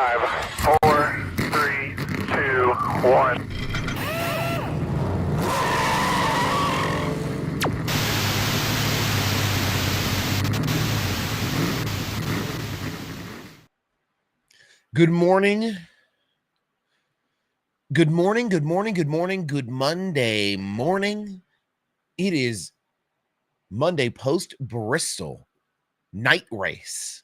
5, 4, 3, 2, 1. Good morning. Good morning. Good morning. Good morning. Good Monday morning. It is Monday post Bristol night race.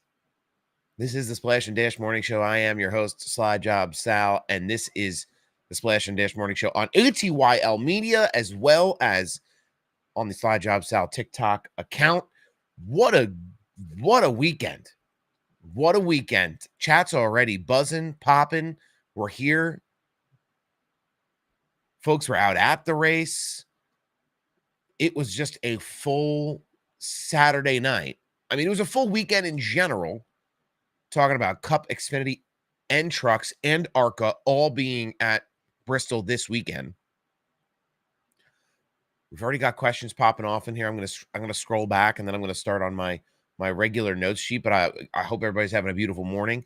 This is the Splash and Dash Morning Show. I am your host, Slide Job Sal, and this is the Splash and Dash Morning Show on ATYL Media as well as on the Slide Job Sal TikTok account. What a weekend. What a weekend. Chat's already buzzing, popping. We're here. Folks were out at the race. It was just a full Saturday night. I mean, it was a full weekend in general, talking about Cup, Xfinity, and Trucks, and ARCA all being at Bristol this weekend. We've already got questions popping off in here. I'm gonna scroll back, and then I'm gonna start on my regular notes sheet. But I hope everybody's having a beautiful morning.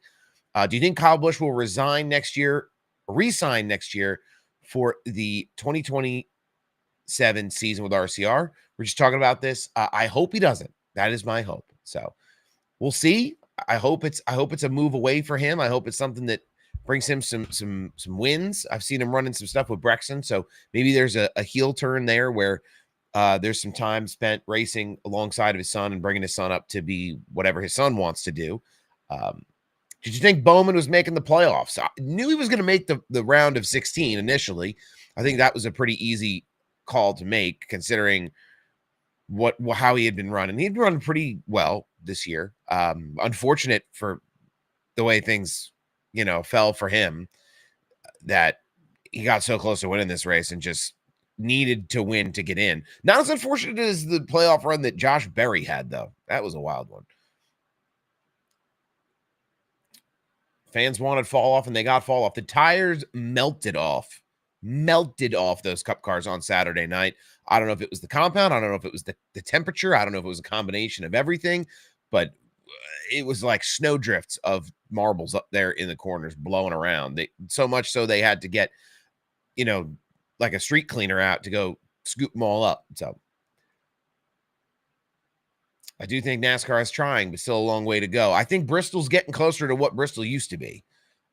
Do you think Kyle Busch will resign next year for the 2027 season with RCR? We're just talking about this. I hope he doesn't. That is my hope. So we'll see. I hope it's a move away for him. I hope it's something that brings him some wins. I've seen him running some stuff with Brexton, so maybe there's a heel turn there where there's some time spent racing alongside of his son and bringing his son up to be whatever his son wants to do. Did you think Bowman was making the playoffs? I knew he was going to make the round of 16 initially. I think that was a pretty easy call to make considering how he had been running. He'd run pretty well this year. Unfortunate for the way things, fell for him that he got so close to winning this race and just needed to win to get in. Not as unfortunate as the playoff run that Josh Berry had, though. That was a wild one. Fans wanted fall off, and they got fall off. The tires melted off those Cup cars on Saturday night. I don't know if it was the compound. I don't know if it was the temperature. I don't know if it was a combination of everything, but it was like snow drifts of marbles up there in the corners blowing around. So much so they had to get, like a street cleaner out to go scoop them all up. So I do think NASCAR is trying, but still a long way to go. I think Bristol's getting closer to what Bristol used to be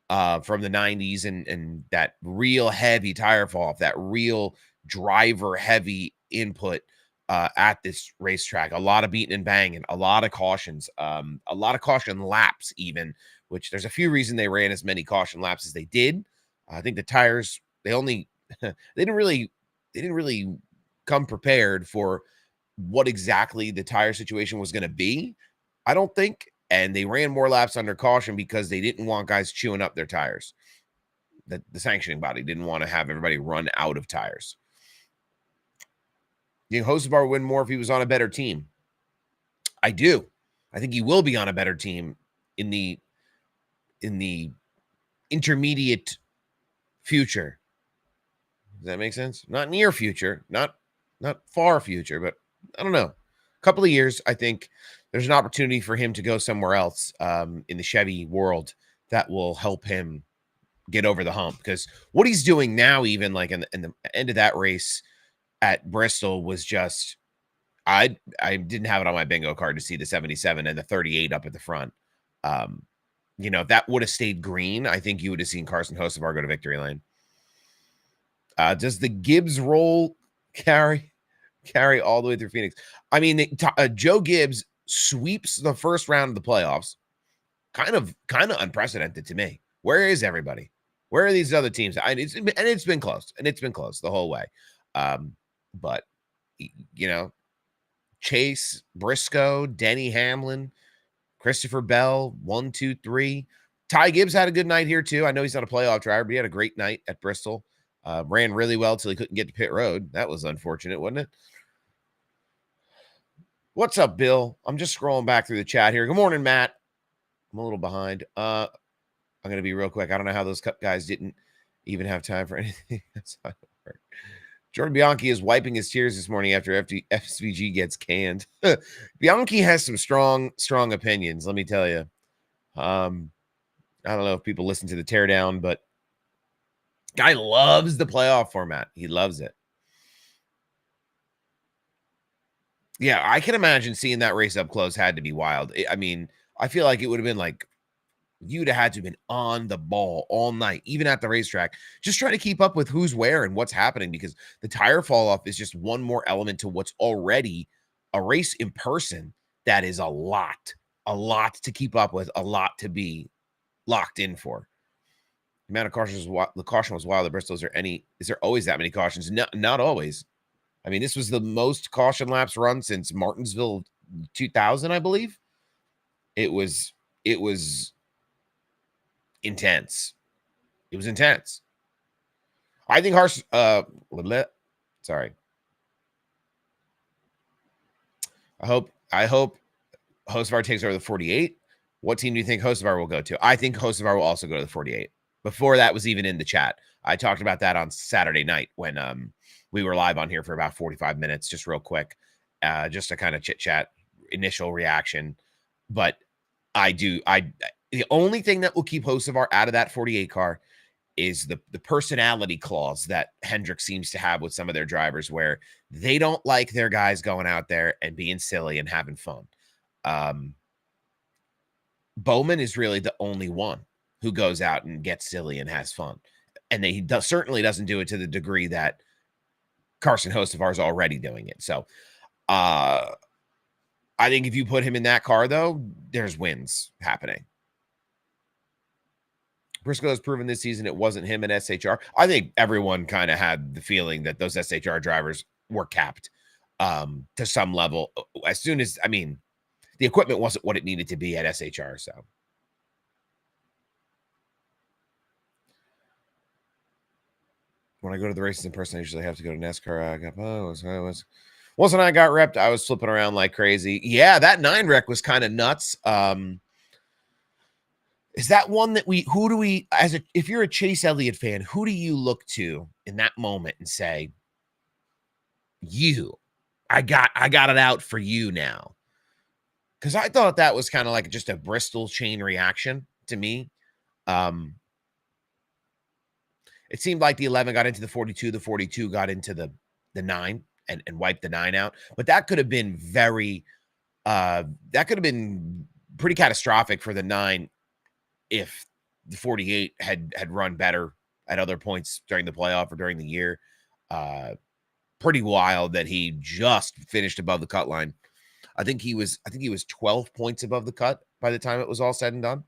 from the 90s and that real heavy tire fall off, that real driver heavy input at this racetrack. A lot of beating and banging, a lot of cautions, a lot of caution laps even, which there's a few reasons they ran as many caution laps as they did. I think the tires, they didn't really come prepared for what exactly the tire situation was going to be, I don't think. And they ran more laps under caution because they didn't want guys chewing up their tires. The sanctioning body didn't want to have everybody run out of tires. You think Hocevar would win more if he was on a better team? I do. I think he will be on a better team in the intermediate future. Does that make sense? Not near future, not far future, but I don't know. A couple of years, I think there's an opportunity for him to go somewhere else in the Chevy world that will help him get over the hump. Because what he's doing now, even like in the end of that race at Bristol, was just I didn't have it on my bingo card to see the 77 and the 38 up at the front. If that would have stayed green, I think you would have seen Carson Hocevar go to victory lane. Does the Gibbs roll carry all the way through Phoenix? I mean, Joe Gibbs sweeps the first round of the playoffs. Kind of unprecedented to me. Where is everybody? Where are these other teams? It's been close, the whole way. But Chase Briscoe, Denny Hamlin, Christopher Bell, 1, 2, 3. Ty Gibbs had a good night here too. I know he's not a playoff driver, but he had a great night at Bristol. Ran really well till he couldn't get to pit road. That was unfortunate, wasn't it? What's up, Bill? I'm just scrolling back through the chat here. Good morning, Matt. I'm a little behind. I'm going to be real quick. I don't know how those Cup guys didn't even have time for anything. That's how it worked. Jordan Bianchi is wiping his tears this morning after FSVG gets canned. Bianchi has some strong opinions, let me tell you. I don't know if people listen to the teardown, but guy loves the playoff format. He loves it. Yeah, I can imagine seeing that race up close had to be wild. I mean, I feel like it would have been like you'd have had to have been on the ball all night, even at the racetrack, just trying to keep up with who's where and what's happening, because the tire fall off is just one more element to what's already a race in person that is a lot to keep up with, a lot to be locked in for. The amount of cautions, the caution was wild at Bristol. Is there always that many cautions? No, not always. I mean, this was the most caution laps run since Martinsville 2000, I believe. It was intense. It was intense. I think sorry. I hope Hocevar takes over the 48. What team do you think Hocevar will go to? I think Hocevar will also go to the 48. Before that was even in the chat. I talked about that on Saturday night when we were live on here for about 45 minutes, just real quick, just to kind of chit chat, initial reaction. But the only thing that will keep Hocevar out of that 48 car is the personality clause that Hendrick seems to have with some of their drivers, where they don't like their guys going out there and being silly and having fun. Bowman is really the only one who goes out and gets silly and has fun. And he certainly doesn't do it to the degree that Carson Hocevar is already doing it. So I think if you put him in that car, though, there's wins happening. Briscoe has proven this season it wasn't him and SHR. I think everyone kind of had the feeling that those SHR drivers were capped to some level. As soon as, I mean, the equipment wasn't what it needed to be at SHR. So when I go to the races in person, I usually have to go to NASCAR. Once when I got repped, I was flipping around like crazy. Yeah, that 9 wreck was kind of nuts. Is that one that if you're a Chase Elliott fan, who do you look to in that moment and say, I got it out for you now? Because I thought that was kind of like just a Bristol chain reaction to me. It seemed like the 11 got into the 42, the 42 got into the 9 and wiped the 9 out. But that could have been pretty catastrophic for the 9 if the 48 had run better at other points during the playoff or during the year. Pretty wild that he just finished above the cut line. I think he was 12 points above the cut by the time it was all said and done.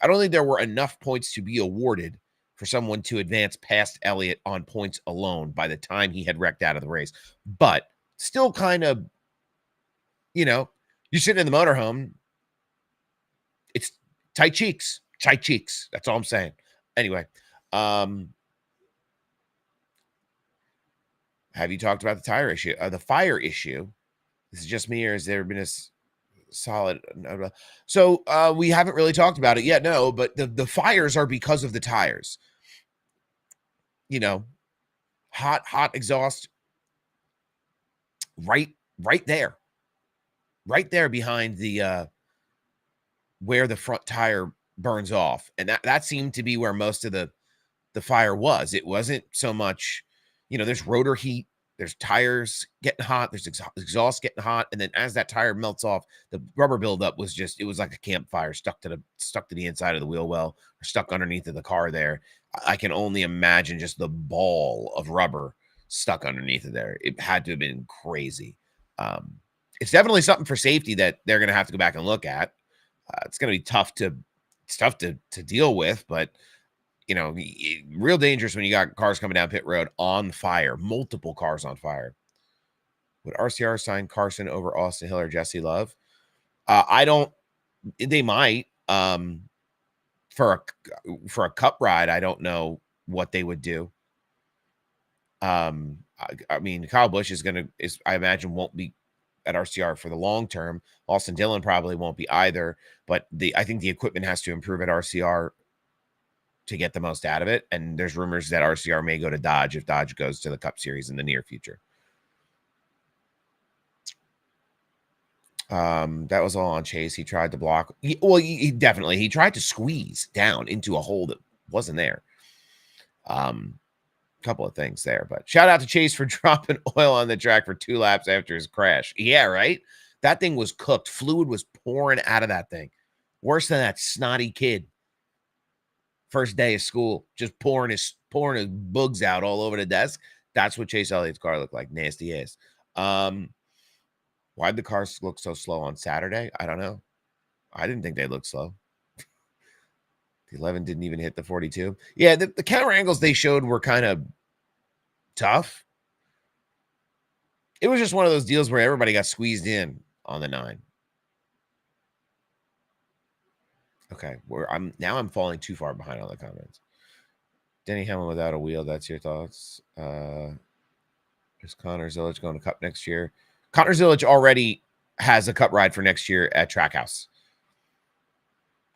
I don't think there were enough points to be awarded for someone to advance past Elliott on points alone by the time he had wrecked out of the race. But still kind of, you're sitting in the motorhome. It's tight cheeks. That's all I'm saying. Anyway, have you talked about the tire issue, the fire issue? This is just me, or has there been a solid? So we haven't really talked about it yet. No, but the fires are because of the tires. Hot exhaust right there behind the where the front tire burns off, and that seemed to be where most of the fire was. It wasn't so much, there's rotor heat, there's tires getting hot, there's exhaust getting hot, and then as that tire melts off, the rubber buildup was it was like a campfire stuck to the inside of the wheel well, or stuck underneath of the car there. I can only imagine just the ball of rubber stuck underneath of there. It had to have been crazy. It's definitely something for safety that they're going to have to go back and look at. It's going to be tough to deal with, but real dangerous when you got cars coming down pit road on fire, multiple cars on fire. Would RCR sign Carson over Austin Hill or Jesse Love? They might. For a cup ride, I don't know what they would do. I mean, Kyle Busch I imagine won't be at RCR for the long term. Austin Dillon probably won't be either, but I think the equipment has to improve at RCR to get the most out of it. And there's rumors that RCR may go to Dodge if Dodge goes to the Cup Series in the near future. That was all on Chase. He tried to block. He definitely he tried to squeeze down into a hole that wasn't there. Couple of things there, but shout out to Chase for dropping oil on the track for 2 laps after his crash. Yeah, right. That thing was cooked. Fluid was pouring out of that thing. Worse than that snotty kid. First day of school, just pouring his bugs out all over the desk. That's what Chase Elliott's car looked like. Nasty ass. Why'd the cars look so slow on Saturday? I don't know. I didn't think they looked slow. The 11 didn't even hit the 42. Yeah, the camera angles they showed were kind of tough. It was just one of those deals where everybody got squeezed in on the 9. Okay, I'm falling too far behind on the comments. Denny Hamlin without a wheel. That's your thoughts. Is Connor Zilic going to Cup next year? Connor Zilic already has a Cup ride for next year at Trackhouse.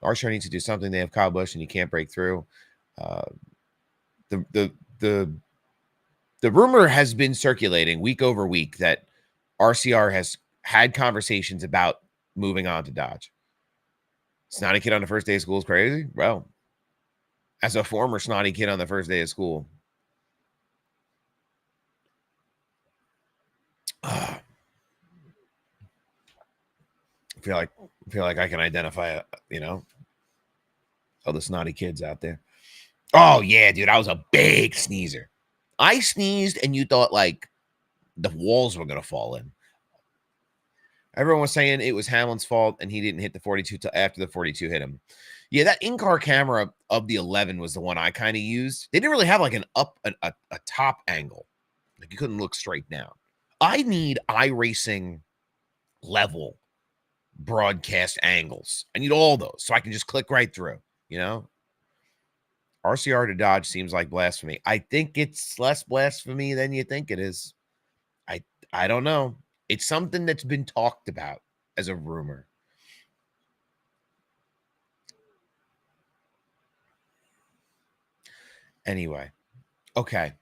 Archer needs to do something. They have Kyle Busch, and he can't break through. The rumor has been circulating week over week that RCR has had conversations about moving on to Dodge. Snotty kid on the first day of school is crazy. Well, as a former snotty kid on the first day of school, I feel like I can identify, all the snotty kids out there. Oh yeah, dude, I was a big sneezer. I sneezed, and you thought like the walls were gonna fall in. Everyone was saying it was Hamlin's fault, and he didn't hit the 42 till after the 42 hit him. Yeah, that in-car camera of the 11 was the one I kind of used. They didn't really have like a top angle. Like you couldn't look straight down. I need iRacing level broadcast angles. I need all those so I can just click right through, RCR to Dodge seems like blasphemy. I think it's less blasphemy than you think it is. I don't know. It's something that's been talked about as a rumor. Anyway, okay.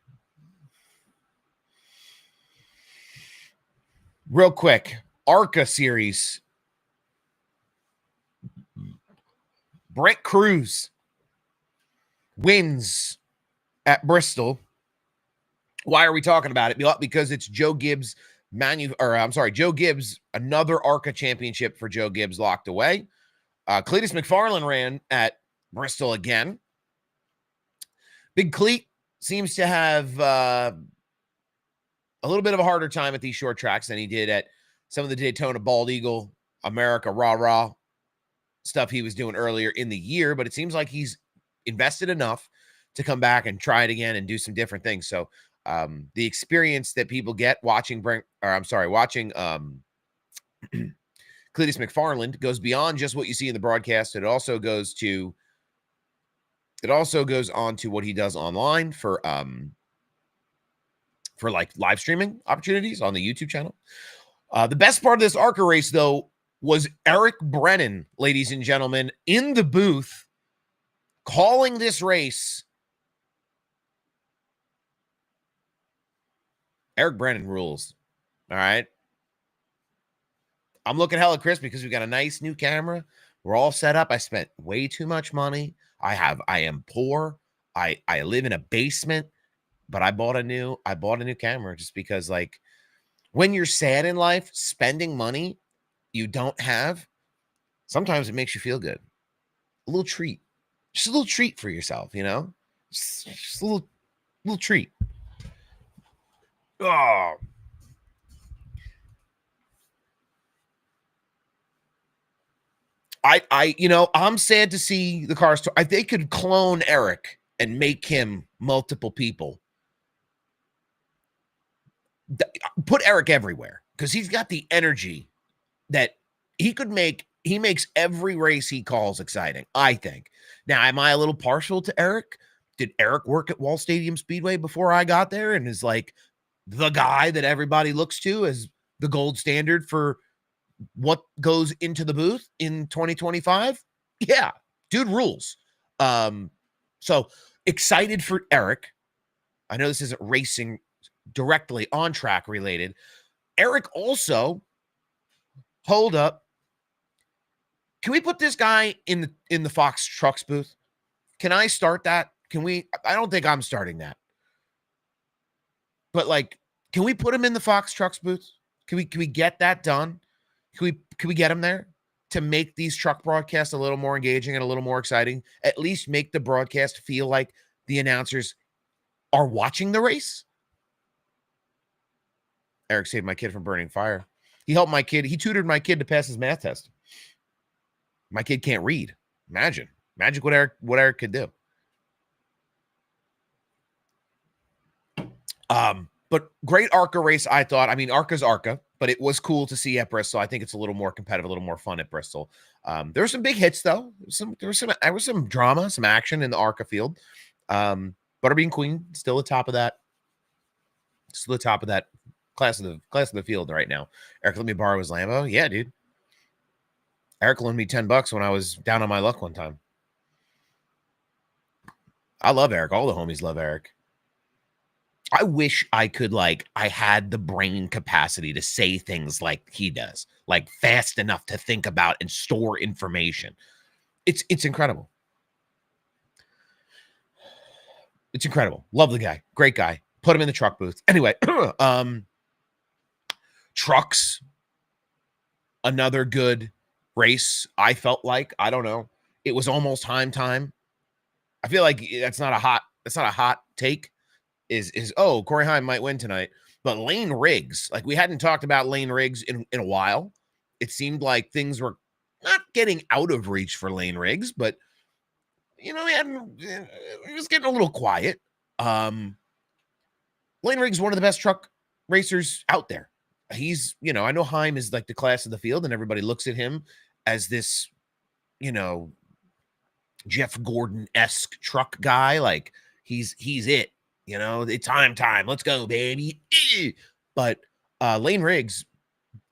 Real quick, ARCA series. Brett Cruz wins at Bristol. Why are we talking about it? Because it's Joe Gibbs' Joe Gibbs, another ARCA championship for Joe Gibbs locked away. Cletus McFarland ran at Bristol again. Big Cleat seems to have a little bit of a harder time at these short tracks than he did at some of the Daytona Bald Eagle, America rah-rah stuff he was doing earlier in the year, but it seems like he's invested enough to come back and try it again and do some different things. So the experience that people get watching Cletus McFarland goes beyond just what you see in the broadcast. It also goes on to what he does online for like live streaming opportunities on the YouTube channel. The best part of this ARCA race, though, was Eric Brennan, ladies and gentlemen, in the booth calling this race. Eric Brennan rules. All right. I'm looking hella crisp because we got a nice new camera. We're all set up. I spent way too much money. I am poor. I live in a basement, but I bought a new camera just because, like, when you're sad in life, spending money you don't have, sometimes it makes you feel good. A little treat. Just a little treat for yourself, Just a little treat. Oh. I'm sad to see the cars. They could clone Eric and make him multiple people. Put Eric everywhere because he's got the energy that he could make. He makes every race he calls exciting, I think. Now, am I a little partial to Eric? Did Eric work at Wall Stadium Speedway before I got there and is like the guy that everybody looks to as the gold standard for what goes into the booth in 2025? Yeah, dude rules. So excited for Eric. I know this isn't racing directly on track related. Eric also hold up. Can we put this guy in the Fox Trucks booth? Can I start that? Can we? I don't think I'm starting that. But like, can we put him in the Fox Trucks booth? Can we get that done? Can we get him there to make these truck broadcasts a little more engaging and a little more exciting? At least make the broadcast feel like the announcers are watching the race. Eric saved my kid from burning fire. He helped my kid. He tutored my kid to pass his math test. My kid can't read. Imagine what Eric could do. But great ARCA race, I thought. I mean, ARCA's ARCA, but it was cool to see at Bristol. I think it's a little more competitive, a little more fun at Bristol. There were some big hits, though. There was some drama, some action in the ARCA field. Butterbean Queen still at the top of that. Still at the top of that class of the field right now. Eric, let me borrow his Lambo. Yeah, dude. Eric loaned me $10 when I was down on my luck one time. I love Eric. All the homies love Eric. I wish I could, I had the brain capacity to say things like he does, like fast enough to think about and store information. It's incredible. It's incredible. Love the guy. Great guy. Put him in the truck booth. Anyway, trucks, another good race. I felt like, I don't know, it was almost time. I feel like that's not a hot take. Is Corey Heim might win tonight, but Lane Riggs, we hadn't talked about Lane Riggs in a while. It seemed like things were not getting out of reach for Lane Riggs, but he was getting a little quiet. Lane Riggs, one of the best truck racers out there. He's, I know Heim is like the class of the field, and everybody looks at him as this, Jeff Gordon-esque truck guy. He's it. It's time. Let's go, baby. But Lane Riggs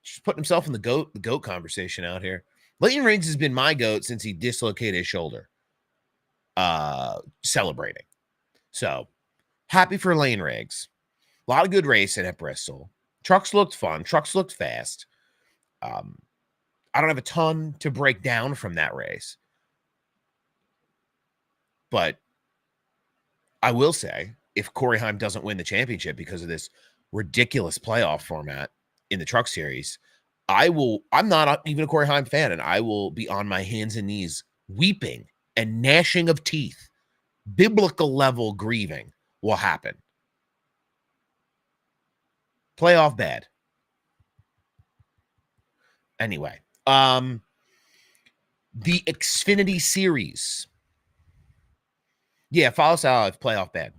just putting himself in the goat conversation out here. Lane Riggs has been my goat since he dislocated his shoulder. Celebrating. So happy for Lane Riggs. A lot of good racing at Bristol. Trucks looked fun. Trucks looked fast. I don't have a ton to break down from that race. But I will say, if Corey Heim doesn't win the championship because of this ridiculous playoff format in the truck series, I'm not even a Corey Heim fan, and I will be on my hands and knees weeping and gnashing of teeth. Biblical level grieving will happen. Playoff bad. Anyway, the Xfinity series. Yeah, follow Sal if playoff bad.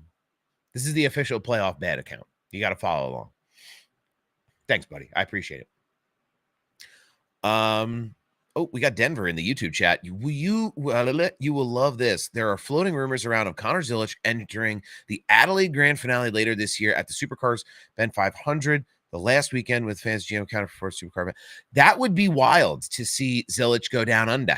This is the official playoff bad account. You got to follow along. Thanks, buddy. I appreciate it. We got Denver in the YouTube chat. You will love this. There are floating rumors around of Connor Zilisch entering the Adelaide Grand Finale later this year at the Supercars Ben 500, the last weekend with fans GM counted for Supercar event. That would be wild to see Zilisch go down under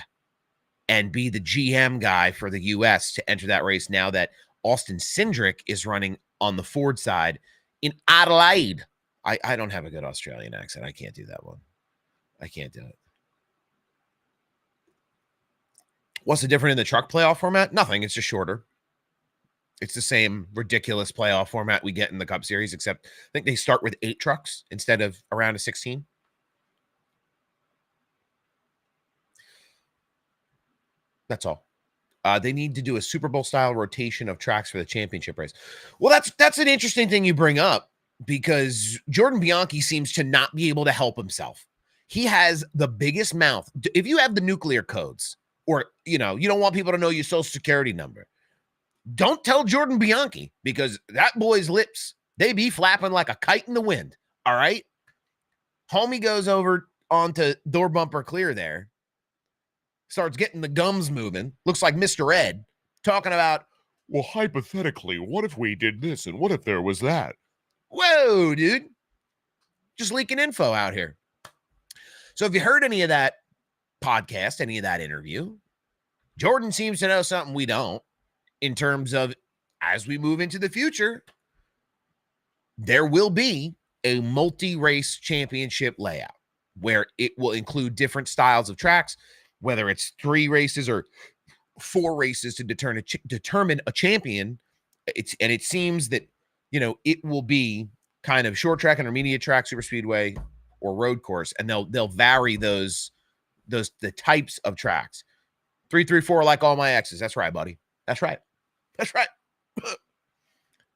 and be the GM guy for the U.S. to enter that race now that Austin Cindric is running on the Ford side in Adelaide. I don't have a good Australian accent. I can't do that one. I can't do it. What's the difference in the truck playoff format? Nothing. It's just shorter. It's the same ridiculous playoff format we get in the Cup Series, except I think they start with 8 trucks instead of around a 16. That's all. They need to do a Super Bowl style rotation of tracks for the championship race. Well, that's an interesting thing you bring up, because Jordan Bianchi seems to not be able to help himself. He has the biggest mouth. If you have the nuclear codes, or you don't want people to know your social security number, don't tell Jordan Bianchi, because that boy's lips, they be flapping like a kite in the wind. All right. Homie goes over onto door bumper clear there. Starts getting the gums moving. Looks like Mr. Ed talking about, well, hypothetically, what if we did this and what if there was that? Whoa, dude. Just leaking info out here. So if you heard any of that podcast, any of that interview, Jordan seems to know something we don't, in terms of, as we move into the future, there will be a multi-race championship layout. where it will include different styles of tracks, whether it's 3 races or 4 races to determine a champion. It seems that, it will be kind of short track, intermediate track, super speedway, or road course, and they'll vary the types of tracks. 334 like all my exes. That's right, buddy. That's right.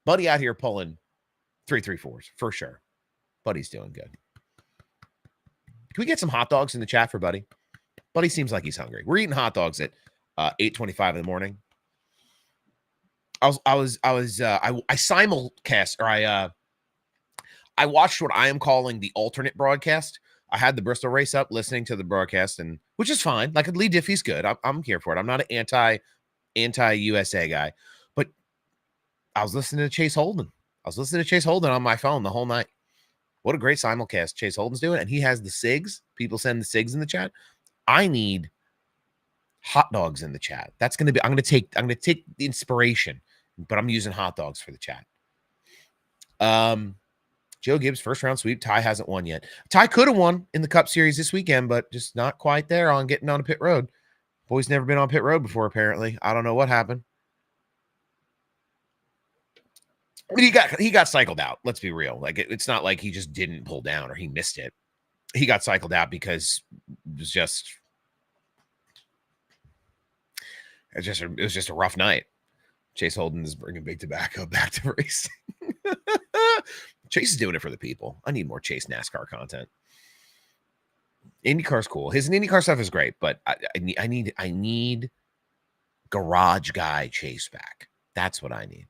Buddy out here pulling 334s for sure. Buddy's doing good. Can we get some hot dogs in the chat for Buddy? Buddy seems like he's hungry. We're eating hot dogs at 8:25 in the morning. I simulcast, or I watched what I am calling the alternate broadcast. I had the Bristol race up, listening to the broadcast, and which is fine. Like, Lee Diffie's good. I'm here for it. I'm not an anti-USA guy, but I was listening to Chase Holden. On my phone the whole night. What a great simulcast Chase Holden's doing, and he has the SIGs. People send the SIGs in the chat. I need hot dogs in the chat. That's going to be. I'm going to take the inspiration, but I'm using hot dogs for the chat. Joe Gibbs, first round sweep. Ty hasn't won yet. Ty could have won in the Cup Series this weekend, but just not quite there on getting on a pit road. Boy's never been on pit road before, apparently. I don't know what happened. But he got cycled out. Let's be real. Like, it's not like he just didn't pull down or he missed it. He got cycled out because it was just a rough night. Chase Holden is bringing Big Tobacco back to racing. Chase is doing it for the people. I need more Chase NASCAR content. IndyCar's cool. His IndyCar stuff is great, but I need garage guy Chase back. That's what I need.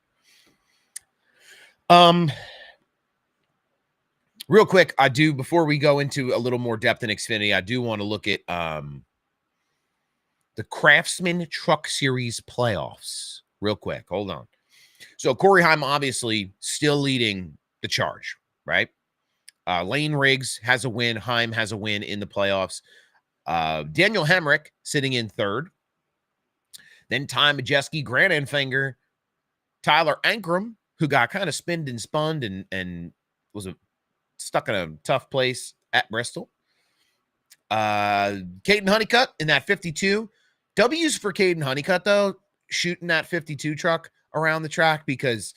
Real quick, before we go into a little more depth in Xfinity, I do want to look at the Craftsman Truck Series playoffs real quick. Hold on. So Corey Heim obviously still leading the charge, right? Lane Riggs has a win. Heim has a win in the playoffs. Daniel Hemrick sitting in third. Then Ty Majeski, Grant Enfinger, Tyler Ankrum, who got kind of spinned and spun and was stuck in a tough place at Bristol. Caden Honeycutt in that 52. W's for Caden Honeycutt, though, shooting that 52 truck around the track, because,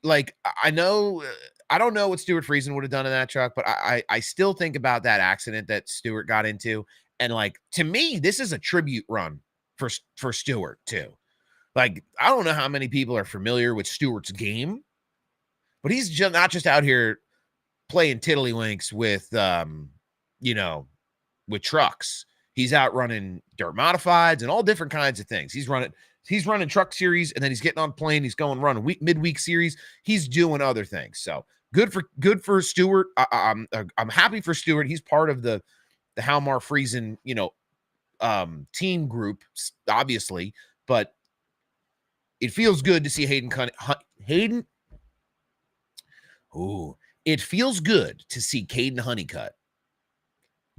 like, I don't know what Stuart Friesen would have done in that truck, but I still think about that accident that Stuart got into. And, like, to me, this is a tribute run for Stuart, too. Like, I don't know how many people are familiar with Stewart's game, but he's just not just out here playing tiddlywinks with, with trucks. He's out running dirt modifieds and all different kinds of things. He's running truck series, and then he's getting on plane. He's going running midweek series. He's doing other things. So good for Stewart. I'm happy for Stewart. He's part of the Halmar Friesen, team group, obviously, but it feels good to see Hayden. Ooh, it feels good to see Caden Honeycutt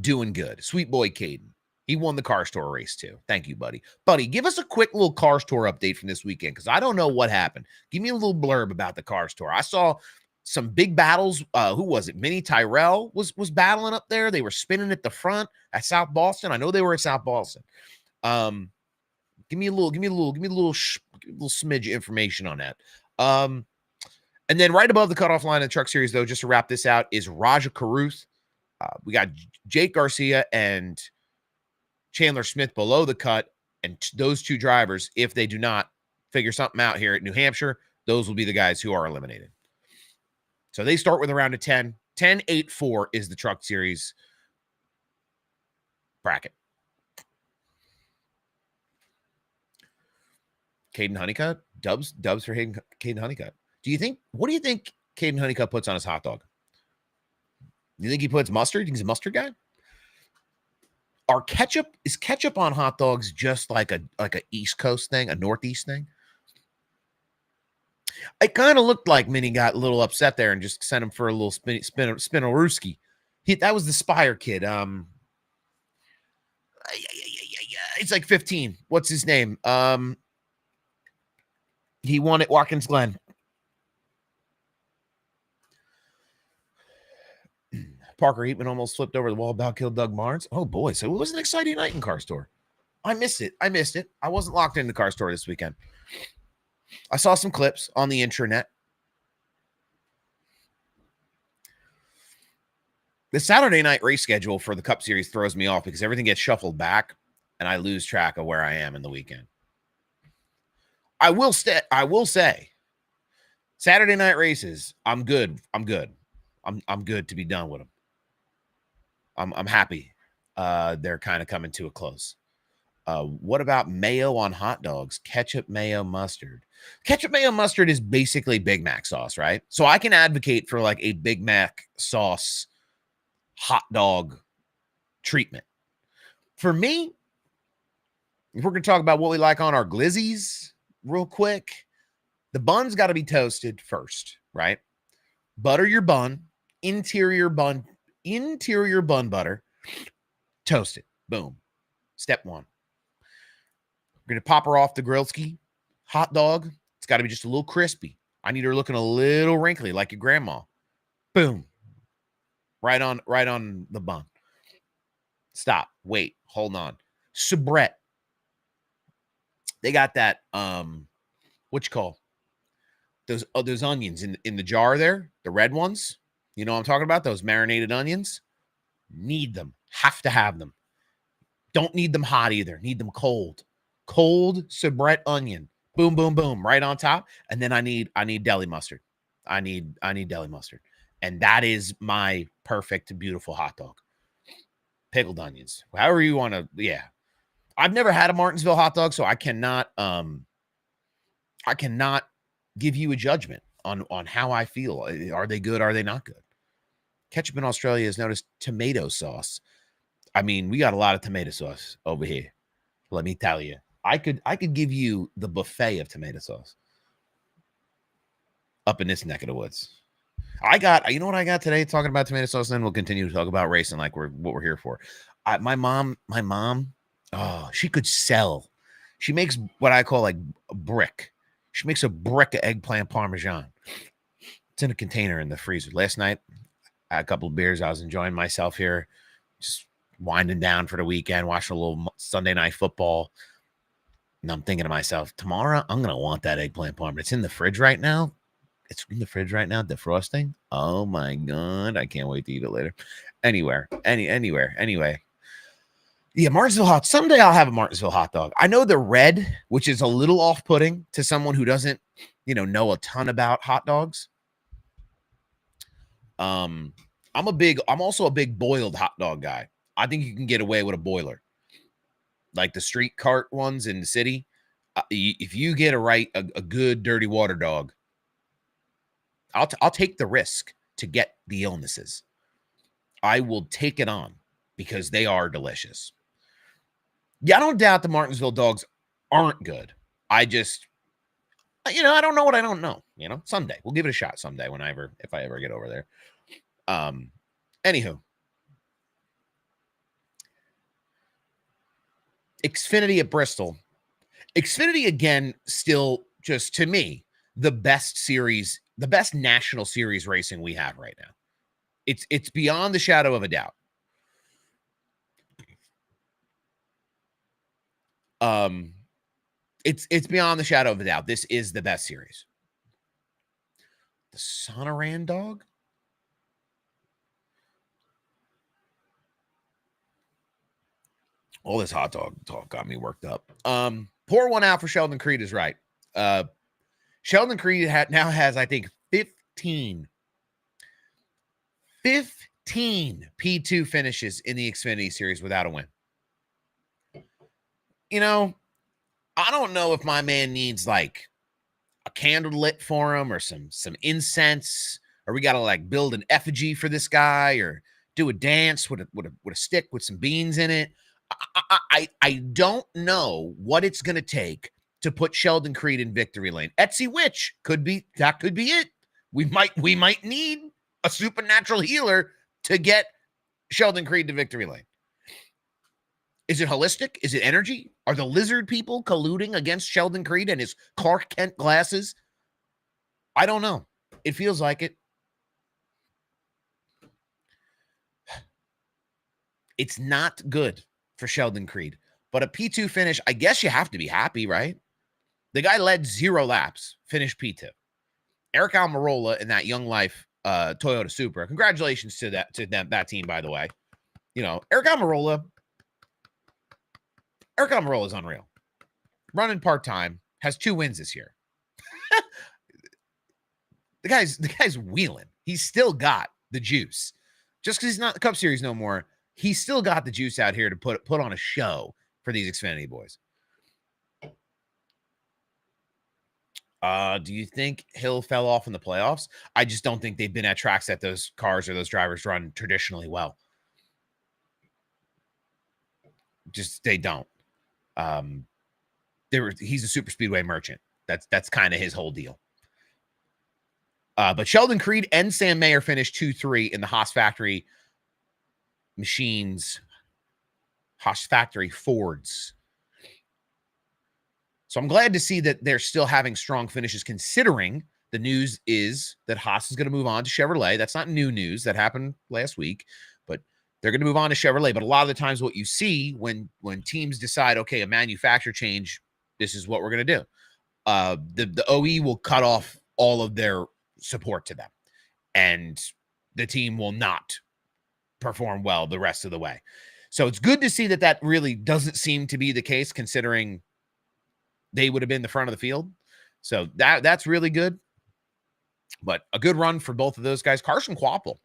doing good. Sweet boy Caden. He won the Car Store race too. Thank you, buddy. Buddy, give us a quick little Car Store update from this weekend, because I don't know what happened. Give me a little blurb about the Car Store. I saw some big battles. Who was it? Minnie Tyrell was battling up there. They were spinning at the front at South Boston. I know they were at South Boston. Give me a little smidge information on that. And then right above the cutoff line of the Truck Series, though, just to wrap this out, is Raja Caruth. We got Jake Garcia and Chandler Smith below the cut, and those two drivers, if they do not figure something out here at New Hampshire, those will be the guys who are eliminated. So they start with a round of 10. 10-8-4 is the Truck Series bracket. Caden Honeycutt, dubs for Caden Honeycutt. What do you think Caden Honeycutt puts on his hot dog? Do you think he puts mustard? Do you think he's a mustard guy? Is ketchup on hot dogs just like a East Coast thing, a Northeast thing? It kind of looked like Minnie got a little upset there and just sent him for a little spinnerooski. That was the Spire kid. It's like 15. What's his name? He won at Watkins Glen. Parker Eatman almost flipped over the wall, about killed Doug Barnes. Oh boy, so it was an exciting night in Car Store. I missed it. I wasn't locked into Car Store this weekend. I saw some clips on the intranet. The Saturday night race schedule for the Cup Series throws me off because everything gets shuffled back and I lose track of where I am in the weekend. I will say Saturday night races, I'm good. I'm good to be done with them. I'm happy. They're kind of coming to a close. What about mayo on hot dogs? Ketchup, mayo, mustard. Ketchup, mayo, mustard is basically Big Mac sauce, right? So I can advocate for like a Big Mac sauce hot dog treatment. For me, if we're going to talk about what we like on our glizzies real quick, the bun's got to be toasted first, right? Butter your bun, interior bun butter, toast it. Boom. Step one. We're going to pop her off the grillski hot dog. It's got to be just a little crispy. I need her looking a little wrinkly like your grandma. Boom. Right on the bun. Stop. Wait. Hold on. Soubrette. They got that, what you call those onions in the jar there, the red ones. You know what I'm talking about? Those marinated onions. Need them. Have to have them. Don't need them hot either. Need them cold. Cold soubrette onion. Boom, boom, boom. Right on top. And then I need deli mustard. I need deli mustard. And that is my perfect, beautiful hot dog. Pickled onions. However you want to, yeah. I've never had a Martinsville hot dog, so I cannot give you a judgment on how I feel. Are they good? Are they not good? Ketchup in Australia is known as tomato sauce. I mean, we got a lot of tomato sauce over here. Let me tell you. I could give you the buffet of tomato sauce up in this neck of the woods. You know what I got today talking about tomato sauce, and then we'll continue to talk about racing like what we're here for. My mom, oh, she could sell. She makes what I call like a brick. She makes a brick of eggplant parmesan. It's in a container in the freezer. Last night, I had a couple of beers. I was enjoying myself here, just winding down for the weekend, watching a little Sunday night football. And I'm thinking to myself, tomorrow I'm going to want that eggplant parm. It's in the fridge right now. Defrosting. Oh my God. I can't wait to eat it later. Anywhere. Anyway. Yeah, Martinsville hot. Someday I'll have a Martinsville hot dog. I know the red, which is a little off-putting to someone who doesn't, know a ton about hot dogs. I'm also a big boiled hot dog guy. I think you can get away with a boiler. Like the street cart ones in the city. If you get a good dirty water dog, I'll take the risk to get the illnesses. I will take it on because they are delicious. Yeah, I don't doubt the Martinsville dogs aren't good. I just, I don't know what I don't know. Someday we'll give it a shot. Someday, if I ever get over there. Anywho, Xfinity at Bristol. Xfinity again, still just to me the best series, the best national series racing we have right now. It's beyond the shadow of a doubt. It's beyond the shadow of a doubt. This is the best series. The Sonoran dog. All this hot dog talk got me worked up. Pour one out for Sheldon Creed is right. Sheldon Creed now has, I think, 15 P2 finishes in the Xfinity series without a win. I don't know if my man needs like a candle lit for him or some incense, or we got to like build an effigy for this guy or do a dance with a stick with some beans in it. I don't know what it's going to take to put Sheldon Creed in victory lane. Etsy Witch could be it. We might need a supernatural healer to get Sheldon Creed to victory lane. Is it holistic? Is it energy? Are the lizard people colluding against Sheldon Creed and his Clark Kent glasses? I don't know. It feels like it. It's not good for Sheldon Creed. But a P2 finish, I guess you have to be happy, right? The guy led 0 laps, finished P2. Eric Almirola in that Young Life Toyota Supra. Congratulations to that team, by the way. You know, Eric Almirola is unreal. Running part-time, has 2 wins this year. The guy's wheeling. He's still got the juice. Just because he's not the Cup Series no more, he's still got the juice out here to put on a show for these Xfinity boys. Do you think Hill fell off in the playoffs? I just don't think they've been at tracks that those cars or those drivers run traditionally well. Just they don't. He's a super speedway merchant. That's kind of his whole deal. But Sheldon Creed and Sam Mayer finished 2-3 in the Haas Factory machines, Haas Factory Fords. So I'm glad to see that they're still having strong finishes, considering the news is that Haas is going to move on to Chevrolet. That's not new news. That happened last week, but they're going to move on to Chevrolet. But a lot of the times what you see when teams decide, okay, a manufacturer change, this is what we're going to do. The OE will cut off all of their support to them, and the team will not perform well the rest of the way. So it's good to see that really doesn't seem to be the case, considering they would have been the front of the field. So that's really good. But a good run for both of those guys. Carson Kvapil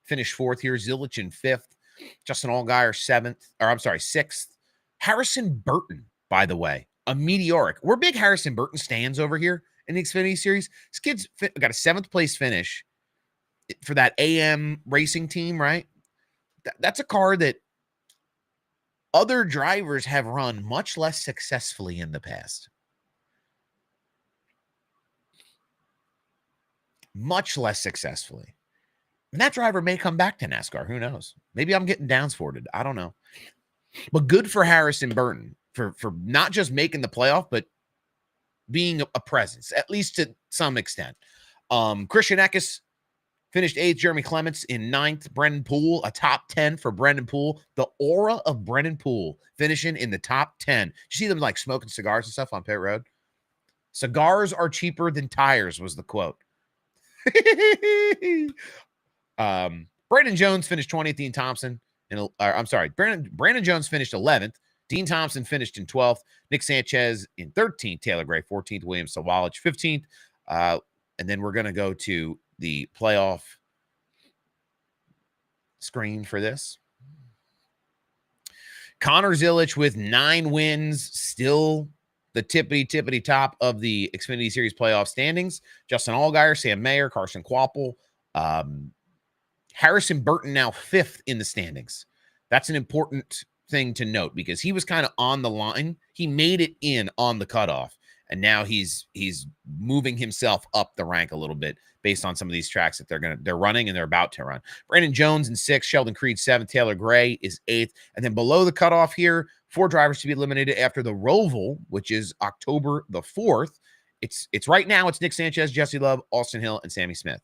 finished 4th here. Zilich in 5th. Justin Allgaier 6th. Harrison Burton, by the way, a meteoric. We're big Harrison Burton stands over here in the Xfinity Series. This kid's got a 7th place finish for that AM racing team, right? That's a car that other drivers have run much less successfully in the past. Much less successfully. And that driver may come back to NASCAR. Who knows? Maybe I'm getting downsported. I don't know. But good for Harrison Burton for not just making the playoff, but being a presence, at least to some extent. Christian Eckes finished 8th. Jeremy Clements in 9th. Brendan Poole, a top 10 for Brendan Poole. The aura of Brendan Poole finishing in the top 10. You see them like smoking cigars and stuff on pit road? Cigars are cheaper than tires was the quote. Brandon Jones finished 20th. Dean Thompson. Brandon Jones finished 11th. Dean Thompson finished in 12th. Nick Sanchez in 13th. Taylor Gray 14th. William Sawalich 15th. And then we're going to go to the playoff screen for this. Connor Zilich with 9 wins, still the tippity top of the Xfinity Series playoff standings. Justin Allgaier, Sam Mayer, Carson Kvapil, Harrison Burton now 5th in the standings. That's an important thing to note because he was kind of on the line. He made it in on the cutoff, and now he's moving himself up the rank a little bit based on some of these tracks that they're running and they're about to run. Brandon Jones in 6th, Sheldon Creed 7th, Taylor Gray is 8th, and then below the cutoff here, 4 drivers to be eliminated after the Roval, which is October the 4th. It's right now. It's Nick Sanchez, Jesse Love, Austin Hill, and Sammy Smith.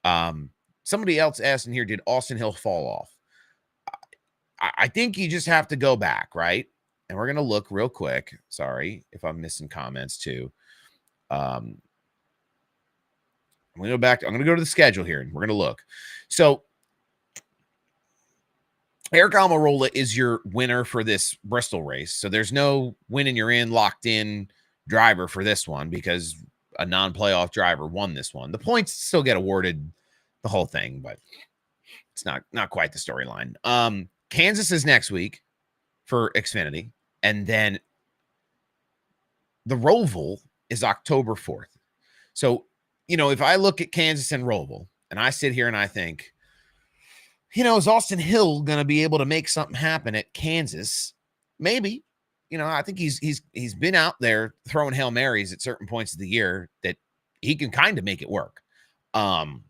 Somebody else asked in here, did Austin Hill fall off? I think you just have to go back, right? And we're going to look real quick. Sorry if I'm missing comments too. I'm going to go back. I'm going to go to the schedule here and we're going to look. So Eric Almirola is your winner for this Bristol race. So there's no winning you're in, locked in driver for this one because a non-playoff driver won this one. The points still get awarded the whole thing, but it's not quite the storyline. Kansas is next week for Xfinity, and then the Roval is October 4th. So, if I look at Kansas and Roval, and I sit here and I think, is Austin Hill going to be able to make something happen at Kansas? Maybe. I think he's been out there throwing Hail Marys at certain points of the year that he can kind of make it work. But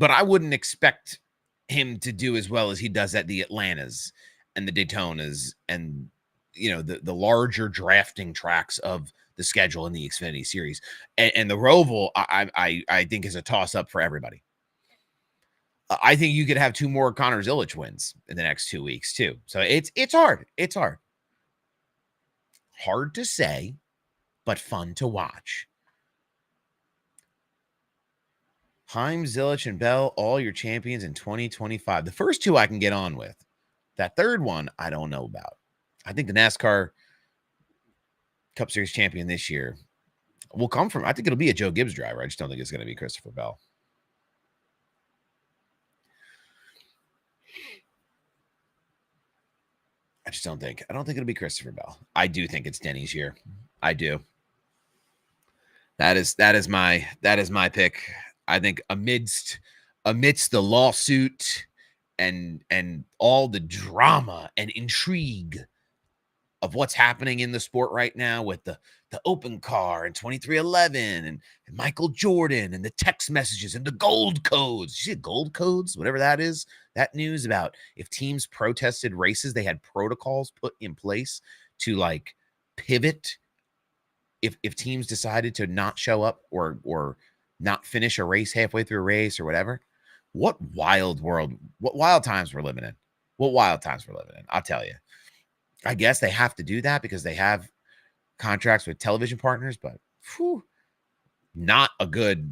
I wouldn't expect him to do as well as he does at the Atlantas and the Daytonas and, the larger drafting tracks of the schedule in the Xfinity Series. And the Roval, I think, is a toss-up for everybody. I think you could have 2 more Connor Zilic wins in the next 2 weeks too. So it's hard. It's hard. Hard to say, but fun to watch. Heim, Zilic, and Bell, all your champions in 2025. The first 2 I can get on with. That third one, I don't know about. I think the NASCAR Cup Series champion this year will come from, I think it'll be a Joe Gibbs driver. I just don't think it's going to be Christopher Bell. I don't think it'll be Christopher Bell. I do think it's Denny's year. I do. That is my pick. I think amidst the lawsuit and all the drama and intrigue of what's happening in the sport right now with the open car and 2311 and Michael Jordan and the text messages and the gold codes. You see gold codes, whatever that is, that news about if teams protested races, they had protocols put in place to like pivot if teams decided to not show up or not finish a race halfway through a race or whatever. What wild world, what wild times we're living in. I'll tell you. I guess they have to do that because they have contracts with television partners, but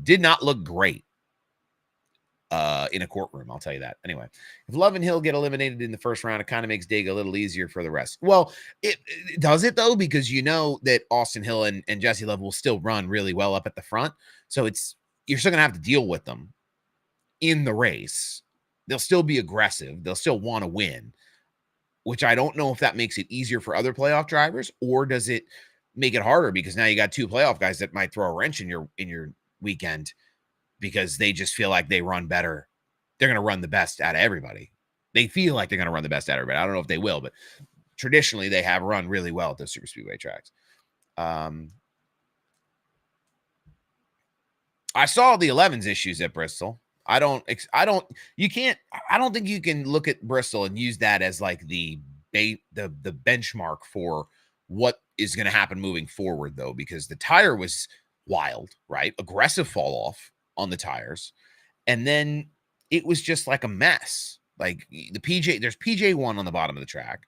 did not look great in a courtroom. I'll tell you that. Anyway, if Love and Hill get eliminated in the first round, it kind of makes Dig a little easier for the rest. Well, it does it though, because you know that Austin Hill and Jesse Love will still run really well up at the front. So you're still going to have to deal with them in the race. They'll still be aggressive. They'll still want to win, which I don't know if that makes it easier for other playoff drivers or does it make it harder because now you got 2 playoff guys that might throw a wrench in your weekend because they just feel like they run better. They're going to run the best out of everybody. They feel like they're going to run the best out of everybody. I don't know if they will, but traditionally they have run really well at those super speedway tracks. I saw the 11s issues at Bristol. I don't think you can look at Bristol and use that as like the benchmark for what is going to happen moving forward though, because the tire was wild, right? Aggressive fall off on the tires. And then it was just like a mess. Like there's PJ1 on the bottom of the track,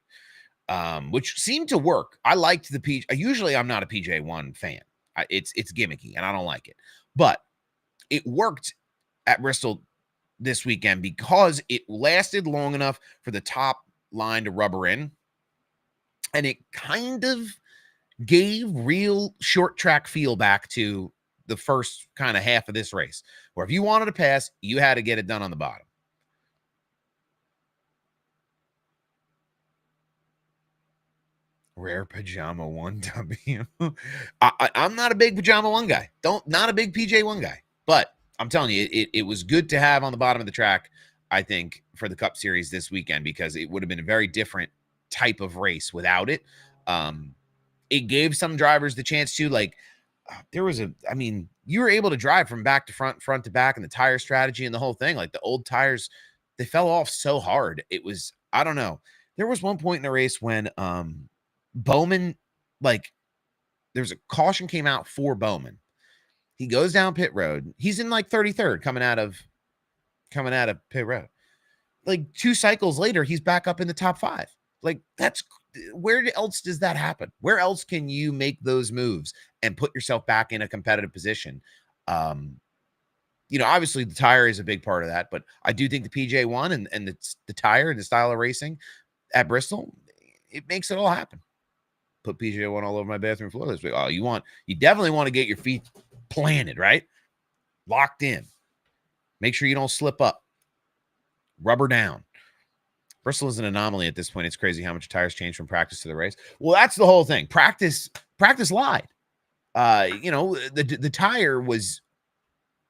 which seemed to work. I liked the PJ. Usually I'm not a PJ1 fan. It's gimmicky and I don't like it, but it worked at Bristol this weekend because it lasted long enough for the top line to rubber in. And it kind of gave real short track feel back to the first kind of half of this race, where if you wanted to pass, you had to get it done on the bottom. Rare Pajama 1W. I'm not a big Pajama 1 guy. Not a big PJ1 guy. But I'm telling you, it was good to have on the bottom of the track, I think, for the Cup Series this weekend, because it would have been a very different type of race without it. It gave some drivers the chance to, like, you were able to drive from back to front to back, and the tire strategy and the whole thing. Like the old tires, they fell off so hard. It was, I don't know. There was one point in the race when Bowman, like, there's a caution came out for Bowman. He goes down pit road. He's in like 33rd coming out of pit road. Like 2 cycles later, he's back up in the top 5. Like, where else does that happen? Where else can you make those moves and put yourself back in a competitive position? Obviously the tire is a big part of that, but I do think the PJ1 and the tire and the style of racing at Bristol, it makes it all happen. Put PJ1 all over my bathroom floor this week. Oh, you definitely want to get your feet planted, right? Locked in. Make sure you don't slip up. Rubber down. Bristol is an anomaly at this point. It's crazy how much tires change from practice to the race. Well, that's the whole thing. Practice lied. The tire was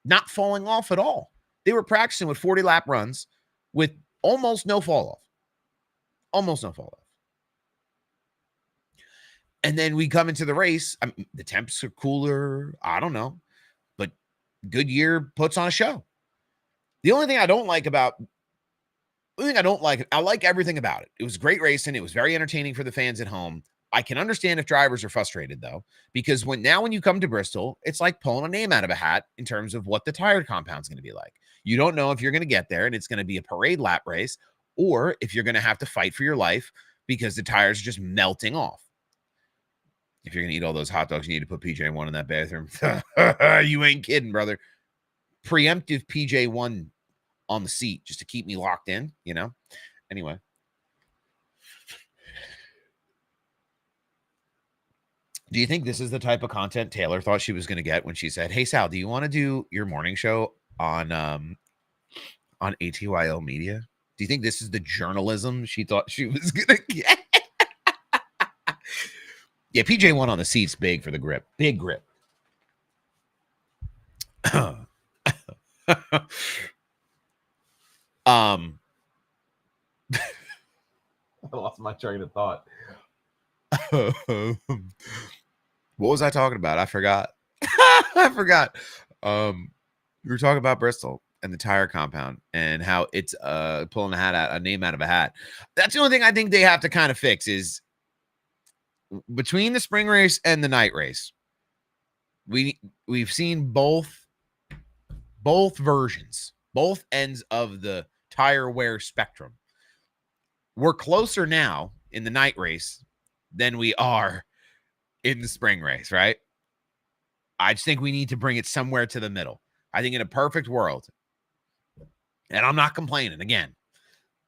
not falling off at all. They were practicing with 40 lap runs with almost no fall off. And then we come into the race. The temps are cooler. I don't know. But Goodyear puts on a show. The only thing I like everything about it. It was great racing. It was very entertaining for the fans at home. I can understand if drivers are frustrated, though, because when you come to Bristol, it's like pulling a name out of a hat in terms of what the tire compound is going to be like. You don't know if you're going to get there and it's going to be a parade lap race, or if you're going to have to fight for your life because the tires are just melting off. If you're going to eat all those hot dogs, you need to put PJ1 in that bathroom. You ain't kidding, brother. Preemptive PJ1 on the seat just to keep me locked in, you know? Anyway. Do you think this is the type of content Taylor thought she was going to get when she said, "Hey, Sal, do you want to do your morning show on ATYL Media?" Do you think this is the journalism she thought she was going to get? Yeah, PJ1 on the seat's big for the grip. Big grip. I lost my train of thought. What was I talking about? I forgot. I forgot. We were talking about Bristol and the tire compound and how it's pulling a name out of a hat. That's the only thing I think they have to kind of fix is between the spring race and the night race. We've seen both versions, both ends of the tire wear spectrum. We're closer now in the night race than we are in the spring race, right? I just think we need to bring it somewhere to the middle. I think in a perfect world, and I'm not complaining, again,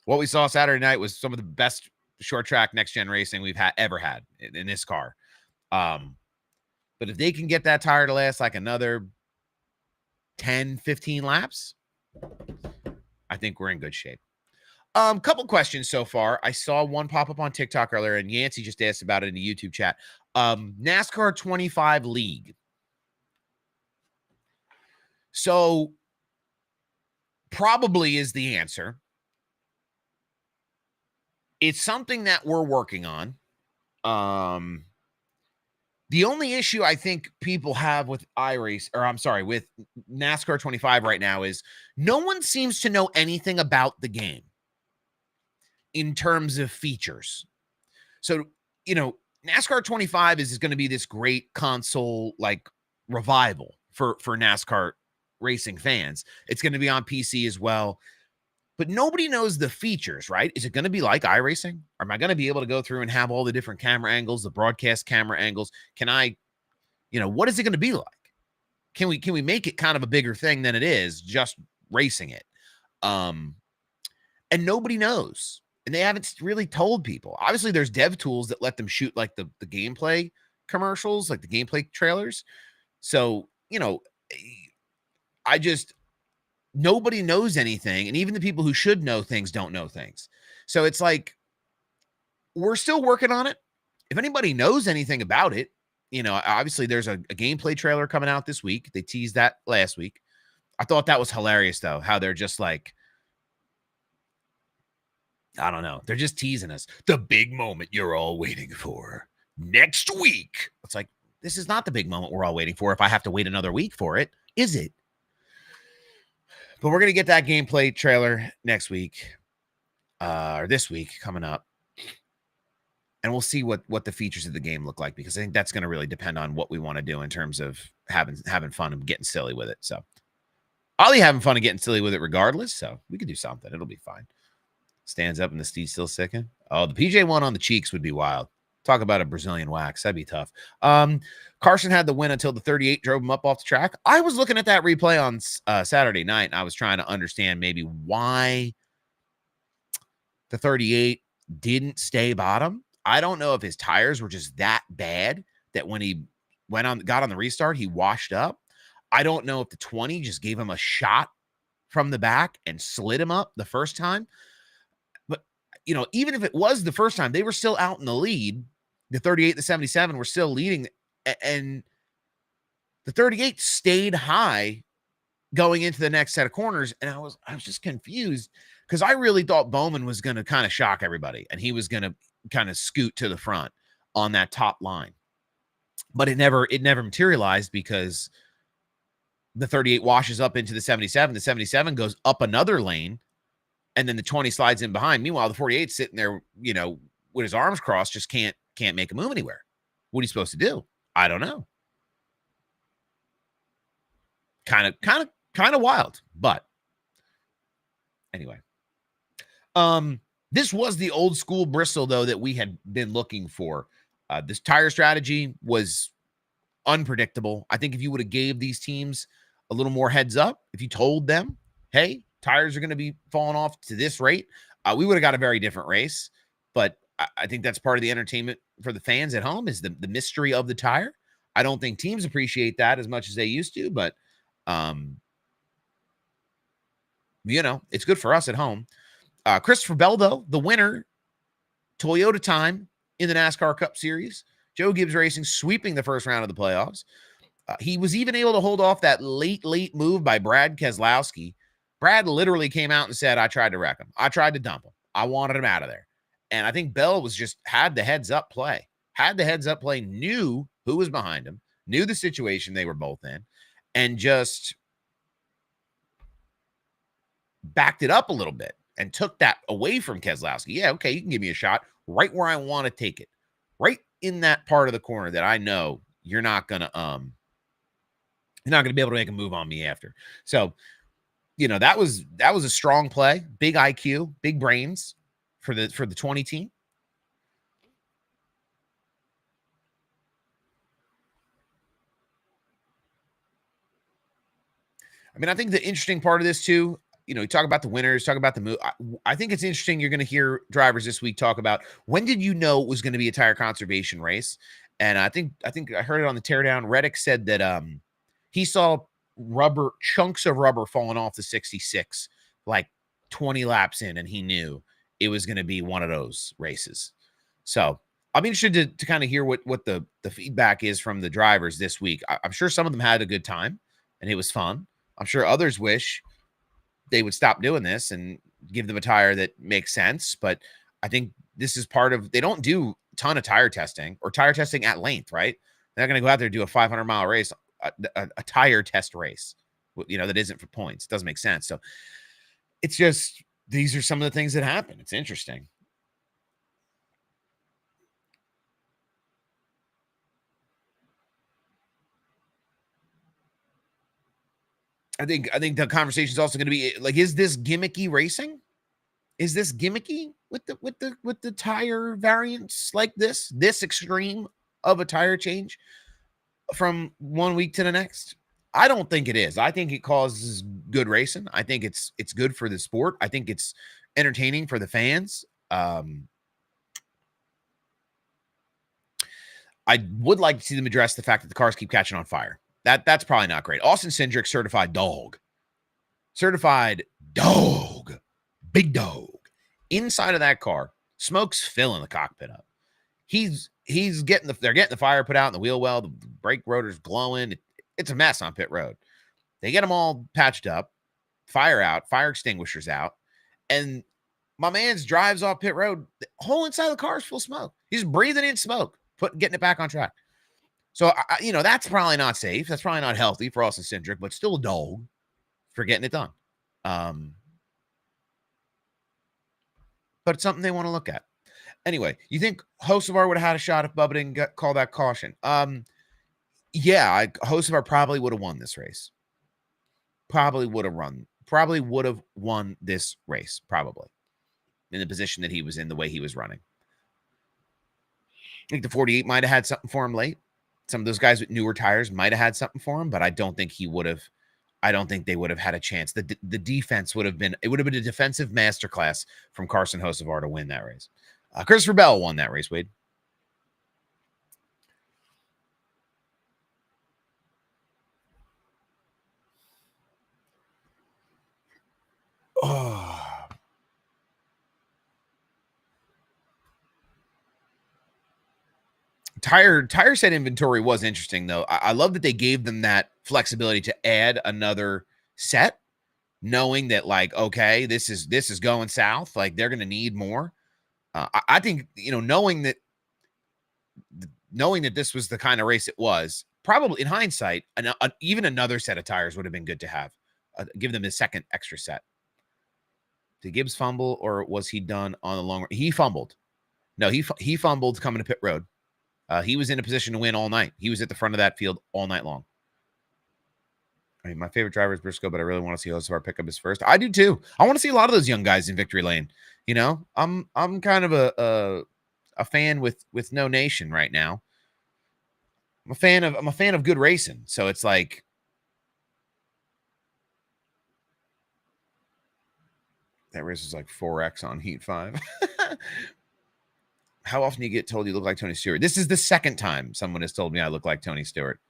what we saw Saturday night was some of the best short track next gen racing we've ever had in this car. But if they can get that tire to last like another 10, 15 laps, I think we're in good shape. Couple questions so far. I saw one pop up on TikTok earlier, and Yancey just asked about it in the YouTube chat. NASCAR 25 League. So probably is the answer. It's something that we're working on. The only issue I think people have with with NASCAR 25 right now is no one seems to know anything about the game in terms of features. So, NASCAR 25 is going to be this great console like revival for NASCAR racing fans. It's going to be on PC as well. But nobody knows the features, right? Is it going to be like iRacing? Or am I going to be able to go through and have all the different camera angles, the broadcast camera angles? Can I, what is it going to be like? Can we make it kind of a bigger thing than it is, just racing it? And nobody knows. And they haven't really told people. Obviously, there's dev tools that let them shoot like the gameplay commercials, like the gameplay trailers. So, nobody knows anything. And even the people who should know things don't know things. So it's like, we're still working on it. If anybody knows anything about it, obviously there's a gameplay trailer coming out this week. They teased that last week. I thought that was hilarious, though, how they're just like, I don't know. They're just teasing us. The big moment you're all waiting for next week. It's like, this is not the big moment we're all waiting for if I have to wait another week for it, is it? But we're going to get that gameplay trailer next week, or this week coming up. And we'll see what the features of the game look like, because I think that's going to really depend on what we want to do in terms of having fun and getting silly with it. So I'll be having fun and getting silly with it regardless. So we could do something. It'll be fine. Stands up and the steed's still sicking. Oh, the PJ1 on the cheeks would be wild. Talk about a Brazilian wax. That'd be tough. Carson had the win until the 38 drove him up off the track. I was looking at that replay on Saturday night, and I was trying to understand maybe why the 38 didn't stay bottom. I don't know if his tires were just that bad that when he got on the restart, he washed up. I don't know if the 20 just gave him a shot from the back and slid him up the first time. But, even if it was the first time, they were still out in the lead. The 38, the 77 were still leading, and the 38 stayed high going into the next set of corners. And I was just confused because I really thought Bowman was going to kind of shock everybody and he was going to kind of scoot to the front on that top line. But it never materialized because the 38 washes up into the 77. The 77 goes up another lane, and then the 20 slides in behind. Meanwhile, the 48 sitting there, with his arms crossed, just can't make a move anywhere. What are you supposed to do? I don't know. Kind of wild, but Anyway, this was the old school Bristol, though, that we had been looking for. This tire strategy was unpredictable. I think if you would have gave these teams a little more heads up, if you told them, hey, tires are going to be falling off to this rate, we would have got a very different race. But I think that's part of the entertainment for the fans at home is the mystery of the tire. I don't think teams appreciate that as much as they used to, but it's good for us at home. Christopher Bell, though, the winner, Toyota time in the NASCAR Cup Series. Joe Gibbs Racing sweeping the first round of the playoffs. He was even able to hold off that late move by Brad Keselowski. Brad literally came out and said, I tried to wreck him. I tried to dump him. I wanted him out of there. And I think Bell had the heads up play, knew who was behind him, knew the situation they were both in, and just backed it up a little bit and took that away from Keselowski. Yeah, okay, you can give me a shot right where I want to take it, right in that part of the corner that I know you're not gonna be able to make a move on me after. So, that was a strong play, big IQ, big brains for the 20 team. I mean, I think the interesting part of this too, you talk about the winners, talk about the move. I think it's interesting. You're going to hear drivers this week talk about when did you know it was going to be a tire conservation race? And I think I heard it on the teardown. Reddick said that he saw chunks of rubber falling off the 66 like 20 laps in, and he knew it was going to be one of those races. So I'm interested to kind of hear what the feedback is from the drivers this week. I'm sure some of them had a good time and it was fun. I'm sure others wish they would stop doing this and give them a tire that makes sense. But I think this is part of, they don't do a ton of tire testing or tire testing at length, right? They're not going to go out there and do a 500-mile race, a tire test race, that isn't for points. It doesn't make sense. So it's just, these are some of the things that happen. It's interesting. I think the conversation is also going to be like, is this gimmicky racing? Is this gimmicky with the tire variants like this extreme of a tire change from one week to the next? I don't think it is. I think it causes good racing. I think it's good for the sport. I think it's entertaining for the fans. I would like to see them address the fact that the cars keep catching on fire. That's probably not great. Austin Cindric, certified dog, big dog. Inside of that car, smoke's filling the cockpit up. He's getting they're getting the fire put out in the wheel well. The brake rotor's glowing. It's a mess on pit road. They get them all patched up, fire out, fire extinguishers out, and my man's drives off pit road. The whole inside of the car is full of smoke. He's breathing in smoke, getting it back on track. So, that's probably not safe. That's probably not healthy for Austin Cindric, but still a dog for getting it done. But it's something they want to look at. Anyway, you think Hocevar would have had a shot if Bubba didn't call that caution? Yeah, Hocevar probably would have won this race. Probably would have won this race, probably, in the position that he was in, the way he was running. I think the 48 might have had something for him late. Some of those guys with newer tires might have had something for him, but I don't think they would have had a chance. The defense would have been a defensive masterclass from Carson Hocevar to win that race. Christopher Bell won that race, Wade. Oh. Tire set inventory was interesting, though. I love that they gave them that flexibility to add another set, knowing that, like, okay, this is going south. Like, they're going to need more. I think, knowing that this was the kind of race it was, probably in hindsight, even another set of tires would have been good to have. Give them a second extra set. Did Gibbs fumble, or was he done on the long run? He fumbled. No, he fumbled coming to pit road. He was in a position to win all night. He was at the front of that field all night long. I mean, my favorite driver is Briscoe, but I really want to see Hocevar pick up his first. I do too. I want to see a lot of those young guys in victory lane. You know, I'm kind of a fan with no nation right now. I'm a fan of good racing. So it's like that race is like 4X on Heat 5. How often do you get told you look like Tony Stewart? This is the second time someone has told me I look like Tony Stewart.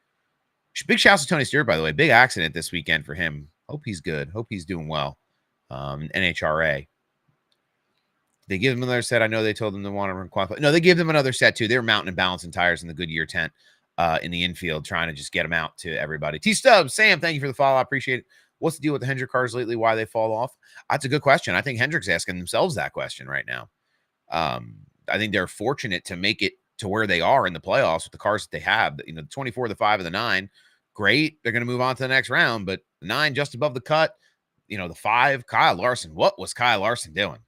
Big shouts to Tony Stewart, by the way. Big accident this weekend for him. Hope he's good. Hope he's doing well. NHRA. They give him another set. I know they told them they want to run qualify. No, they give them another set too. They were mounting and balancing tires in the Goodyear tent in the infield, trying to just get them out to everybody. T Stubbs, Sam, thank you for the follow. I appreciate it. What's the deal with the Hendrick cars lately? Why they fall off? That's a good question. I think Hendrick's asking themselves that question right now. I think they're fortunate to make it to where they are in the playoffs with the cars that they have. You know, the 24, the 5, and the 9. Great. They're going to move on to the next round, but the 9 just above the cut. You know, the 5, Kyle Larson. What was Kyle Larson doing?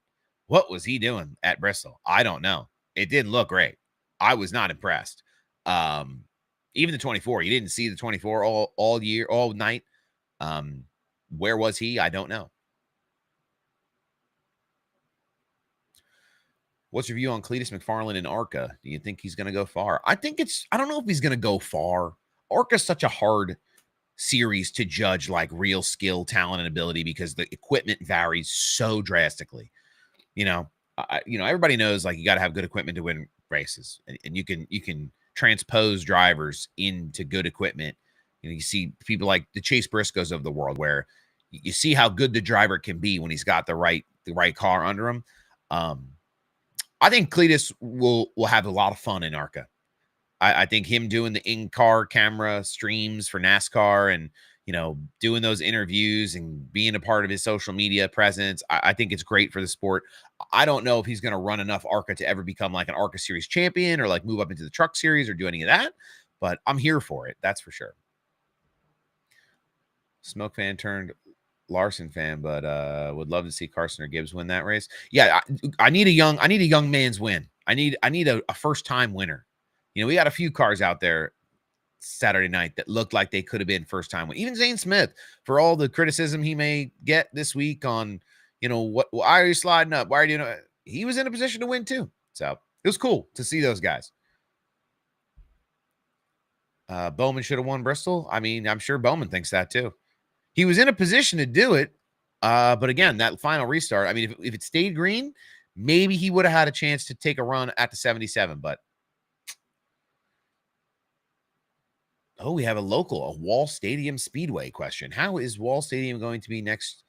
What was he doing at Bristol? I don't know. It didn't look great. I was not impressed. Even the 24, you didn't see the 24 all year, all night. Where was he? I don't know. What's your view on Cletus McFarland and ARCA? Do you think he's going to go far? I don't know if he's going to go far. ARCA's such a hard series to judge like real skill, talent, and ability because the equipment varies so drastically. You know, everybody knows like you got to have good equipment to win races, and you can transpose drivers into good equipment. You know, you see people like the Chase Briscoes of the world, where you see how good the driver can be when he's got the right car under him. I think Cletus will have a lot of fun in ARCA. I think him doing the in-car camera streams for NASCAR and, you know, doing those interviews and being a part of his social media presence, I think it's great for the sport. I don't know if he's going to run enough ARCA to ever become like an ARCA Series champion or like move up into the Truck Series or do any of that, but I'm here for it. That's for sure. Smoke fan turned Larson fan, but would love to see Carson or Gibbs win that race. Yeah, I need a young man's win. I need a first time winner. You know, we got a few cars out there Saturday night that looked like they could have been first time win. Even Zane Smith, for all the criticism he may get this week on, you know, why are you sliding up? Why are you doing it? He was in a position to win too. So it was cool to see those guys. Bowman should have won Bristol. I mean, I'm sure Bowman thinks that too. He was in a position to do it. But again, that final restart, I mean, if it stayed green, maybe he would have had a chance to take a run at the 77, but oh, we have a Wall Stadium Speedway question. How is Wall Stadium going to be next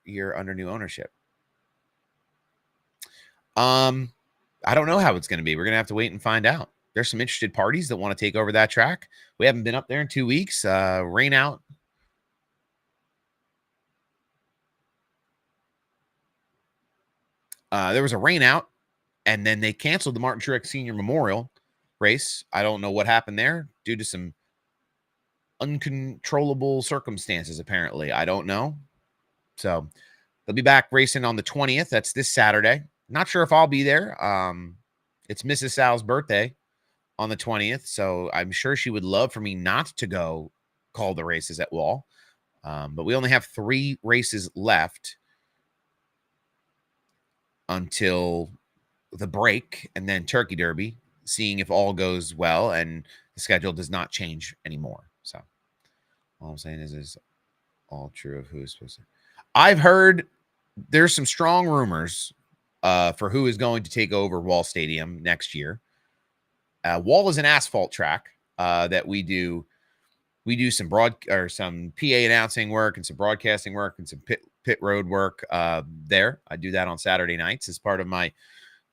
year under new ownership? I don't know how it's going to be. We're going to have to wait and find out. There's some interested parties that want to take over that track. We haven't been up there in 2 weeks. Rain out. There was a rain out, and then they canceled the Martin Truex Sr. Memorial race. I don't know what happened there due to some uncontrollable circumstances, apparently. I don't know. So they'll be back racing on the 20th. That's this Saturday. Not sure if I'll be there. It's Mrs. Sal's birthday on the 20th, so I'm sure she would love for me not to go call the races at Wall. But we only have 3 races left until the break and then Turkey Derby, seeing if all goes well and the schedule does not change anymore. So all I'm saying is all true of who's supposed to. I've heard there's some strong rumors for who is going to take over Wall Stadium next year. Wall is an asphalt track that we do some some PA announcing work and some broadcasting work and some pit road work there. I do that on Saturday nights as part of my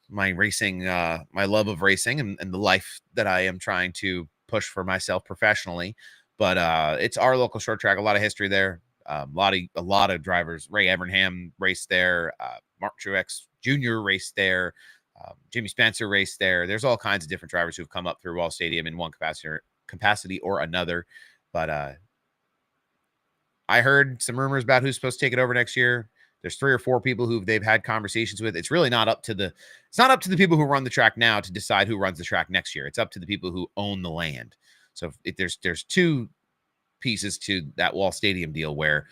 racing, my love of racing and the life that I am trying to push for myself professionally. But it's our local short track, a lot of history there. A lot of drivers. Ray Evernham raced there. Mark Truex Jr. raced there. Jimmy Spencer raced there. There's all kinds of different drivers who've come up through Wall Stadium in one capacity or another. But I heard some rumors about who's supposed to take it over next year. There's 3 or 4 people who they've had conversations with. It's really not up to the people who run the track now to decide who runs the track next year. It's up to the people who own the land. So if there's 2 pieces to that Wall Stadium deal where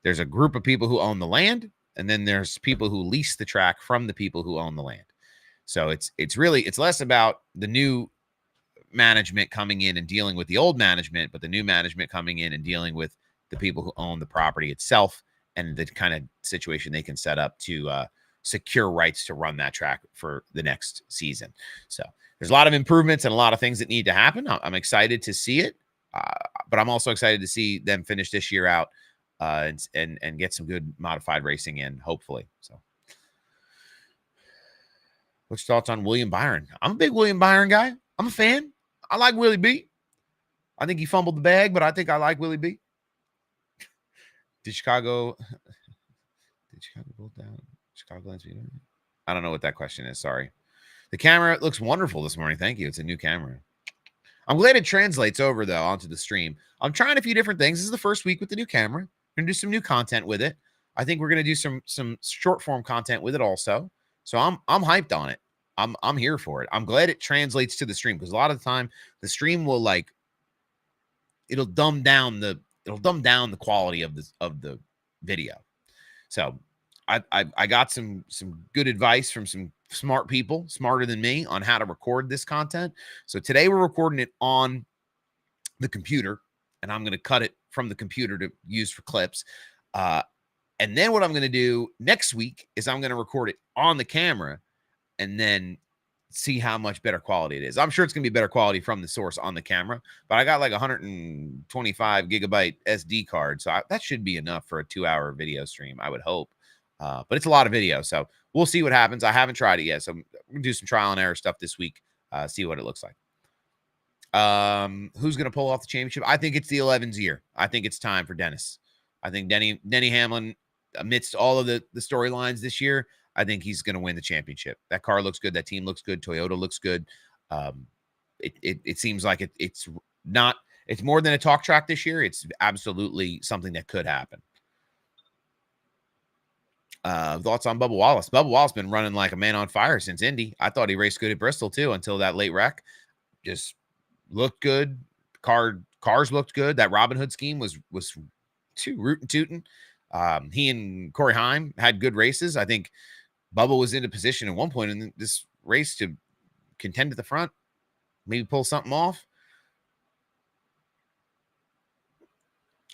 there's a group of people who own the land, and then there's people who lease the track from the people who own the land. So it's less about the new management coming in and dealing with the old management, but the new management coming in and dealing with the people who own the property itself and the kind of situation they can set up to secure rights to run that track for the next season. So there's a lot of improvements and a lot of things that need to happen. I'm excited to see it, but I'm also excited to see them finish this year out and get some good modified racing in, hopefully. So what's your thoughts on William Byron? I'm a big William Byron guy. I'm a fan. I like Willie B. I think he fumbled the bag, but I think I like Willie B. Did Chicago go down? Chicago, I don't know what that question is. Sorry. The camera looks wonderful this morning. Thank you. It's a new camera. I'm glad it translates over, though, onto the stream. I'm trying a few different things. This is the first week with the new camera. We're going to do some new content with it. I think we're going to do some short form content with it also. So I'm hyped on it. I'm here for it. I'm glad it translates to the stream because a lot of the time the stream will it'll dumb down the quality of the video. So I got some good advice from some smart people, smarter than me, on how to record this content. So today we're recording it on the computer, and I'm going to cut it from the computer to use for clips. And then what I'm going to do next week is I'm going to record it on the camera and then see how much better quality it is. I'm sure it's going to be better quality from the source on the camera, but I got like 125 gigabyte SD card. So that should be enough for a 2-hour video stream, I would hope. But it's a lot of video, so we'll see what happens. I haven't tried it yet, so I'm going to do some trial and error stuff this week, see what it looks like. Who's going to pull off the championship? I think it's the 11's year. I think it's time for Dennis. I think Denny Hamlin, amidst all of the storylines this year, I think he's going to win the championship. That car looks good. That team looks good. Toyota looks good. It seems like it's more than a talk track this year. It's absolutely something that could happen. Thoughts on Bubba Wallace? Bubba Wallace been running like a man on fire since Indy. I thought he raced good at Bristol too until that late wreck. Just looked good. Cars looked good. That Robin Hood scheme was too rootin' tootin'. He and Corey Heim had good races. I think Bubba was in a position at one point in this race to contend at the front, maybe pull something off.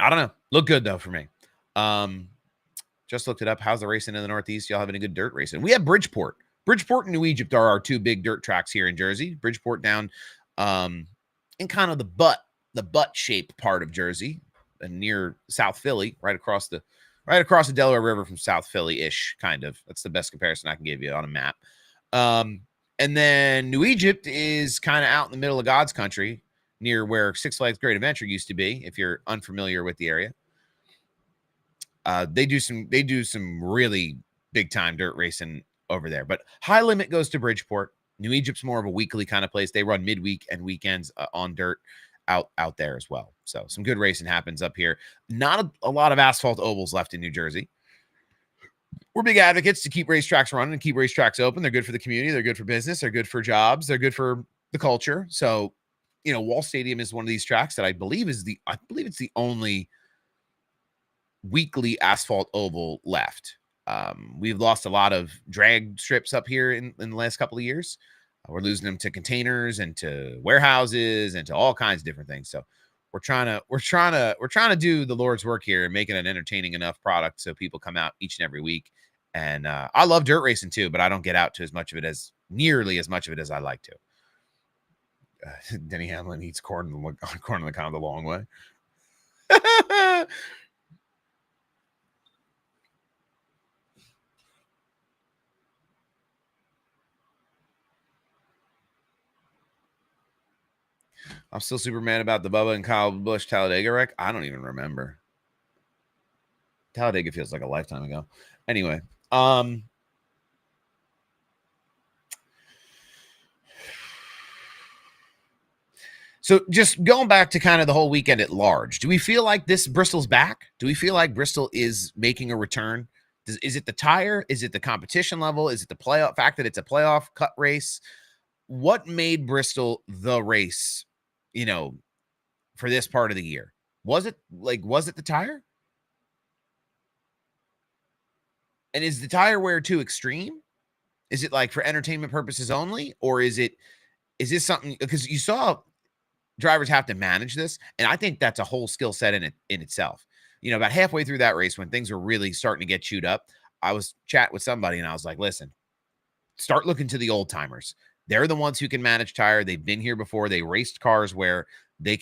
I don't know. Look good though for me. Just looked it up. How's the racing in the Northeast? Y'all having a good dirt racing? We have Bridgeport. Bridgeport and New Egypt are our two big dirt tracks here in Jersey. Bridgeport down in kind of the butt shaped part of Jersey, and near South Philly, right across the Delaware River from South Philly-ish, kind of. That's the best comparison I can give you on a map. And then New Egypt is kind of out in the middle of God's country, near where Six Flags Great Adventure used to be, if you're unfamiliar with the area. They do some really big time dirt racing over there, but High Limit goes to Bridgeport. New Egypt's more of a weekly kind of place. They run midweek and weekends on dirt out there as well. So some good racing happens up here. Not a lot of asphalt ovals left in New Jersey. We're big advocates to keep racetracks running and keep racetracks open. They're good for the community. They're good for business. They're good for jobs. They're good for the culture. So, Wall Stadium is one of these tracks that I believe it's the only weekly asphalt oval left. We've lost a lot of drag strips up here in the last couple of years. We're losing them to containers and to warehouses and to all kinds of different things. So we're trying to do the Lord's work here and make it an entertaining enough product so people come out each and every week. And I love dirt racing too, but I don't get out to nearly as much of it as I like to. Denny Hamlin eats corn on the kind of the long way. I'm still super mad about the Bubba and Kyle Busch Talladega wreck. I don't even remember. Talladega feels like a lifetime ago. Anyway, so just going back to kind of the whole weekend at large, do we feel like Bristol's back? Do we feel like Bristol is making a return? Is it the tire? Is it the competition level? Is it the playoff fact that it's a playoff cut race? What made Bristol the race, for this part of the year? Was it the tire? And is the tire wear too extreme? Is it like for entertainment purposes only? Or is this something, because you saw drivers have to manage this, and I think that's a whole skill set in itself. About halfway through that race when things were really starting to get chewed up, I was chatting with somebody and I was like, listen, start looking to the old timers. They're the ones who can manage tire. They've been here before. They raced cars where they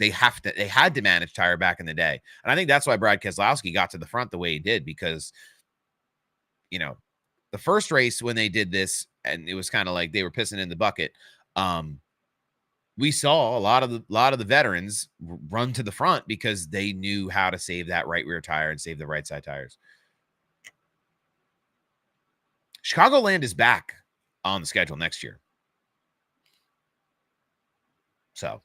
had to manage tire back in the day. And I think that's why Brad Keselowski got to the front the way he did, because, the first race when they did this, and it was kind of like they were pissing in the bucket. We saw a lot of the veterans run to the front because they knew how to save that right rear tire and save the right side tires. Chicagoland is back on the schedule next year. So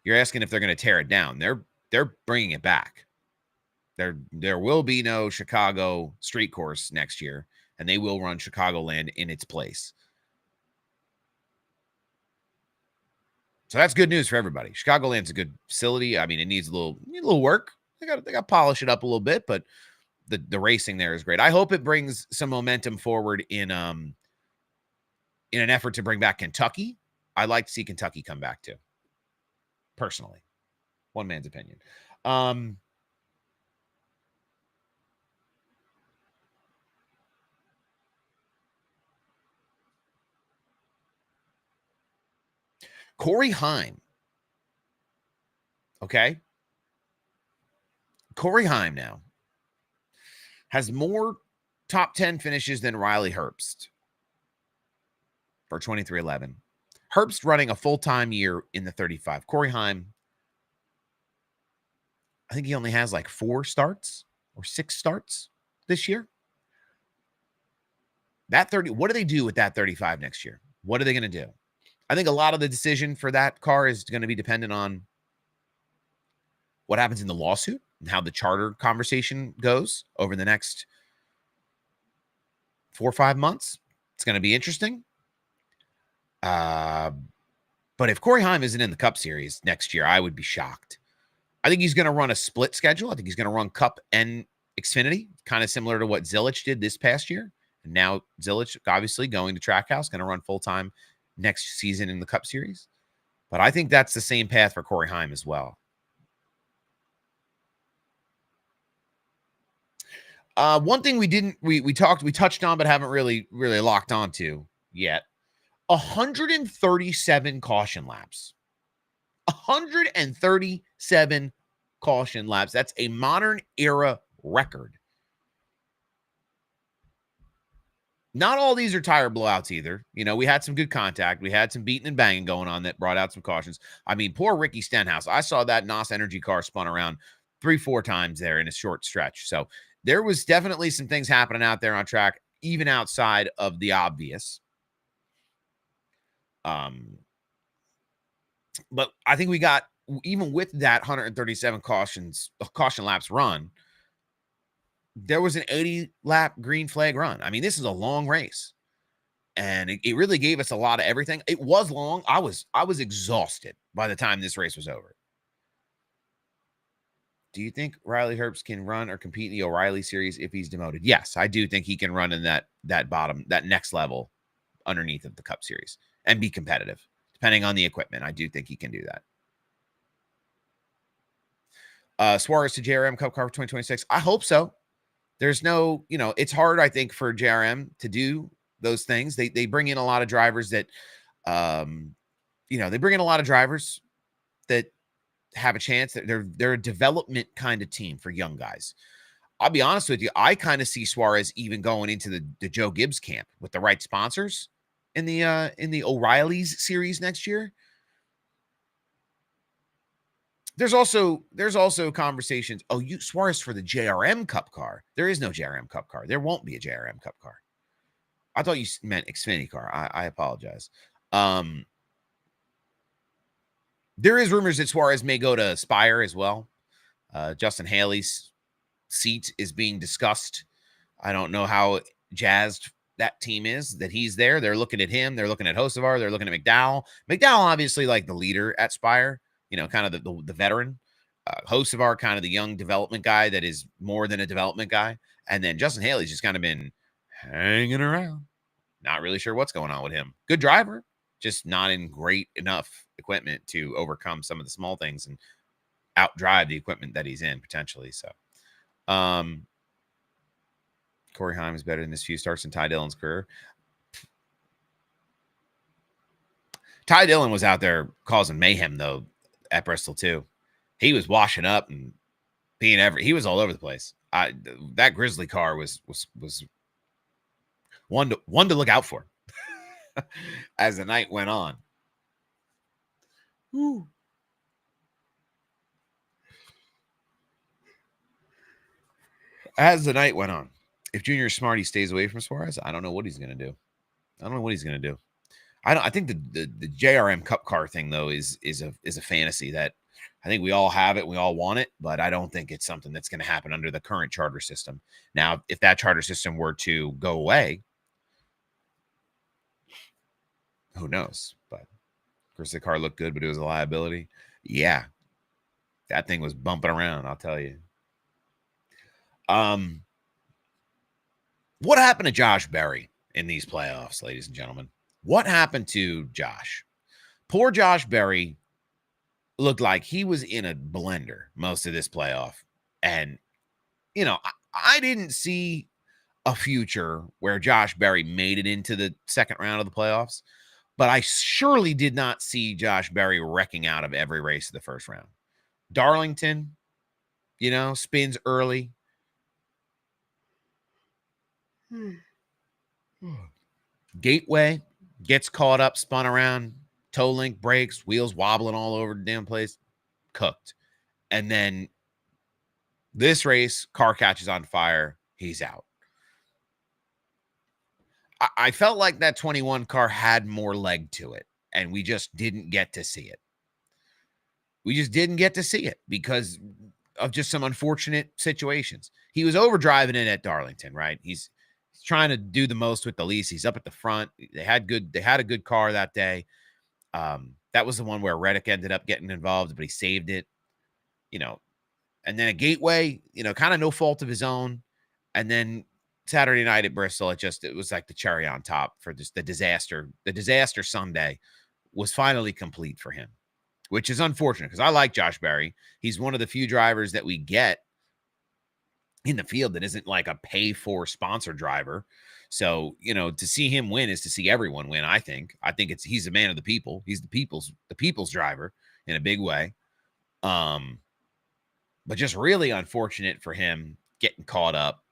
you're asking if they're going to tear it down. They're bringing it back. There will be no Chicago street course next year, and they will run Chicagoland in its place. So that's good news for everybody. Chicagoland's a good facility. I mean, it needs a little work. They got to polish it up a little bit, but the racing there is great. I hope it brings some momentum forward in an effort to bring back Kentucky. I'd like to see Kentucky come back too. Personally, one man's opinion. Corey Heim. Okay. Corey Heim now has more top 10 finishes than Riley Herbst for 23XI. Herbst running a full-time year in the 35. Corey Heim, I think he only has like 4 starts or 6 starts this year. That 30, what do they do with that 35 next year? What are they going to do? I think a lot of the decision for that car is going to be dependent on what happens in the lawsuit and how the charter conversation goes over the next 4 or 5 months. It's going to be interesting. But if Corey Heim isn't in the Cup Series next year, I would be shocked. I think he's going to run a split schedule. I think he's going to run Cup and Xfinity, kind of similar to what Zilich did this past year. And now Zilich, obviously, going to Trackhouse, going to run full-time next season in the Cup Series. But I think that's the same path for Corey Heim as well. One thing we touched on, but haven't really locked onto yet. 137 caution laps. 137 caution laps. That's a modern era record. Not all these are tire blowouts either. We had some good contact. We had some beating and banging going on that brought out some cautions. I mean, poor Ricky Stenhouse. I saw that NOS Energy car spun around 3-4 times there in a short stretch. So there was definitely some things happening out there on track, even outside of the obvious. But I think we got, even with that 137 caution laps run, there was an 80-lap green flag run. I mean, this is a long race, and it really gave us a lot of everything. It was long. I was exhausted by the time this race was over. Do you think Riley Herbst can run or compete in the O'Reilly series if he's demoted? Yes, I do think he can run in that bottom, that next level underneath of the Cup Series and be competitive, depending on the equipment. I do think he can do that. Suarez to JRM Cup car for 2026. I hope so. There's no, it's hard, I think, for JRM to do those things. They bring in a lot of drivers that, they bring in a lot of drivers that have a chance. They're a development kind of team for young guys. I'll be honest with you. I kind of see Suarez even going into the Joe Gibbs camp with the right sponsors in the O'Reilly's series next year. There's also conversations. Oh, Suarez for the JRM Cup car. There is no JRM Cup car. There won't be a JRM Cup car. I thought you meant Xfinity car. I apologize. There is rumors that Suarez may go to Spire as well. Justin Haley's seat is being discussed. I don't know how jazzed that team is that he's there. They're looking at him. They're looking at Hocevar. They're looking at McDowell. McDowell, obviously, like the leader at Spire. kind of the veteran. Hocevar, kind of the young development guy that is more than a development guy. And then Justin Haley's just kind of been hanging around. Not really sure what's going on with him. Good driver, just not in great enough equipment to overcome some of the small things and outdrive the equipment that he's in potentially. So, Corey Heim is better than his few starts in Ty Dillon's career. Ty Dillon was out there causing mayhem though at Bristol too. He was washing up and he was all over the place. That Grizzly car was one to look out for as the night went on. Woo. As the night went on, if Junior Smarty stays away from Suarez, I don't know what he's going to do. I think the JRM Cup car thing though is a fantasy that I think we all have it, we all want it, but I don't think it's something that's going to happen under the current charter system. Now, if that charter system were to go away, who knows? But of course, the car looked good, but it was a liability. Yeah, that thing was bumping around. I'll tell you. What happened to Josh Berry in these playoffs, ladies and gentlemen? What happened to Josh? Poor Josh Berry looked like he was in a blender most of this playoff. And, I didn't see a future where Josh Berry made it into the second round of the playoffs, but I surely did not see Josh Berry wrecking out of every race of the first round. Darlington, spins early. Gateway gets caught up, spun around, toe link breaks, wheels wobbling all over the damn place, cooked. And then this race, car catches on fire, he's out. I felt like that 21 car had more leg to it, and we just didn't get to see it. We just didn't get to see it because of just some unfortunate situations. He was overdriving it at Darlington, right? He's trying to do the most with the least. He's up at the front. They had a good car that day. That was the one where Reddick ended up getting involved, but he saved it, and then a Gateway, kind of no fault of his own. And then Saturday night at Bristol, it was like the cherry on top for just the disaster. The disaster Sunday was finally complete for him, which is unfortunate because I like Josh Berry. He's one of the few drivers that we get in the field that isn't like a pay for sponsor driver. So, to see him win is to see everyone win. I think he's a man of the people. He's the people's driver in a big way. But just really unfortunate for him getting caught up.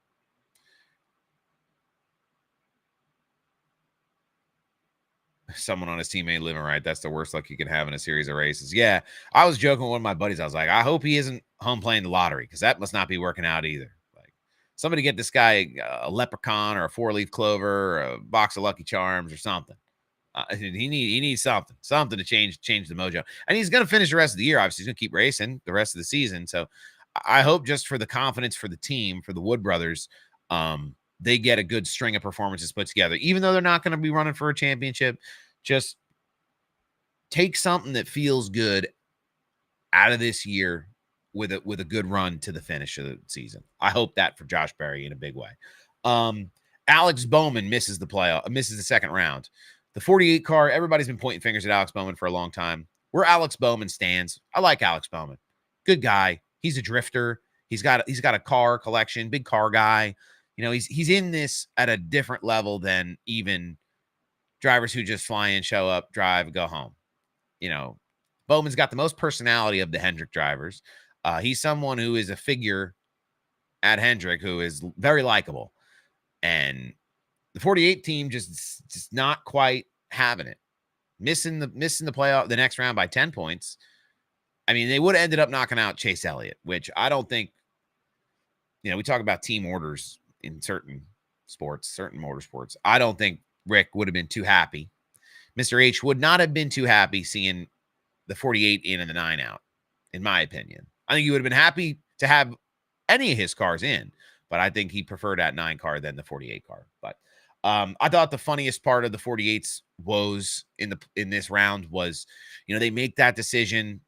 Someone on his team ain't living right. That's the worst luck you can have in a series of races. Yeah, I was joking with one of my buddies. I was like, I hope he isn't home playing the lottery because that must not be working out either. Like, somebody get this guy a leprechaun or a 4-leaf clover or a box of Lucky Charms or something. He needs something to change the mojo. And he's going to finish the rest of the year. Obviously, he's going to keep racing the rest of the season. So I hope just for the confidence for the team, for the Wood brothers, they get a good string of performances put together. Even though they're not going to be running for a championship, just take something that feels good out of this year with a good run to the finish of the season. I hope that for Josh Berry in a big way. Alex Bowman misses the second round. The 48 car, everybody's been pointing fingers at Alex Bowman for a long time. Where Alex Bowman stands, I like Alex Bowman. Good guy. He's a drifter. He's got a car collection, big car guy. He's in this at a different level than even drivers who just fly in, show up, drive, go home. Bowman's got the most personality of the Hendrick drivers. He's someone who is a figure at Hendrick who is very likable. And the 48 team just not quite having it. Missing the playoff the next round by 10 points. I mean, they would have ended up knocking out Chase Elliott, which I don't think, we talk about team orders in certain motorsports. I don't think Rick would have been too happy. Mr. H would not have been too happy seeing the 48 in and the 9 out, in my opinion. I think he would have been happy to have any of his cars in, but I think he preferred that 9 car than the 48 car. But I thought the funniest part of the 48's woes in this round was, they make that decision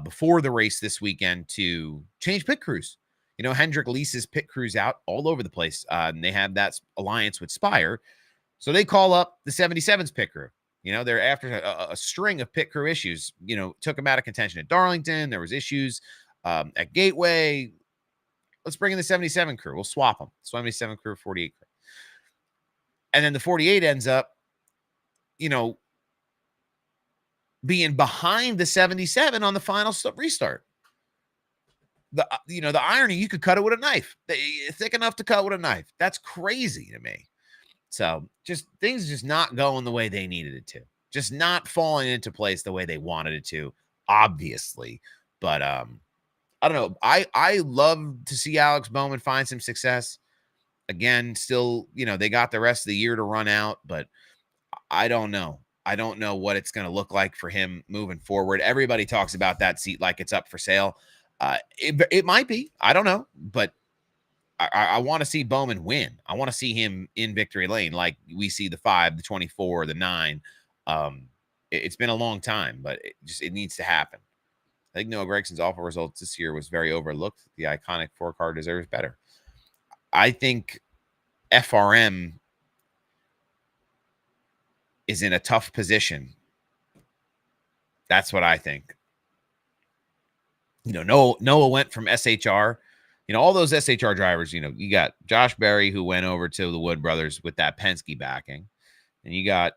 before the race this weekend to change pit crews. You know, Hendrick leases pit crews out all over the place. And they have that alliance with Spire. So they call up the 77's pit crew. You know, they're after a string of pit crew issues, you know, took them out of contention at Darlington. There was issues at Gateway. Let's bring in the 77 crew. We'll swap them. 77 crew, 48 crew. And then the 48 ends up, you know, being behind the 77 on the final restart. The irony, you could cut it with a knife. Thick enough to cut with a knife. That's crazy to me. So just things just not going the way they needed it to. Just not falling into place the way they wanted it to, obviously. But I don't know. I love to see Alex Bowman find some success. Again, still, you know, they got the rest of the year to run out, but I don't know. I don't know what it's going to look like for him moving forward. Everybody talks about that seat like it's up for sale. It might be. I don't know, but I want to see Bowman win. I want to see him in victory lane like we see the 5, the 24, the 9. It's been a long time, but it needs to happen. I think Noah Gregson's awful results this year was very overlooked. The iconic 4-car deserves better. I think FRM is in a tough position. That's what I think. You know, Noah went from SHR. You know, all those SHR drivers, you know, you got Josh Berry, who went over to the Wood Brothers with that Penske backing. And you got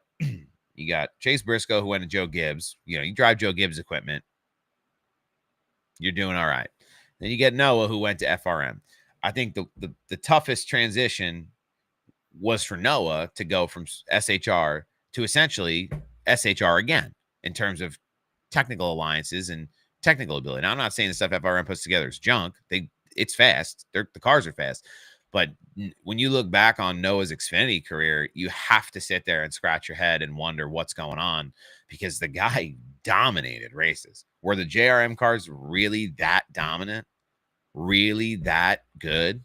Chase Briscoe, who went to Joe Gibbs. You know, you drive Joe Gibbs equipment, you're doing all right. Then you get Noah, who went to FRM. I think the toughest transition was for Noah to go from SHR to essentially SHR again in terms of technical alliances and technical ability. Now, I'm not saying the stuff FRM puts together is junk. It's fast. The cars are fast. But when you look back on Noah's Xfinity career, you have to sit there and scratch your head and wonder what's going on, because the guy dominated races. Were the JRM cars really that dominant? Really that good?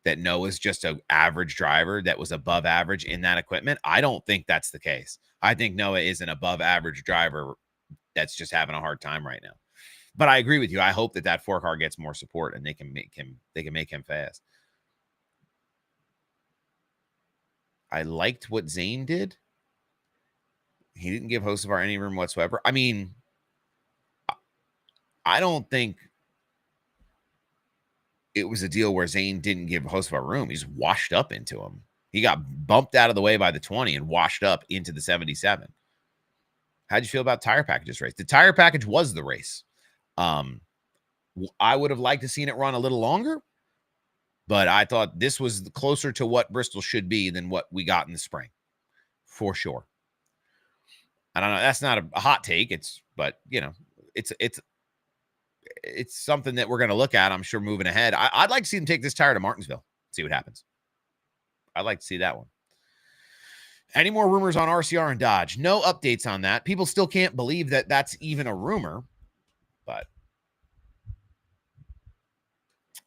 That Noah's just an average driver that was above average in that equipment? I don't think that's the case. I think Noah is an above average driver that's just having a hard time right now. But I agree with you. I hope that 4-car gets more support and they can make him fast. I liked what Zane did. He didn't give Hocevar any room whatsoever. I mean, I don't think it was a deal where Zane didn't give Hocevar room. He's washed up into him. He got bumped out of the way by the 20 and washed up into the 77. How'd you feel about tire packages race? The tire package was the race. I would have liked to seen it run a little longer, but I thought this was closer to what Bristol should be than what we got in the spring, for sure. I don't know. That's not a hot take. But you know, it's something that we're going to look at, I'm sure, moving ahead. I'd like to see them take this tire to Martinsville, see what happens. I'd like to see that one. Any more rumors on RCR and Dodge? No updates on that. People still can't believe that that's even a rumor, but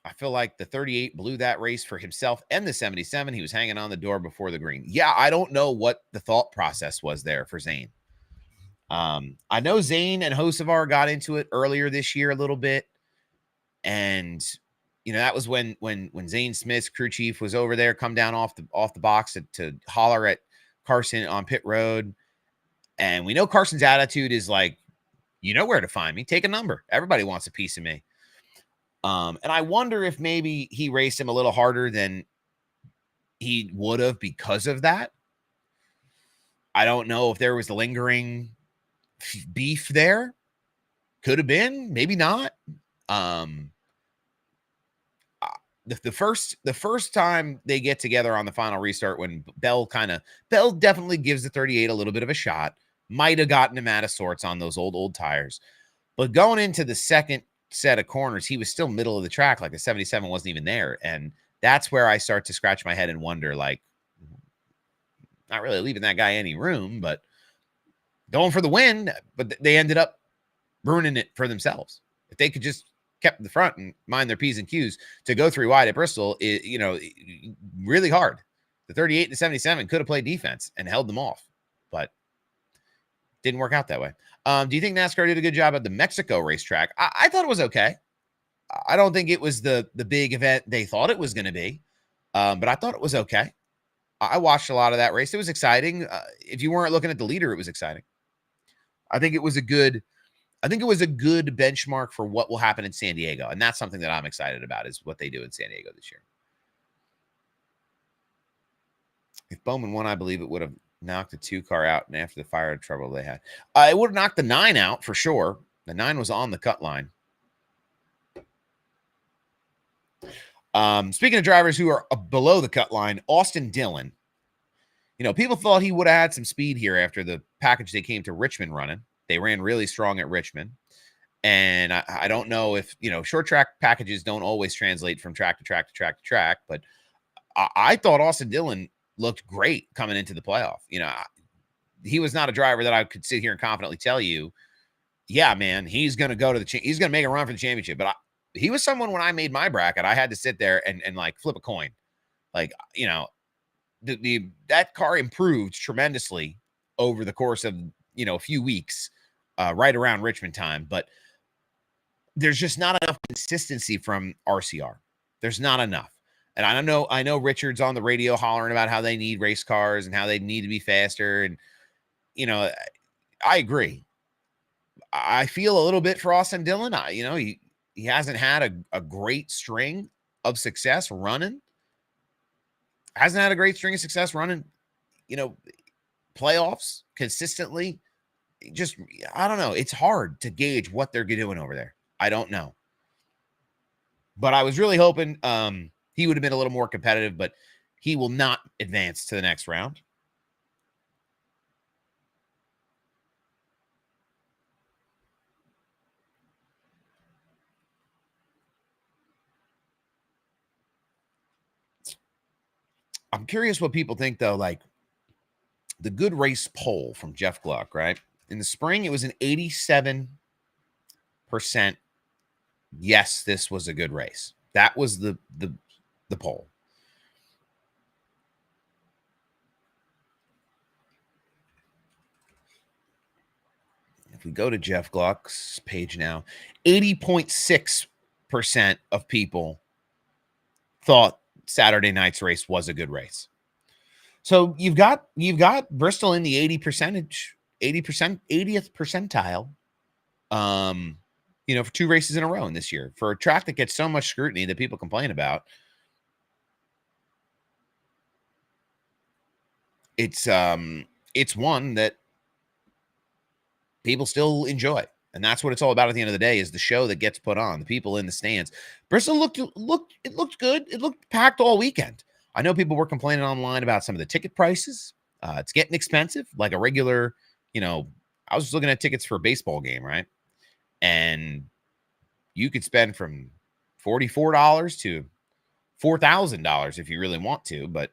I feel like the 38 blew that race for himself and the 77. He was hanging on the door before the green. Yeah, I don't know what the thought process was there for Zane. I know Zane and Hocevar got into it earlier this year a little bit. And, you know, that was when Zane Smith's crew chief was over there, come down off the box to holler at Carson on pit road. And we know Carson's attitude is like, you know where to find me. Take a number. Everybody wants a piece of me. And I wonder if maybe he raced him a little harder than he would have because of that. I don't know if there was the lingering beef there. Could have been, maybe not. The first time they get together on the final restart, when Bell definitely gives the 38 a little bit of a shot, might have gotten him out of sorts on those old tires. But going into the second set of corners, he was still middle of the track, like the 77 wasn't even there. And that's where I start to scratch my head and wonder, like, not really leaving that guy any room, but going for the win. But they ended up ruining it for themselves. If they could just kept the front and mind their P's and Q's, to go 3 wide at Bristol, you know, really hard. The 38 and the 77 could have played defense and held them off, but didn't work out that way. Do you think NASCAR did a good job at the Mexico racetrack? I thought it was okay. I don't think it was the big event they thought it was going to be, but I thought it was okay. I watched a lot of that race. It was exciting. If you weren't looking at the leader, it was exciting. I think it was a good benchmark for what will happen in San Diego, and that's something that I'm excited about is what they do in San Diego this year. If Bowman won, I believe it would have knocked the 2 car out, and after the fire trouble they had, it would have knocked the 9 out for sure. The 9 was on the cut line. Speaking of drivers who are below the cut line, Austin Dillon. People thought he would have had some speed here after the package they came to Richmond running. They ran really strong at Richmond. And I don't know if, short track packages don't always translate from track to track to track to track, but I thought Austin Dillon looked great coming into the playoff. He was not a driver that I could sit here and confidently tell you, yeah, man, he's going to go to he's going to make a run for the championship. But he was someone when I made my bracket, I had to sit there and like flip a coin. Like, that car improved tremendously over the course of, a few weeks, right around Richmond time. But there's just not enough consistency from RCR. There's not enough. And I know Richard's on the radio hollering about how they need race cars and how they need to be faster. And, I agree. I feel a little bit for Austin Dillon. He hasn't had a great string of success running. Hasn't had a great string of success running, playoffs consistently. Just, I don't know. It's hard to gauge what they're doing over there. I don't know. But I was really hoping he would have been a little more competitive, but he will not advance to the next round. I'm curious what people think, though, like the good race poll from Jeff Gluck, right? In the spring, it was an 87%. Yes, this was a good race. That was the poll. If we go to Jeff Gluck's page now, 80.6% of people thought Saturday night's race was a good race. So you've got Bristol in the 80th percentile. For 2 races in a row in this year for a track that gets so much scrutiny that people complain about. It's one that people still enjoy. And that's what it's all about at the end of the day is the show that gets put on, the people in the stands. Bristol looked good. It looked packed all weekend. I know people were complaining online about some of the ticket prices. It's getting expensive, like a regular, I was just looking at tickets for a baseball game, right? And you could spend from $44 to $4,000 if you really want to. But,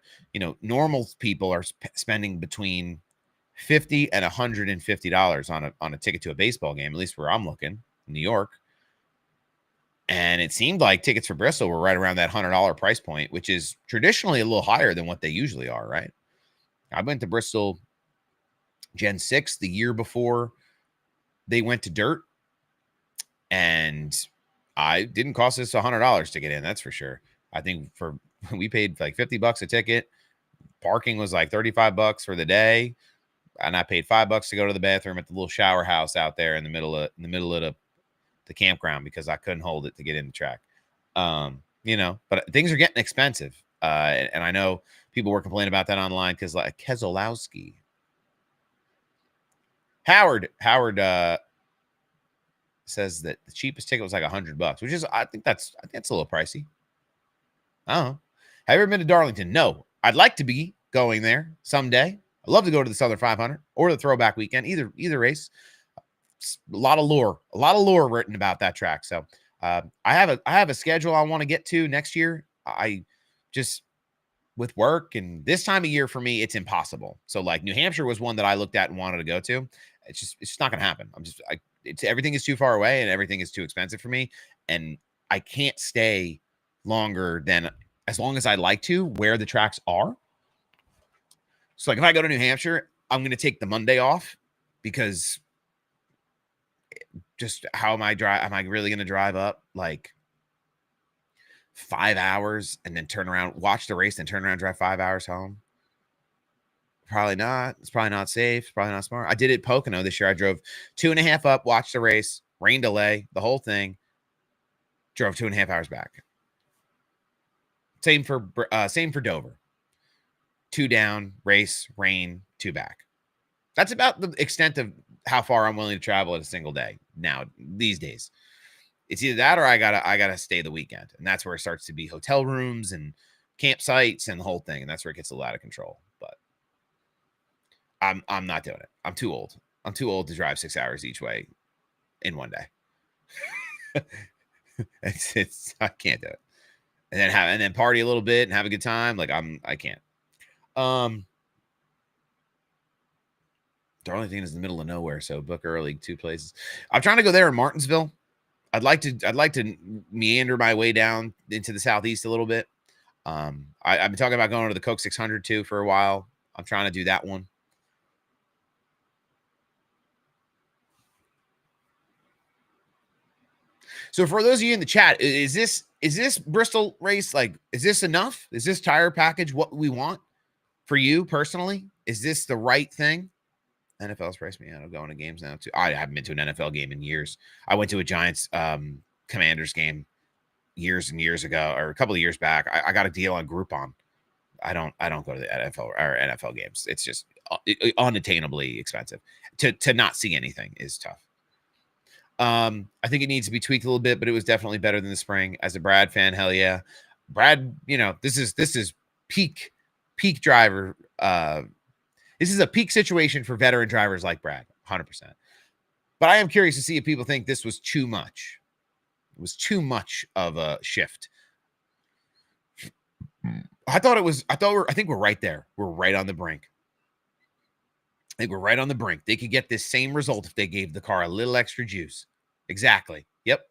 normal people are spending between $50 and $150 on a ticket to a baseball game, at least where I'm looking in New York. And it seemed like tickets for Bristol were right around that $100 price point, which is traditionally a little higher than what they usually are, right? I went to Bristol Gen 6 the year before they went to dirt, and I didn't cost us $100 to get in, that's for sure. I think we paid like $50 a ticket. Parking was like $35 for the day. And I paid $5 to go to the bathroom at the little shower house out there in the middle of the campground because I couldn't hold it to get in the track. But things are getting expensive. And I know people were complaining about that online because like Keselowski. Howard says that the cheapest ticket was like $100, which is, I think that's a little pricey. I don't know. Have you ever been to Darlington? No. I'd like to be going there someday. I'd love to go to the Southern 500 or the Throwback Weekend, either race. A lot of lore written about that track. So I have a schedule I want to get to next year. I just, with work and this time of year for me, it's impossible. So like New Hampshire was one that I looked at and wanted to go to. It's just not going to happen. Everything is too far away and everything is too expensive for me. And I can't stay longer than as long as I'd like to where the tracks are. So like if I go to New Hampshire, I'm going to take the Monday off because just how am I really going to drive up like 5 hours and then turn around, watch the race, and turn around, drive 5 hours home? Probably not. It's probably not safe. It's probably not smart. I did it at Pocono this year. I drove 2.5 up, watched the race, rain delay, the whole thing, drove 2.5 hours back. Same for Dover. 2 down, race, rain, 2 back. That's about the extent of how far I'm willing to travel in a single day now these days. It's either that or I gotta stay the weekend, and that's where it starts to be hotel rooms and campsites and the whole thing, and that's where it gets a lot out of control. But I'm not doing it. I'm too old. I'm too old to drive 6 hours each way in one day. it's I can't do it. And then party a little bit and have a good time. Like I can't. Darlington is in the middle of nowhere, so book early, 2 places. I'm trying to go there in Martinsville. I'd like to meander my way down into the southeast a little bit. I've been talking about going to the Coke 600 too for a while. I'm trying to do that one. So for those of you in the chat, is this Bristol race, like, is this enough? Is this tire package what we want for you personally? Is this the right thing? NFL's priced me out of going to games now too. I haven't been to an NFL game in years. I went to a Giants Commanders game years and years ago, or a couple of years back. I got a deal on Groupon. I don't go to the NFL games. It's just unattainably expensive. To not see anything is tough. I think it needs to be tweaked a little bit, but it was definitely better than the spring. As a Brad fan, hell yeah. Brad, this is peak driver. This is a peak situation for veteran drivers like Brad, 100%. But I am curious to see if people think this was too much. It was too much of a shift. I think we're right there. We're right on the brink. I think we're right on the brink. They could get this same result if they gave the car a little extra juice. Exactly. Yep.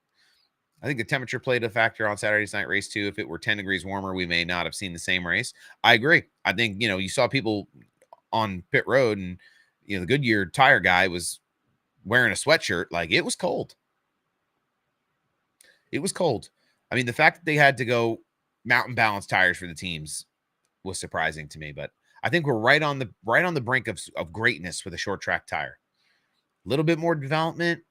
I think the temperature played a factor on Saturday's night race too. If it were 10 degrees warmer, we may not have seen the same race. I agree. I think, you saw people on pit road and, the Goodyear tire guy was wearing a sweatshirt. Like, it was cold. It was cold. I mean, the fact that they had to go mountain balance tires for the teams was surprising to me, but I think we're right on the brink of greatness with a short track tire. A little bit more development.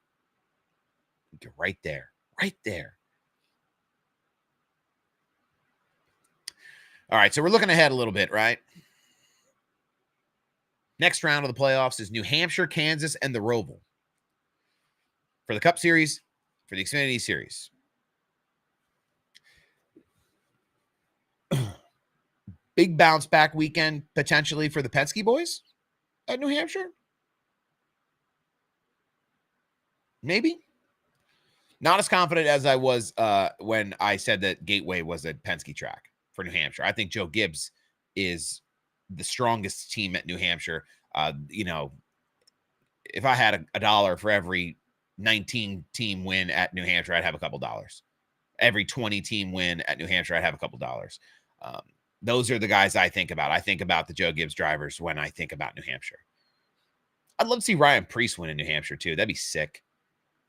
You're right there. Right there. All right, so we're looking ahead a little bit, right? Next round of the playoffs is New Hampshire, Kansas, and the Roval. For the Cup Series, for the Xfinity Series. Big bounce back weekend potentially for the Penske boys at New Hampshire. Maybe. Not as confident as I was when I said that Gateway was a Penske track for New Hampshire. I think Joe Gibbs is the strongest team at New Hampshire. If I had a dollar for every 19 team win at New Hampshire, I'd have a couple dollars. Every 20 team win at New Hampshire, I'd have a couple dollars. Those are the guys I think about. I think about the Joe Gibbs drivers when I think about New Hampshire. I'd love to see Ryan Preece win in New Hampshire too. That'd be sick.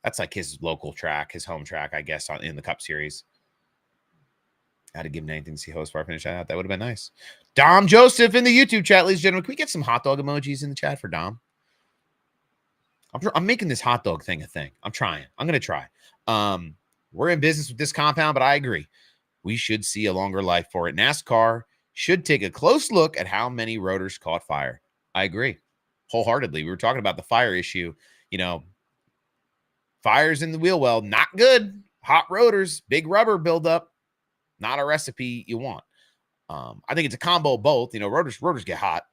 That's like his local track, his home track, I guess, in the Cup Series. I had to give him anything to see host far finish that out. That would have been nice. Dom Joseph in the YouTube chat, ladies and gentlemen. Can we get some hot dog emojis in the chat for Dom? I'm making this hot dog thing a thing. I'm trying. I'm going to try. We're in business with this compound, but I agree. We should see a longer life for it. NASCAR should take a close look at how many rotors caught fire. I agree wholeheartedly. We were talking about the fire issue. Fires in the wheel well, not good. Hot rotors, big rubber buildup, not a recipe you want. I think it's a combo of both. Rotors get hot,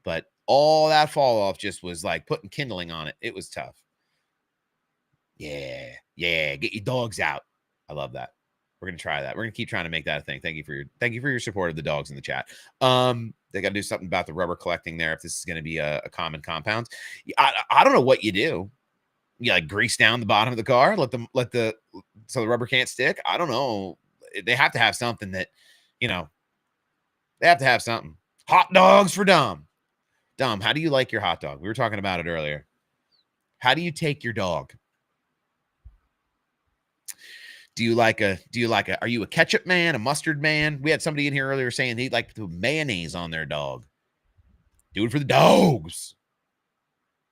but all that fall off just was like putting kindling on it. It was tough. Yeah. Get your dogs out. I love that. We're gonna try that. We're gonna keep trying to make that a thing. Thank you for your support of the dogs in the chat. They got to do something about the rubber collecting there if this is going to be a common compound. I don't know what you do. You like grease down the bottom of the car, so the rubber can't stick. I don't know. They have to have something that, they have to have something. Hot dogs for Dom. Dom, how do you like your hot dog? We were talking about it earlier. How do you take your dog? Are you a ketchup man, a mustard man? We had somebody in here earlier saying they'd like to put mayonnaise on their dog. Do it for the dogs.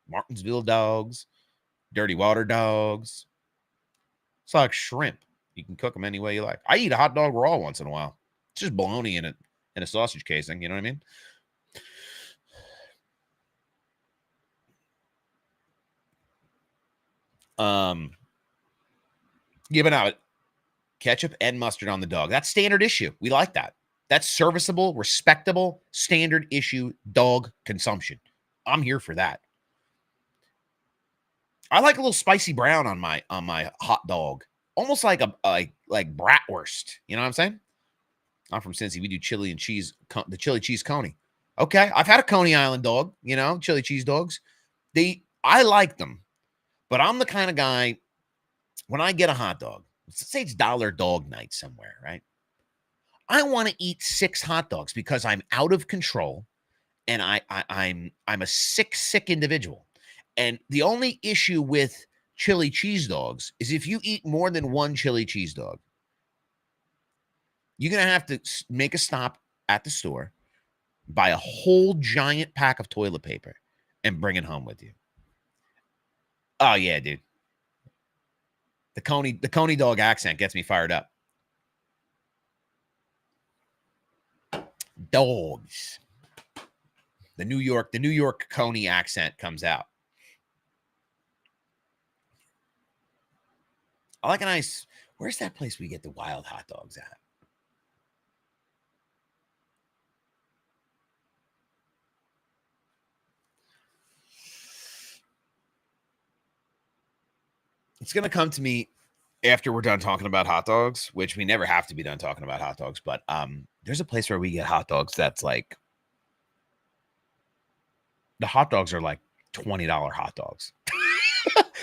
Martinsville dogs, dirty water dogs. It's like shrimp. You can cook them any way you like. I eat a hot dog raw once in a while. It's just bologna in a sausage casing. You know what I mean? Giving out ketchup and mustard on the dog. That's standard issue. We like that. That's serviceable, respectable, standard issue dog consumption. I'm here for that. I like a little spicy brown on my hot dog. Almost like like bratwurst. You know what I'm saying? I'm from Cincy. We do chili and cheese, the chili cheese coney. Okay, I've had a Coney Island dog, chili cheese dogs. I like them, but I'm the kind of guy, when I get a hot dog, let's say it's dollar dog night somewhere, right? I want to eat 6 hot dogs because I'm out of control and I'm a sick individual. And the only issue with chili cheese dogs is if you eat more than one chili cheese dog, you're going to have to make a stop at the store, buy a whole giant pack of toilet paper, and bring it home with you. Oh, yeah, dude. The Coney dog accent gets me fired up. Dogs. The New York Coney accent comes out. I like a nice, where's that place we get the wild hot dogs at? It's going to come to me after we're done talking about hot dogs, which we never have to be done talking about hot dogs. But there's a place where we get hot dogs that's like, the hot dogs are like $20 hot dogs.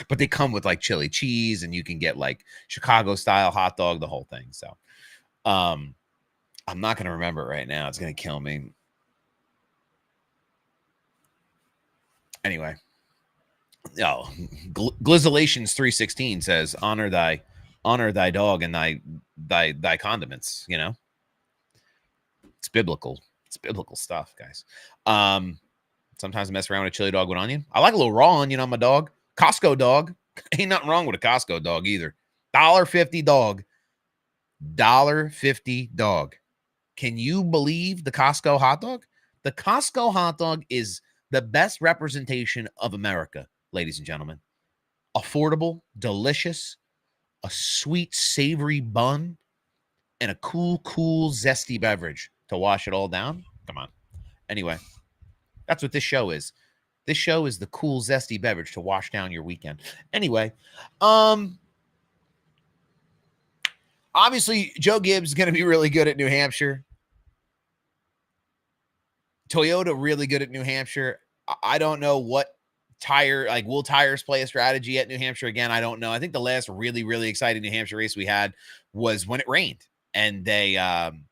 But they come with like chili cheese, and you can get like Chicago style hot dog, the whole thing. So I'm not going to remember it right now. It's going to kill me. Anyway. Oh, Glizzalations 316 says, honor thy dog and thy condiments. It's biblical stuff, guys. Sometimes I mess around with a chili dog with onion. I like a little raw onion on my dog. Costco dog. Ain't nothing wrong with a Costco dog either. $1.50 dog. $1.50 dog. Can you believe the Costco hot dog? The Costco hot dog is the best representation of America, ladies and gentlemen. Affordable, delicious, a sweet, savory bun, and a cool, zesty beverage to wash it all down. Come on. Anyway, that's what this show is. This show is the cool, zesty beverage to wash down your weekend. Anyway, obviously, Joe Gibbs is going to be really good at New Hampshire. Toyota really good at New Hampshire. I don't know what will tires play a strategy at New Hampshire again? I don't know. I think the last really, really exciting New Hampshire race we had was when it rained, and they and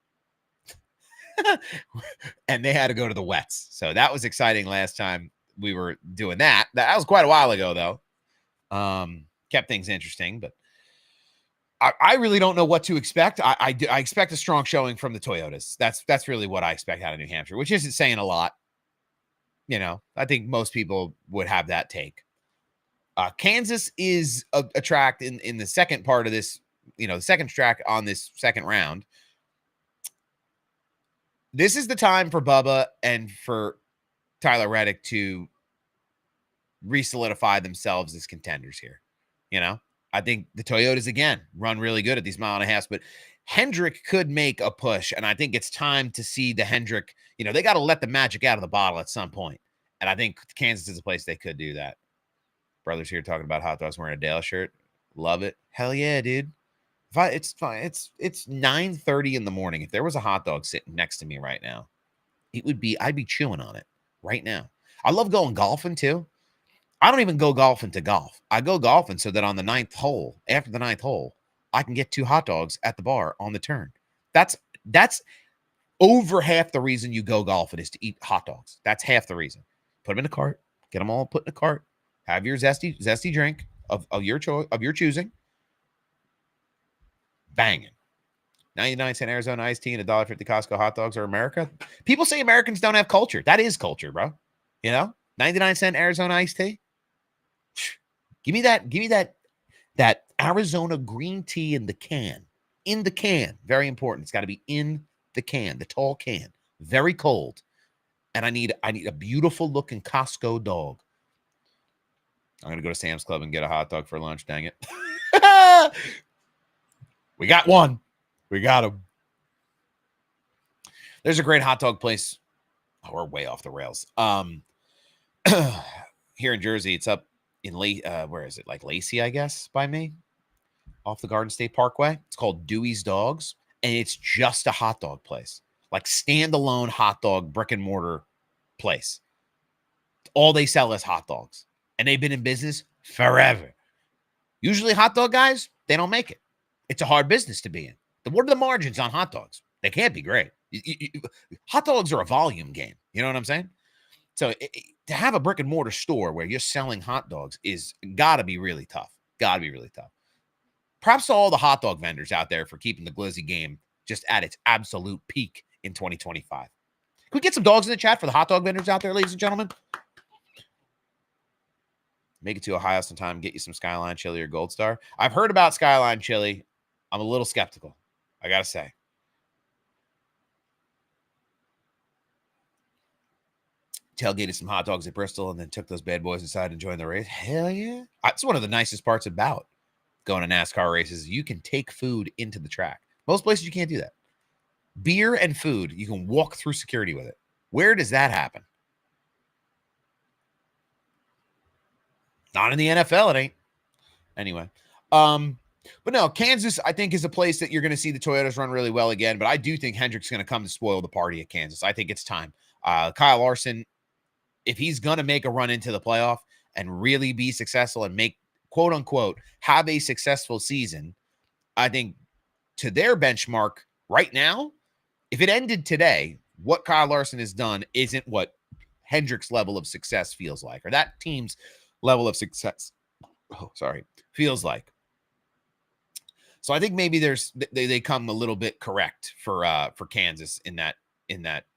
they had to go to the wets. So that was exciting last time we were doing that. That was quite a while ago, though. Kept things interesting, but I really don't know what to expect. I expect a strong showing from the Toyotas. That's really what I expect out of New Hampshire, which isn't saying a lot. I think most people would have that take. Kansas is a track in the second part of this, the second track on this second round. This is the time for Bubba and for Tyler Reddick to re-solidify themselves as contenders here. I think the Toyotas, again, run really good at these mile and a half, but Hendrick could make a push, and I think it's time to see the Hendrick. They got to let the magic out of the bottle at some point, and I think Kansas is a place they could do that. Brothers here talking about hot dogs wearing a Dale shirt. Love it. Hell yeah, dude. It's fine. It's 9:30 in the morning. If there was a hot dog sitting next to me right now, I'd be chewing on it right now. I love going golfing too. I don't even go golfing to golf. I go golfing so that on the after the ninth hole, I can get 2 hot dogs at the bar on the turn. That's over half the reason you go golfing is to eat hot dogs. That's half the reason. Put them in the cart, get them all put in the cart, Have your zesty drink of your choosing. Banging. 99-cent Arizona iced tea and $1.50 Costco hot dogs are America. People say Americans don't have culture. That is culture, bro. 99-cent Arizona iced tea. Give me that Arizona green tea in the can. In the can. Very important. It's got to be in the can, the tall can. Very cold. And I need a beautiful looking Costco dog. I'm going to go to Sam's Club and get a hot dog for lunch. Dang it. We got one. We got him. There's a great hot dog place. Oh, we're way off the rails. Here in Jersey, it's up in where is it? Like Lacey, I guess, by me, off the Garden State Parkway. It's called Dewey's Dogs, and it's just a hot dog place, like standalone hot dog brick and mortar place. All they sell is hot dogs, and they've been in business forever. Usually, hot dog guys, they don't make it. It's a hard business to be in. What are the margins on hot dogs? They can't be great. Hot dogs are a volume game. You know what I'm saying? So to have a brick and mortar store where you're selling hot dogs is got to be really tough. Got to be really tough. Props to all the hot dog vendors out there for keeping the glizzy game just at its absolute peak in 2025. Can we get some dogs in the chat for the hot dog vendors out there, ladies and gentlemen? Make it to Ohio sometime. Get you some Skyline chili or Gold Star. I've heard about Skyline chili. I'm a little skeptical, I got to say. Tailgated some hot dogs at Bristol and then took those bad boys inside and joined the race. Hell yeah. That's one of the nicest parts about going to NASCAR races. You can take food into the track. Most places you can't do that. Beer and food, you can walk through security with it. Where does that happen? Not in the NFL, it ain't. Anyway. But no, Kansas, I think, is a place that you're going to see the Toyotas run really well again. But I do think Hendrick's going to come to spoil the party at Kansas. I think it's time. Kyle Larson, if he's going to make a run into the playoff and really be successful and make, quote unquote, have a successful season, I think to their benchmark right now, if it ended today, what Kyle Larson has done isn't what Hendrick's level of success feels like, or that team's level of success, feels like. So I think maybe they come a little bit correct for Kansas in that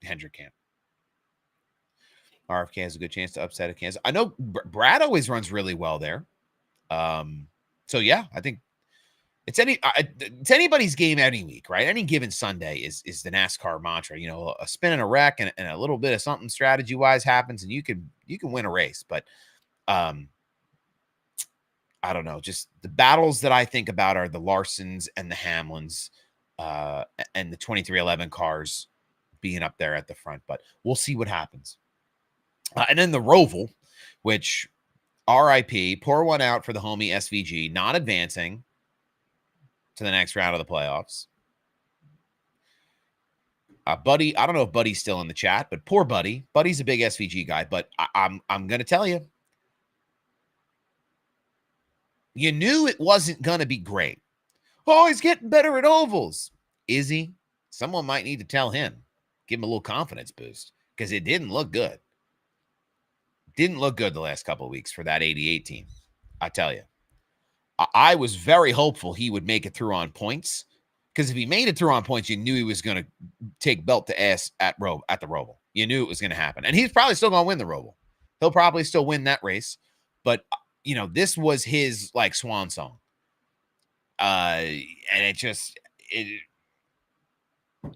Hendrick camp. RFK has a good chance to upset a Kansas. I know Brad always runs really well there. So yeah, I think it's anybody's game any week, right? Any given Sunday is the NASCAR mantra. A spin and a wreck and a little bit of something strategy wise happens, and you can win a race. But I don't know. Just the battles that I think about are the Larsons and the Hamlins and the 2311 cars being up there at the front. But we'll see what happens. And then the Roval, which RIP, pour one out for the homie SVG, not advancing to the next round of the playoffs. Buddy, I don't know if Buddy's still in the chat, but poor Buddy. Buddy's a big SVG guy, but I'm going to tell you, you knew it wasn't going to be great. Oh, he's getting better at ovals. Is he? Someone might need to tell him. Give him a little confidence boost because it didn't look good. Didn't look good the last couple of weeks for that 88 team. I tell you. I was very hopeful he would make it through on points because if he made it through on points, you knew he was going to take belt to ass at the Roval. You knew it was going to happen. And he's probably still going to win the Roval. He'll probably still win that race. But this was his like swan song. And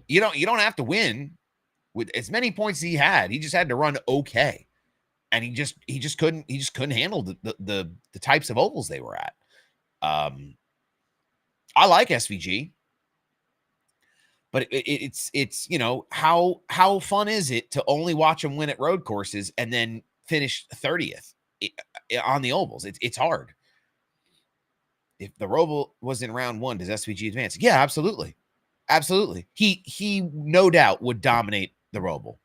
you don't have to win with as many points as he had. He just had to run okay. And he just couldn't handle the types of ovals they were at. I like SVG. But it's how fun is it to only watch him win at road courses and then finish 30th on the ovals? It's hard. If the Roval was in round one, does SVG advance? Yeah, absolutely. Absolutely. He no doubt would dominate the Roval.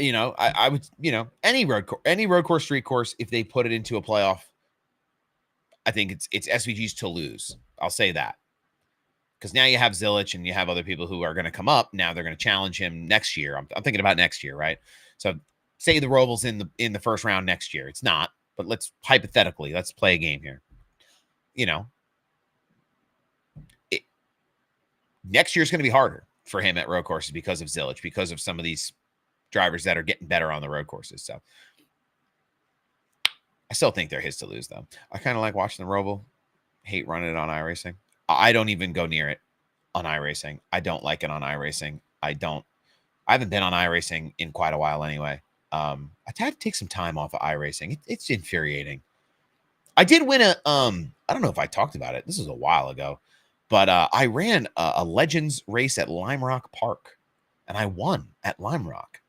I would, any road course, street course, if they put it into a playoff, I think it's SVG's to lose. I'll say that. Because now you have Zilich and you have other people who are going to come up. Now they're going to challenge him next year. I'm thinking about next year, right? So say the Roval's in the first round next year. It's not, but let's hypothetically, let's play a game here. You know, next year's going to be harder for him at road courses because of Zillage, because of some of these drivers that are getting better on the road courses. So I still think they're his to lose, though. I kind of like watching the Roval. Hate running it on iRacing. I don't even go near it on iRacing. I don't like it on iRacing. I haven't been on iRacing in quite a while anyway. I had to take some time off of iRacing. It's infuriating. I did win a I don't know if I talked about it. This was a while ago, but I ran a Legends race at Lime Rock Park, and I won at Lime Rock.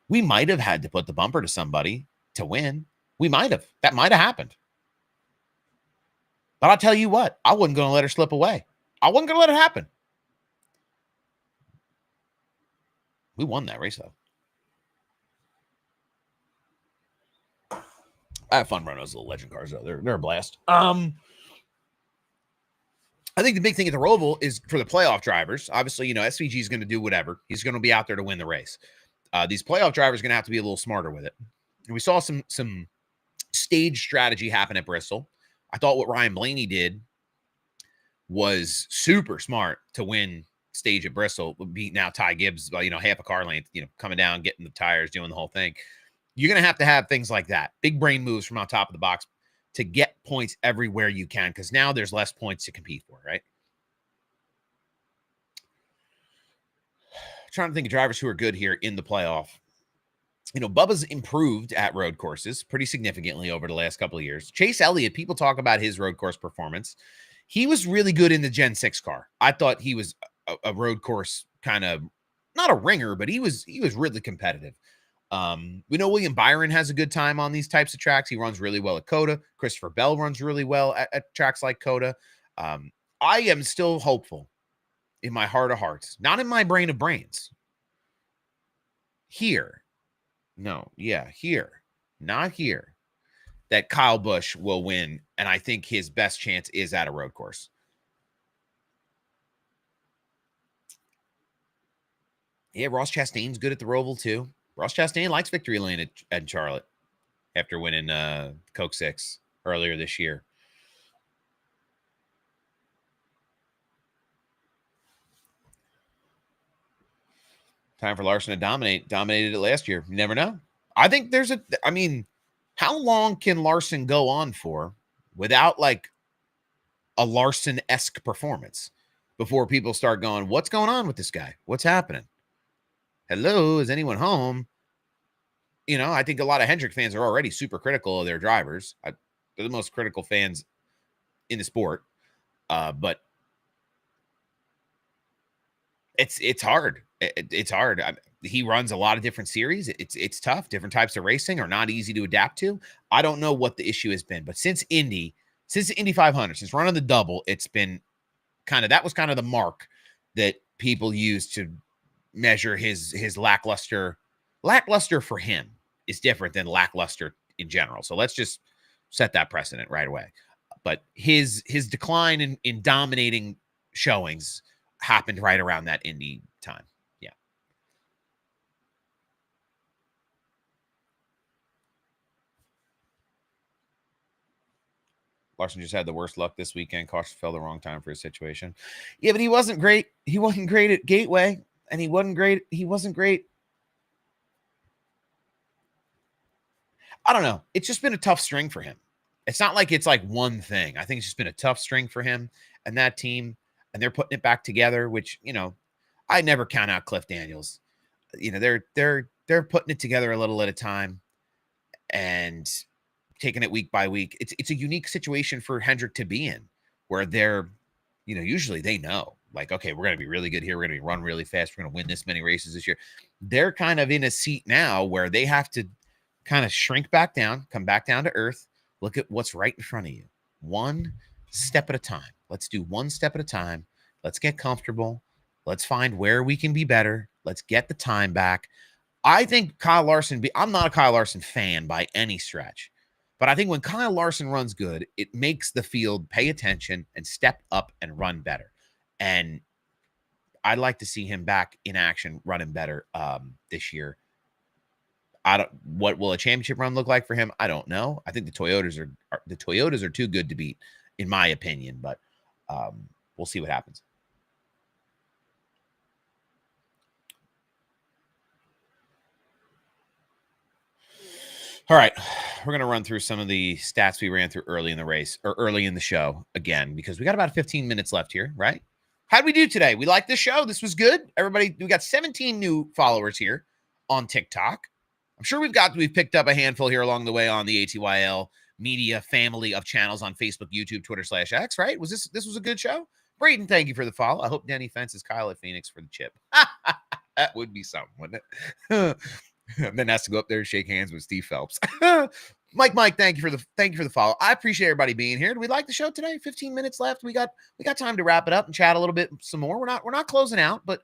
We might have had to put the bumper to somebody to win. We might have. That might have happened. But I'll tell you what, I wasn't going to let her slip away. I wasn't going to let it happen. We won that race, though. I have fun running those little legend cars, though. They're a blast. I think the big thing at the Roval is for the playoff drivers. Obviously, you know, SVG is going to do whatever. He's going to be out there to win the race. These playoff drivers are going to have to be a little smarter with it. And we saw some stage strategy happen at Bristol. I thought what Ryan Blaney did was super smart to win stage at Bristol, beating out Ty Gibbs, you know, half a car length, you know, coming down, getting the tires, doing the whole thing. You're going to have things like that. Big brain moves from on top of the box to get points everywhere you can, because now there's less points to compete for, right? I'm trying to think of drivers who are good here in the playoff. You know, Bubba's improved at road courses pretty significantly over the last couple of years. Chase Elliott, people talk about his road course performance. He was really good in the Gen 6 car. I thought he was a road course kind of, not a ringer, but he was really competitive. We know William Byron has a good time on these types of tracks. He runs really well at COTA. Christopher Bell runs really well at tracks like COTA. I am still hopeful in my heart of hearts, not in my brain of brains. Here, not here, that Kyle Busch will win, and I think his best chance is at a road course. Yeah, Ross Chastain's good at the Roval too. Ross Chastain likes victory lane at Charlotte after winning Coke 6 earlier this year. Time for Larson to dominate. Dominated it last year. You never know. I think how long can Larson go on for without like a Larson-esque performance before people start going, what's going on with this guy? What's happening? Hello, is anyone home? You know, I think a lot of Hendrick fans are already super critical of their drivers. They're the most critical fans in the sport. But it's hard. It's hard. He runs a lot of different series. It's tough. Different types of racing are not easy to adapt to. I don't know what the issue has been, but since the Indy 500, since running the double, it's been that was kind of the mark that people use to measure his lackluster. Lackluster for him is different than lackluster in general. So let's just set that precedent right away. But his decline in dominating showings happened right around that Indy time. Yeah. Larson just had the worst luck this weekend. Caution fell the wrong time for his situation. Yeah, but he wasn't great. He wasn't great at Gateway, and he wasn't great. I don't know. It's just been a tough string for him. It's not like it's like one thing. I think it's just been a tough string for him and that team, and they're putting it back together, which, you know, I never count out Cliff Daniels. You know, they're putting it together a little at a time and taking it week by week. It's a unique situation for Hendrick to be in, where they're, you know, usually they know, like, okay, we're going to be really good here. We're going to run really fast. We're going to win this many races this year. They're kind of in a seat now where they have to kind of shrink back down, come back down to earth, look at what's right in front of you. One step at a time. Let's do one step at a time. Let's get comfortable. Let's find where we can be better. Let's get the time back. I think Kyle Larson, I'm not a Kyle Larson fan by any stretch, but I think when Kyle Larson runs good, it makes the field pay attention and step up and run better. And I'd like to see him back in action running better this year. What will a championship run look like for him? I don't know. I think the Toyotas are too good to beat, in my opinion, but we'll see what happens. All right, we're going to run through some of the stats we ran through early in the race or early in the show again, because we got about 15 minutes left here, right? How'd we do today? We liked this show. This was good. Everybody, we got 17 new followers here on TikTok. I'm sure we've picked up a handful here along the way on the ATYL Media family of channels on Facebook, YouTube, Twitter /X, right? This was a good show? Braden, thank you for the follow. I hope Denny fences Kyle at Phoenix for the chip. That would be something, wouldn't it? And then has to go up there and shake hands with Steve Phelps. Mike, thank you for the follow. I appreciate everybody being here. Do we like the show today? 15 minutes left. We got time to wrap it up and chat a little bit some more. We're not closing out, but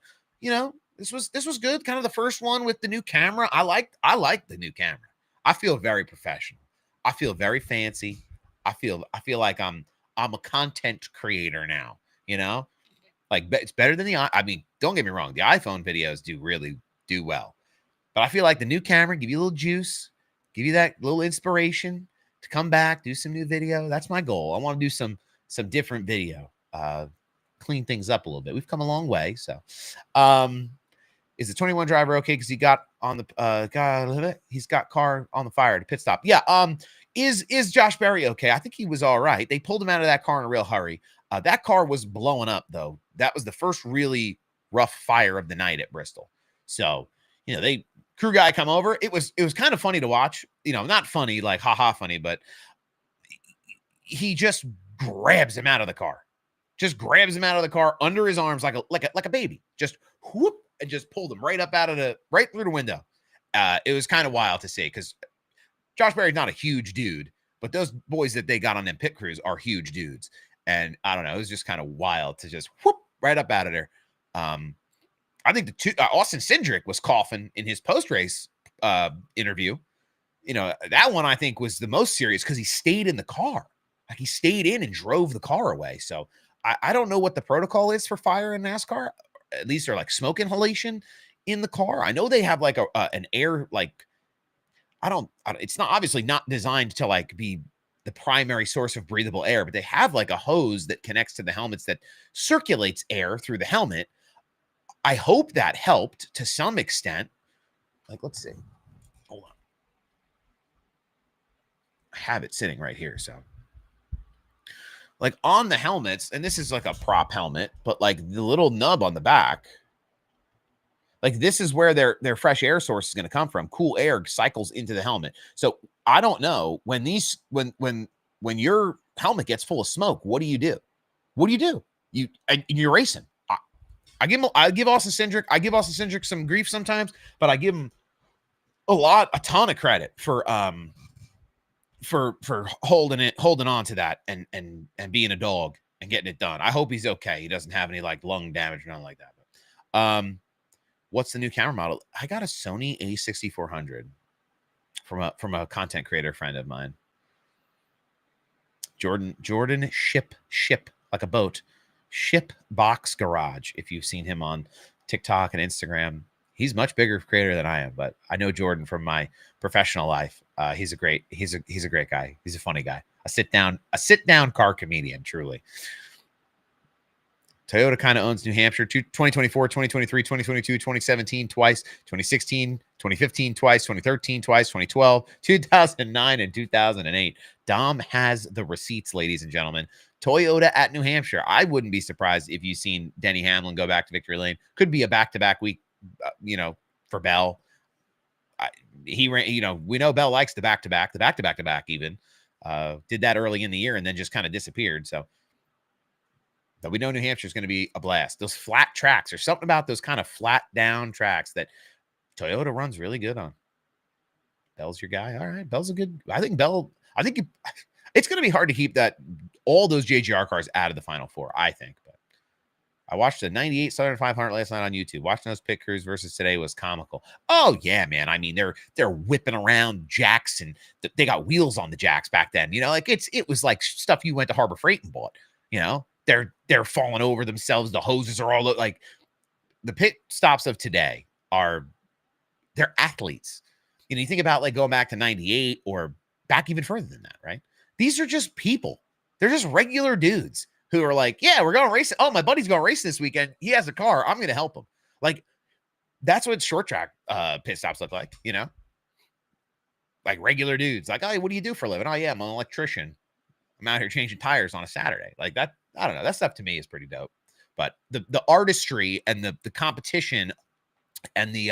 this was good. Kind of the first one with the new camera. I like the new camera. I feel very professional. I feel very fancy. I feel like I'm a content creator now, Like it's better than I mean, don't get me wrong, the iPhone videos do well. But I feel like the new camera give you a little juice, give you that little inspiration to come back, do some new video. That's my goal. I want to do some different video, clean things up a little bit. We've come a long way. So, is the 21 driver okay? Because he got on the he's got car on the fire at a pit stop. Yeah. Is Josh Berry okay? I think he was all right. They pulled him out of that car in a real hurry. That car was blowing up though. That was the first really rough fire of the night at Bristol. So, crew guy come over. It was kind of funny to watch, not funny, like haha funny, but he just grabs him out of the car, under his arms, like a baby, just whoop, and just pulled him right through the window. It was kind of wild to see because Josh Berry's not a huge dude, but those boys that they got on them pit crews are huge dudes. And I don't know, it was just kind of wild to just whoop right up out of there. I think Austin Cindric was coughing in his post-race interview. That one I think was the most serious because he stayed in the car. Like he stayed in and drove the car away. So I don't know what the protocol is for fire in NASCAR. At least they're like smoke inhalation in the car. I know they have like an air, like, it's not obviously not designed to like be the primary source of breathable air, but they have like a hose that connects to the helmets that circulates air through the helmet. I hope that helped to some extent. Like, let's see. Hold on. I have it sitting right here. So, like on the helmets, and this is like a prop helmet, but like the little nub on the back, like this is where their fresh air source is going to come from. Cool air cycles into the helmet. So I don't know when your helmet gets full of smoke, what do you do? You're racing. I give Austin Cindric some grief sometimes, but I give him a ton of credit for holding on to that and being a dog and getting it done. I hope he's okay. He doesn't have any like lung damage or nothing like that. But, what's the new camera model? I got a Sony A6400 from a content creator friend of mine. Jordan ship like a boat. Ship Box Garage, if you've seen him on TikTok and Instagram. He's much bigger creator than I am, but I know Jordan from my professional life. He's a great guy. He's a funny guy. A sit down car comedian, truly. Toyota kind of owns New Hampshire. 2024, 2023, 2022, 2017 twice, 2016, 2015 twice, 2013 twice, 2012, 2009, and 2008. Dom has the receipts, ladies and gentlemen. Toyota at New Hampshire. I wouldn't be surprised if you've seen Denny Hamlin go back to victory lane. Could be a back-to-back week, for Bell. We know Bell likes the back-to-back even. Did that early in the year and then just kind of disappeared. So, but we know New Hampshire is going to be a blast. Those flat tracks, there's something about those kind of flat down tracks that Toyota runs really good on. Bell's your guy. All right. Bell's a good, it's going to be hard to keep all those JGR cars out of the Final Four, I think. But I watched the 98 Southern 500 last night on YouTube. Watching those pit crews versus today was comical. Oh yeah, man. I mean, they're whipping around jacks and they got wheels on the jacks back then. It was like stuff you went to Harbor Freight and bought. They're falling over themselves. The hoses are all like the pit stops of today they're athletes. You know, you think about like going back to 98 or back even further than that, right? These are just people. They're just regular dudes who are like, yeah, we're going racing. Oh, my buddy's going racing this weekend. He has a car. I'm going to help him. Like, that's what short track pit stops look like, you know? Like regular dudes. Like, oh, what do you do for a living? Oh, yeah, I'm an electrician. I'm out here changing tires on a Saturday. Like that, I don't know. That stuff to me is pretty dope. But the artistry and the competition and the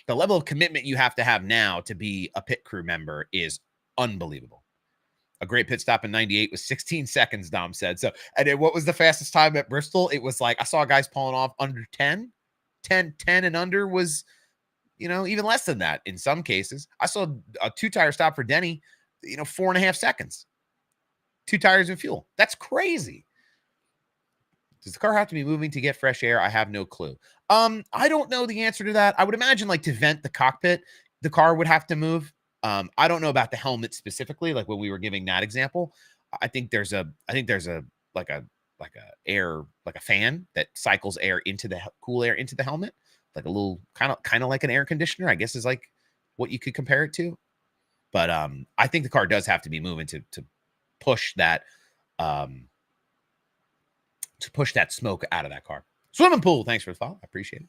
level of commitment you have to have now to be a pit crew member is unbelievable. A great pit stop in 98 was 16 seconds, Dom said. So, and then what was the fastest time at Bristol? It was like, I saw guys pulling off under 10 and under was, you know, even less than that in some cases. I saw a 2-tire stop for Denny, you know, 4.5 seconds. 2 tires and fuel. That's crazy. Does the car have to be moving to get fresh air? I have no clue. I don't know the answer to that. I would imagine like to vent the cockpit, the car would have to move. I don't know about the helmet specifically, like when we were giving that example. I think there's a like a fan that cycles air into the cool air into the helmet, like a little kind of like an air conditioner, I guess is like what you could compare it to. But I think the car does have to be moving to push that smoke out of that car. Swimming pool, thanks for the follow. I appreciate it.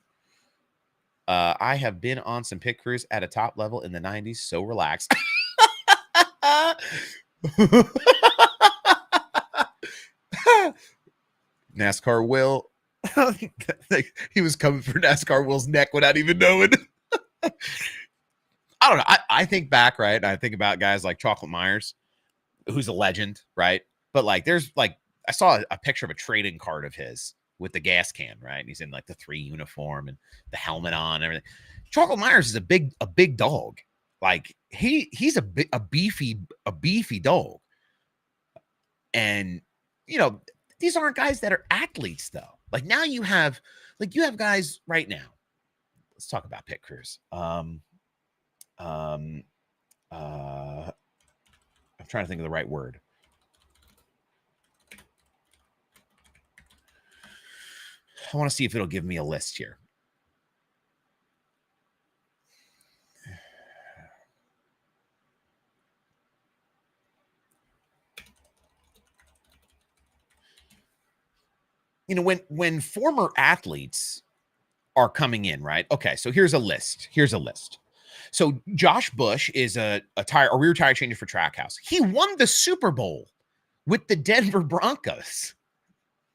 I have been on some pit crews at a top level in the 90s, so relaxed. NASCAR Will. He was coming for NASCAR Will's neck without even knowing. I don't know. I think back, right? And I think about guys like Chocolate Myers, who's a legend, right? But like, there's like, I saw a picture of a trading card of his with the gas can, right? And he's in like the 3 uniform and the helmet on and everything. Chocolate Myers is a big dog. Like he's a beefy dog. And you know, these aren't guys that are athletes though. Like now you have guys right now. Let's talk about pit crews. I'm trying to think of the right word. I want to see if it'll give me a list here. You know, when former athletes are coming in, right? Okay, so here's a list. So Josh Bush is a rear tire changer for Trackhouse. He won the Super Bowl with the Denver Broncos.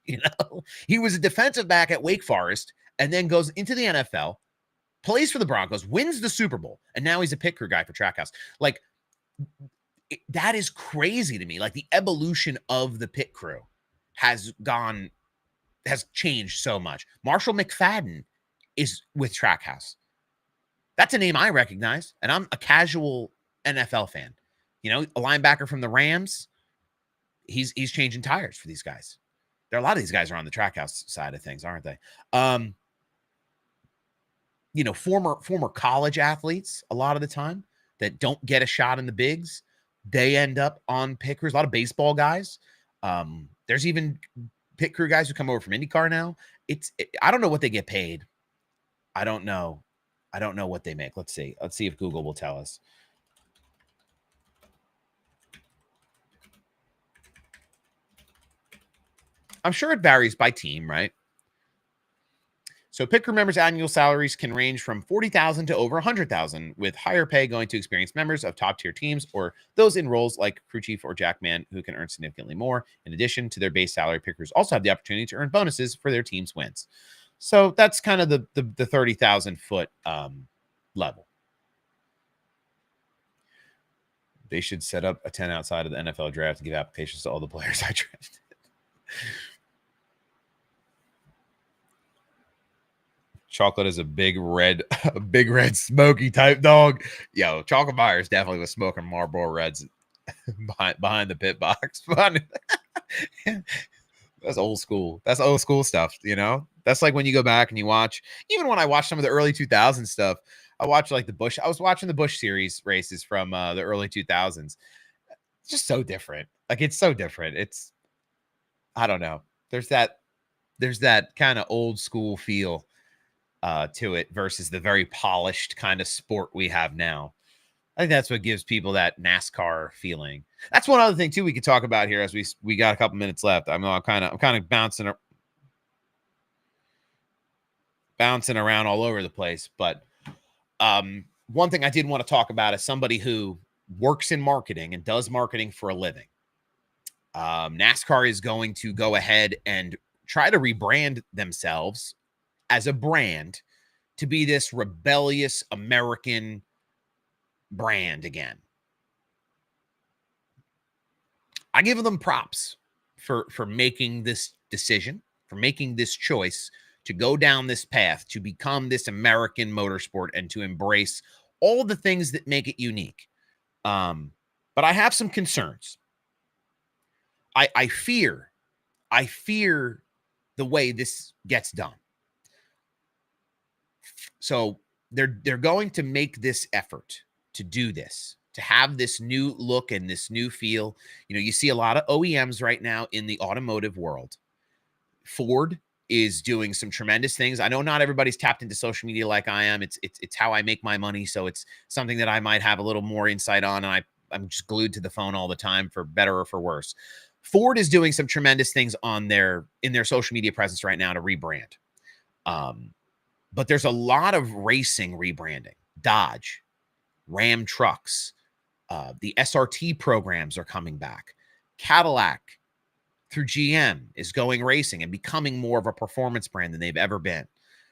You know, he was a defensive back at Wake Forest and then goes into the NFL, plays for the Broncos, wins the Super Bowl, and now he's a pit crew guy for Trackhouse. Like, that is crazy to me. Like, the evolution of the pit crew has changed so much. Marshall McFadden is with Trackhouse. That's a name I recognize, and I'm a casual NFL fan. You know, a linebacker from the Rams, he's changing tires for these guys. There are a lot of these guys are on the Trackhouse side of things, aren't they? You know, former college athletes, a lot of the time, that don't get a shot in the bigs, they end up on pit crews. A lot of baseball guys. There's even pit crew guys who come over from IndyCar now. I don't know what they get paid. I don't know what they make. Let's see if Google will tell us. I'm sure it varies by team, right? So pit crew members' annual salaries can range from $40,000 to over $100,000, with higher pay going to experienced members of top-tier teams or those in roles like crew chief or jackman who can earn significantly more. In addition to their base salary, pit crews also have the opportunity to earn bonuses for their team's wins. So that's kind of the 30,000 foot level. They should set up a tent outside of the NFL draft to give applications to all the players I drafted. Chocolate is a big red smoky type dog. Yo, Chocolate Myers definitely was smoking Marlboro Reds behind the pit box. That's old school. That's old school stuff, you know? That's like when you go back and you watch, even when I watch some of the early 2000s stuff, I watch like I was watching the Busch Series races from the early 2000s. It's just so different. Like, it's so different. I don't know. There's that kind of old school feel to it versus the very polished kind of sport we have now. I think that's what gives people that NASCAR feeling. That's one other thing too we could talk about here as we got a couple minutes left. I'm kind of bouncing around all over the place, but one thing I did want to talk about is somebody who works in marketing and does marketing for a living. NASCAR is going to go ahead and try to rebrand themselves as a brand to be this rebellious American brand again. I give them props for making this decision, for making this choice to go down this path, to become this American motorsport and to embrace all the things that make it unique. But I have some concerns. I fear the way this gets done. So they're going to make this effort to do this, to have this new look and this new feel. You know, you see a lot of OEMs right now in the automotive world. Ford is doing some tremendous things. I know not everybody's tapped into social media like I am. It's how I make my money, so it's something that I might have a little more insight on, and I'm just glued to the phone all the time, for better or for worse. Ford is doing some tremendous things in their social media presence right now to rebrand. But there's a lot of racing rebranding. Dodge, Ram trucks, the SRT programs are coming back. Cadillac through GM is going racing and becoming more of a performance brand than they've ever been.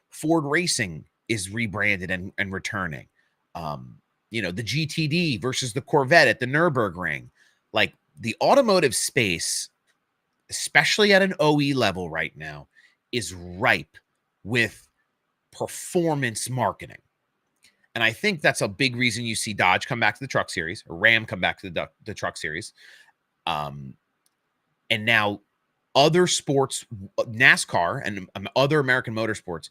Ford Racing is rebranded and returning. You know, the GTD versus the Corvette at the Nürburgring. Like, the automotive space, especially at an OE level right now, is ripe with performance marketing. And I think that's a big reason you see Dodge come back to the Truck Series, or Ram come back to the Truck Series. And now other sports, NASCAR and other American motorsports,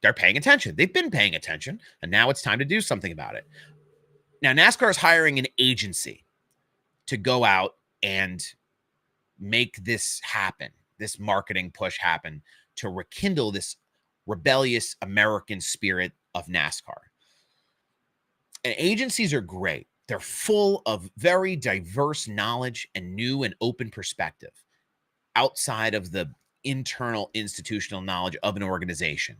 they're paying attention. They've been paying attention, and now it's time to do something about it. Now, NASCAR is hiring an agency to go out and make this happen, this marketing push happen, to rekindle this rebellious American spirit of NASCAR. And agencies are great. They're full of very diverse knowledge and new and open perspective outside of the internal institutional knowledge of an organization.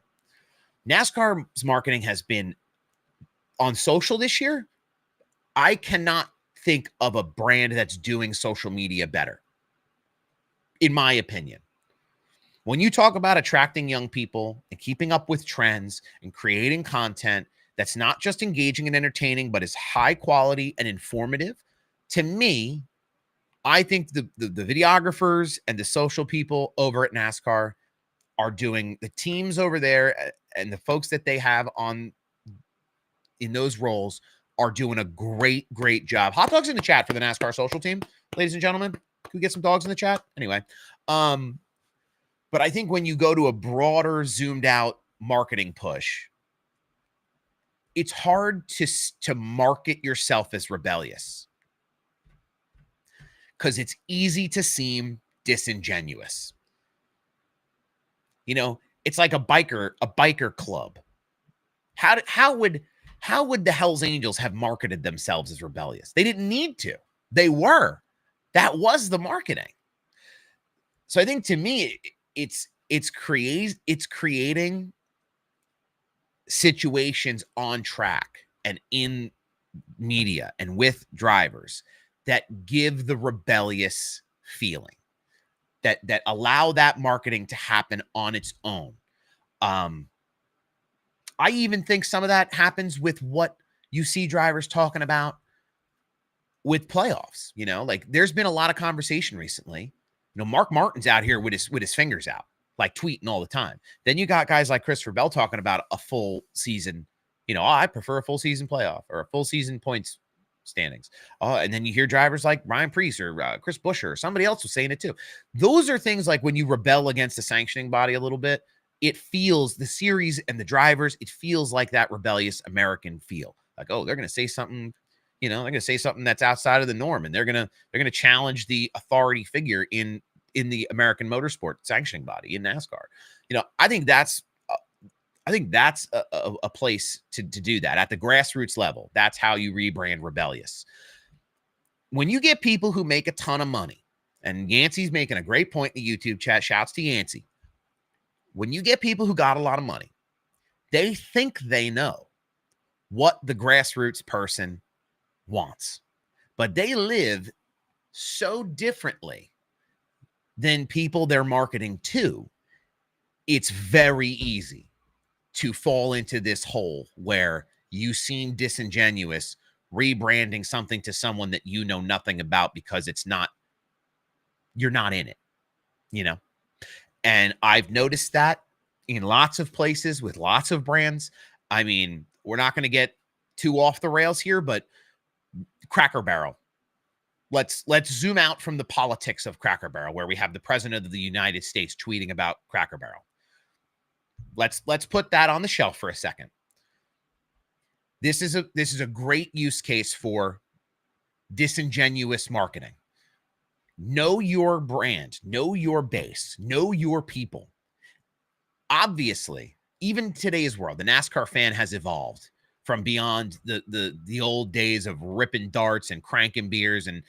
NASCAR's marketing has been on social this year. I cannot think of a brand that's doing social media better, in my opinion. When you talk about attracting young people and keeping up with trends and creating content that's not just engaging and entertaining, but is high quality and informative, to me, I think the videographers and the social people over at NASCAR are doing, the teams over there and the folks that they have on in those roles are doing a great job. Hot dogs in the chat for the NASCAR social team, ladies and gentlemen. Can we get some dogs in the chat? Anyway, but I think when you go to a broader, zoomed out marketing push, it's hard to market yourself as rebellious because it's easy to seem disingenuous. You know, it's like a biker club. How would the Hells Angels have marketed themselves as rebellious? They didn't need to. They were. That was the marketing. So I think, to me, it's creating situations on track and in media and with drivers that give the rebellious feeling, that allow that marketing to happen on its own. I even think some of that happens with what you see drivers talking about with playoffs. You know, like, there's been a lot of conversation recently. You know, Mark Martin's out here with his fingers out, like tweeting all the time. Then you got guys like Christopher Bell talking about a full season. You know, I prefer a full season playoff or a full season points standings. And then you hear drivers like Ryan Preece or Chris Buescher or somebody else was saying it too. Those are things like, when you rebel against the sanctioning body a little bit, it feels, the series and the drivers, it feels like that rebellious American feel. Like, oh, they're going to say something, you know, they're going to say something that's outside of the norm, and they're going to challenge the authority figure in the American motorsport sanctioning body in NASCAR. You know, I think that's I think that's a place to do that at the grassroots level. That's how you rebrand rebellious. When you get people who make a ton of money, and Yancey's making a great point in the YouTube chat, shouts to Yancey. When you get people who got a lot of money, they think they know what the grassroots person wants, but they live so differently than people they're marketing to. It's very easy to fall into this hole where you seem disingenuous rebranding something to someone that you know nothing about because you're not in it, you know? And I've noticed that in lots of places with lots of brands. I mean, we're not going to get too off the rails here, but Cracker Barrel. Let's zoom out from the politics of Cracker Barrel, where we have the president of the United States tweeting about Cracker Barrel. Let's put that on the shelf for a second. This is a great use case for disingenuous marketing. Know your brand, know your base, know your people. Obviously, even today's world, the NASCAR fan has evolved from beyond the old days of ripping darts and cranking beers and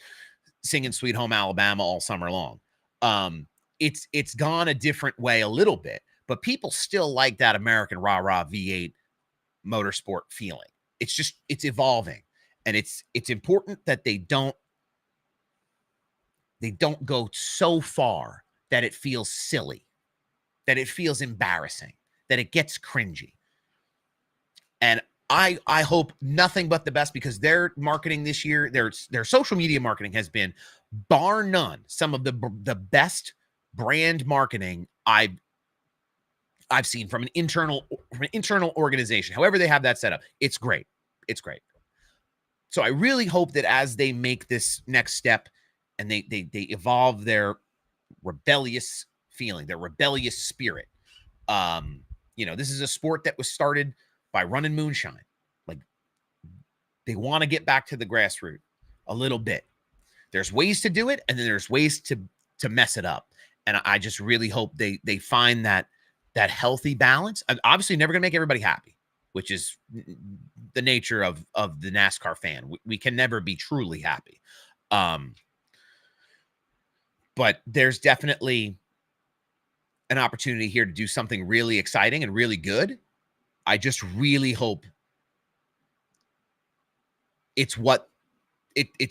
singing Sweet Home Alabama all summer long. It's gone a different way a little bit, but people still like that American rah-rah V8 motorsport feeling. It's evolving, and it's important that they don't go so far that it feels silly, that it feels embarrassing, that it gets cringy. And I hope nothing but the best, because their marketing this year, their social media marketing has been, bar none, some of the best brand marketing I've seen from an internal organization. However they have that set up, it's great. It's great. So I really hope that as they make this next step and they evolve their rebellious feeling, their rebellious spirit. This is a sport that was started by running moonshine. Like, they want to get back to the grassroots a little bit. There's ways to do it, and then there's ways to mess it up. And I just really hope they find that healthy balance. I'm obviously never going to make everybody happy, which is the nature of the NASCAR fan. We can never be truly happy. But there's definitely an opportunity here to do something really exciting and really good. I just really hope it's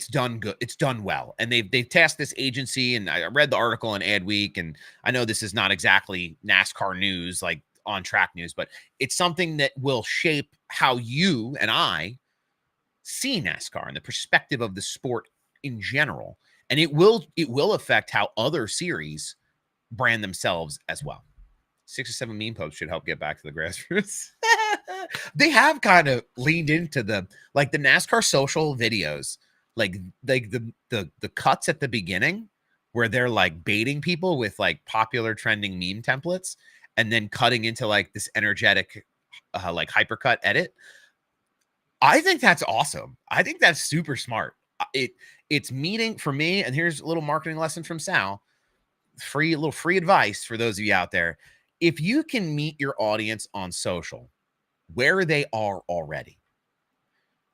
done good. It's done well. And they've tasked this agency, and I read the article in Adweek, and I know this is not exactly NASCAR news, like on track news, but it's something that will shape how you and I see NASCAR and the perspective of the sport in general. And it will affect how other series brand themselves as well. 6 or 7 meme posts should help get back to the grassroots. They have kind of leaned into the NASCAR social videos, like the cuts at the beginning where they're like baiting people with like popular trending meme templates and then cutting into like this energetic like hypercut edit. I think that's awesome. I think that's super smart. It's meeting for me, and here's a little marketing lesson from Sal. Little free advice for those of you out there. If you can meet your audience on social where they are already,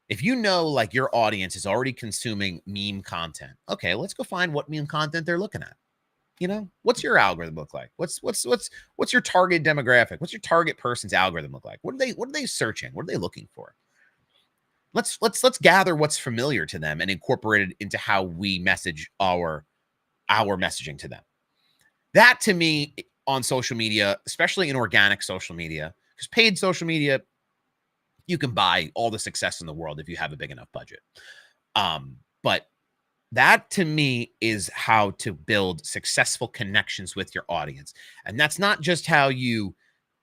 if you know like your audience is already consuming meme content, okay, let's go find what meme content they're looking at. What's your algorithm look like? What's your target demographic? What's your target person's algorithm look like? What are they searching? What are they looking for? Let's gather what's familiar to them and incorporate it into how we message our messaging to them. That, to me, on social media, especially in organic social media, because paid social media, you can buy all the success in the world if you have a big enough budget. But that, to me, is how to build successful connections with your audience. And that's not just how you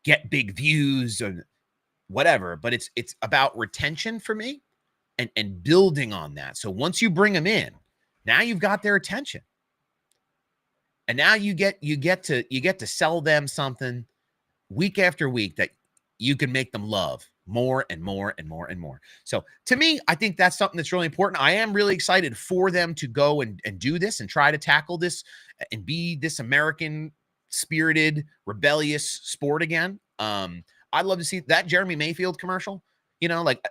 get big views or whatever, but it's about retention for me and building on that. So once you bring them in, now you've got their attention. And now you get to sell them something week after week that you can make them love more and more and more and more. So to me, I think that's something that's really important. I am really excited for them to go and do this and try to tackle this and be this American spirited, rebellious sport again. I'd love to see that Jeremy Mayfield commercial, like,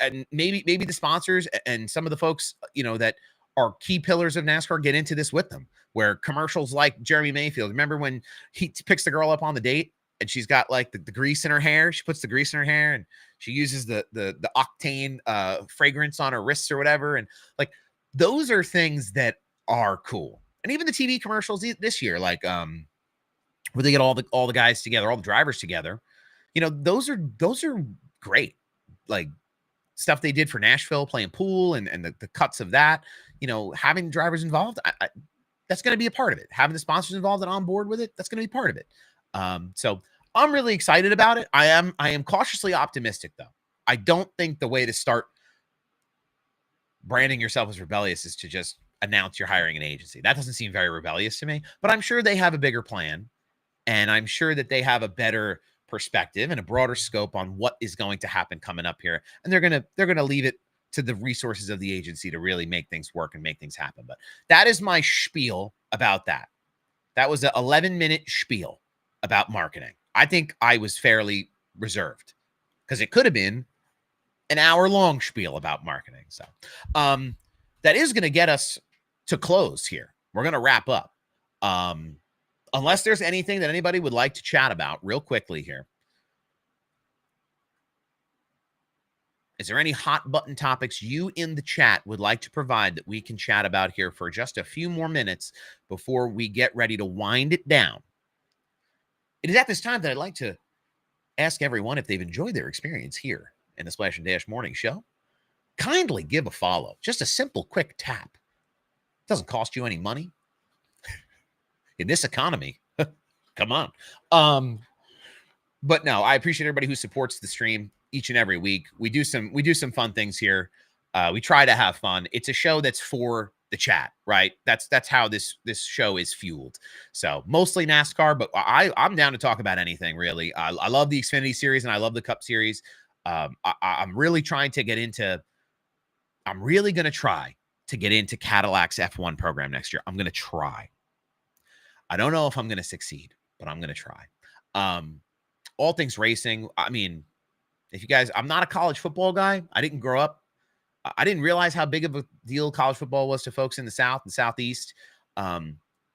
and maybe the sponsors and some of the folks, that are key pillars of NASCAR get into this with them, where commercials like Jeremy Mayfield, remember when he picks the girl up on the date and she's got like the grease in her hair, she puts the grease in her hair and she uses the octane fragrance on her wrists or whatever. And like, those are things that are cool. And even the TV commercials this year, like, where they get all the guys together, all the drivers together, those are great. Like, stuff they did for Nashville playing pool and the cuts of that, having drivers involved, that's going to be a part of it. Having the sponsors involved and on board with it, that's going to be part of it. So I'm really excited about it. I am cautiously optimistic, though. I don't think the way to start branding yourself as rebellious is to just announce you're hiring an agency. That doesn't seem very rebellious to me, but I'm sure they have a bigger plan, and I'm sure that they have a better perspective and a broader scope on what is going to happen coming up here. And they're going to leave it to the resources of the agency to really make things work and make things happen. But that is my spiel about that. That was an 11-minute spiel about marketing. I think I was fairly reserved because it could have been an hour-long spiel about marketing. So that is going to get us to close here. We're going to wrap up. Unless there's anything that anybody would like to chat about real quickly here. Is there any hot button topics you in the chat would like to provide that we can chat about here for just a few more minutes before we get ready to wind it down? It is at this time that I'd like to ask everyone if they've enjoyed their experience here in the Splash and Dash Morning Show. Kindly give a follow. Just a simple, quick tap. It doesn't cost you any money. In this economy, come on. But no, I appreciate everybody who supports the stream each and every week. We do some fun things here. We try to have fun. It's a show that's for the chat, right? That's how this show is fueled. So mostly NASCAR, but I'm down to talk about anything really. I love the Xfinity series and I love the Cup series. I'm really trying to get into. I'm really going to try to get into Cadillac's F1 program next year. I'm going to try. I don't know if I'm going to succeed, but I'm going to try. All things racing. I mean, if you guys, I'm not a college football guy. I didn't grow up. I didn't realize how big of a deal college football was to folks in the South and Southeast.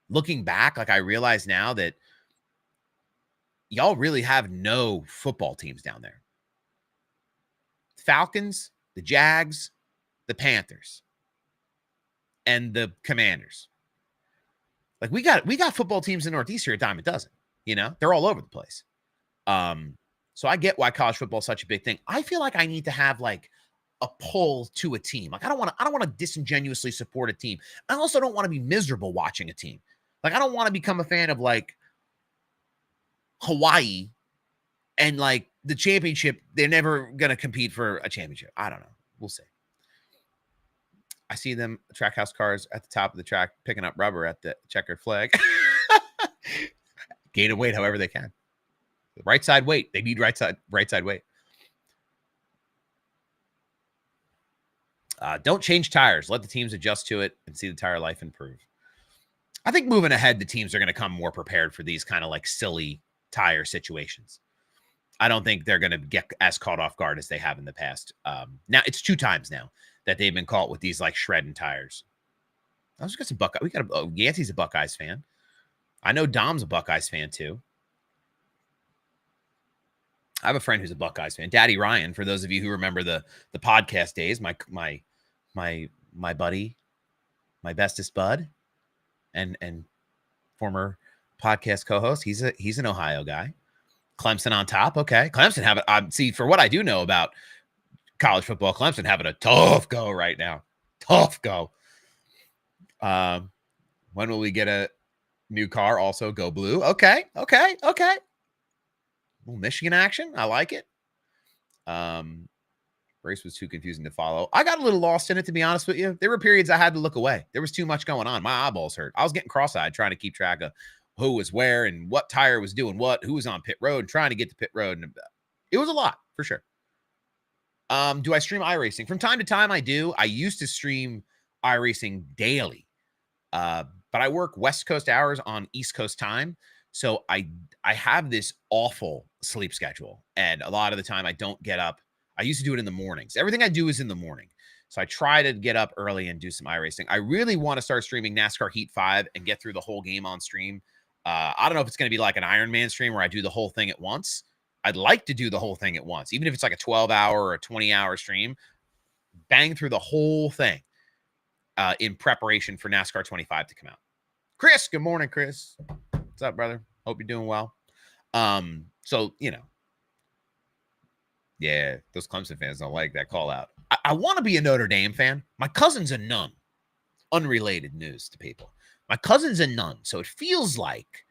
Looking back, like I realize now that y'all really have no football teams down there. Falcons, the Jags, the Panthers, and the Commanders. Like we got football teams in the Northeast here a dime a dozen. They're all over the place. So I get why college football is such a big thing. I feel like I need to have like a pull to a team. Like I don't want to disingenuously support a team. I also don't want to be miserable watching a team. Like I don't want to become a fan of like Hawaii and like the championship. They're never gonna compete for a championship. I don't know. We'll see. I see them, Trackhouse cars at the top of the track, picking up rubber at the checkered flag. Gain weight however they can. Right side weight. They need right side weight. Don't change tires. Let the teams adjust to it and see the tire life improve. I think moving ahead, the teams are going to come more prepared for these kind of like silly tire situations. I don't think they're going to get as caught off guard as they have in the past. Now it's 2 times now that they've been caught with these like shredding tires. I was got some Buckeye. We got Yancey's a Buckeyes fan. I know Dom's a Buckeyes fan too. I have a friend who's a Buckeyes fan, Daddy Ryan. For those of you who remember the podcast days, my buddy, my bestest bud, and former podcast co-host. He's an Ohio guy. Clemson on top. Okay, Clemson have it. See, for what I do know about college football, Clemson having a tough go right now. Tough go. When will we get a new car? Also, go blue. Okay. Little Michigan action. I like it. Race was too confusing to follow. I got a little lost in it, to be honest with you. There were periods I had to look away. There was too much going on. My eyeballs hurt. I was getting cross-eyed trying to keep track of who was where and what tire was doing what, who was on pit road, and trying to get to pit road. And it was a lot, for sure. Do I stream iRacing? From time to time, I do. I used to stream iRacing daily. But I work West Coast hours on East Coast time. So I have this awful sleep schedule, and a lot of the time I don't get up. I used to do it in the mornings. Everything I do is in the morning. So I try to get up early and do some iRacing. I really want to start streaming NASCAR Heat 5 and get through the whole game on stream. I don't know if it's going to be like an Iron Man stream where I do the whole thing at once. I'd like to do the whole thing at once, even if it's like a 12-hour or a 20-hour stream. Bang through the whole thing in preparation for NASCAR 25 to come out. Chris, good morning, Chris. What's up, brother? Hope you're doing well. So, you know, yeah, those Clemson fans don't like that call out. I want to be a Notre Dame fan. My cousin's a nun. Unrelated news to people. My cousin's a nun, so it feels like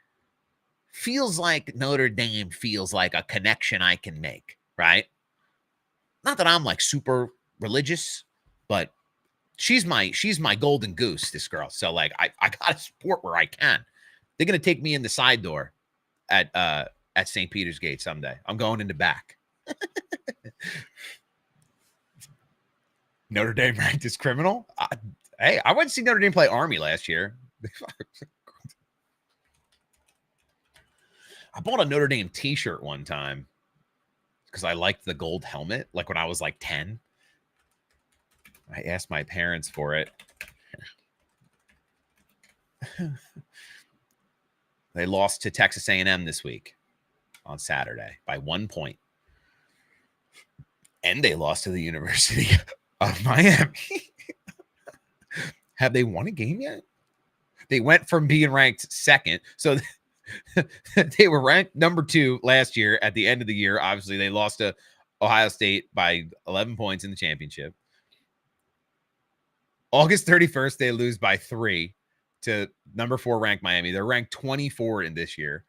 Notre Dame feels like a connection I can make, right? Not that I'm like super religious, but she's my golden goose, this girl. So like I gotta support where I can. They're gonna take me in the side door at St. Peter's Gate someday. I'm going in the back. Notre Dame ranked as criminal. Hey, I went to see Notre Dame play Army last year. I bought a Notre Dame t-shirt one time because I liked the gold helmet, like when I was like 10. I asked my parents for it. They lost to Texas A&M this week on Saturday by 1 point. And they lost to the University of Miami. Have they won a game yet? They went from being ranked second. So they were ranked number 2 last year at the end of the year. Obviously, they lost to Ohio State by 11 points in the championship. August 31st, they lose by 3 to number 4 ranked Miami. They're ranked 24 in this year.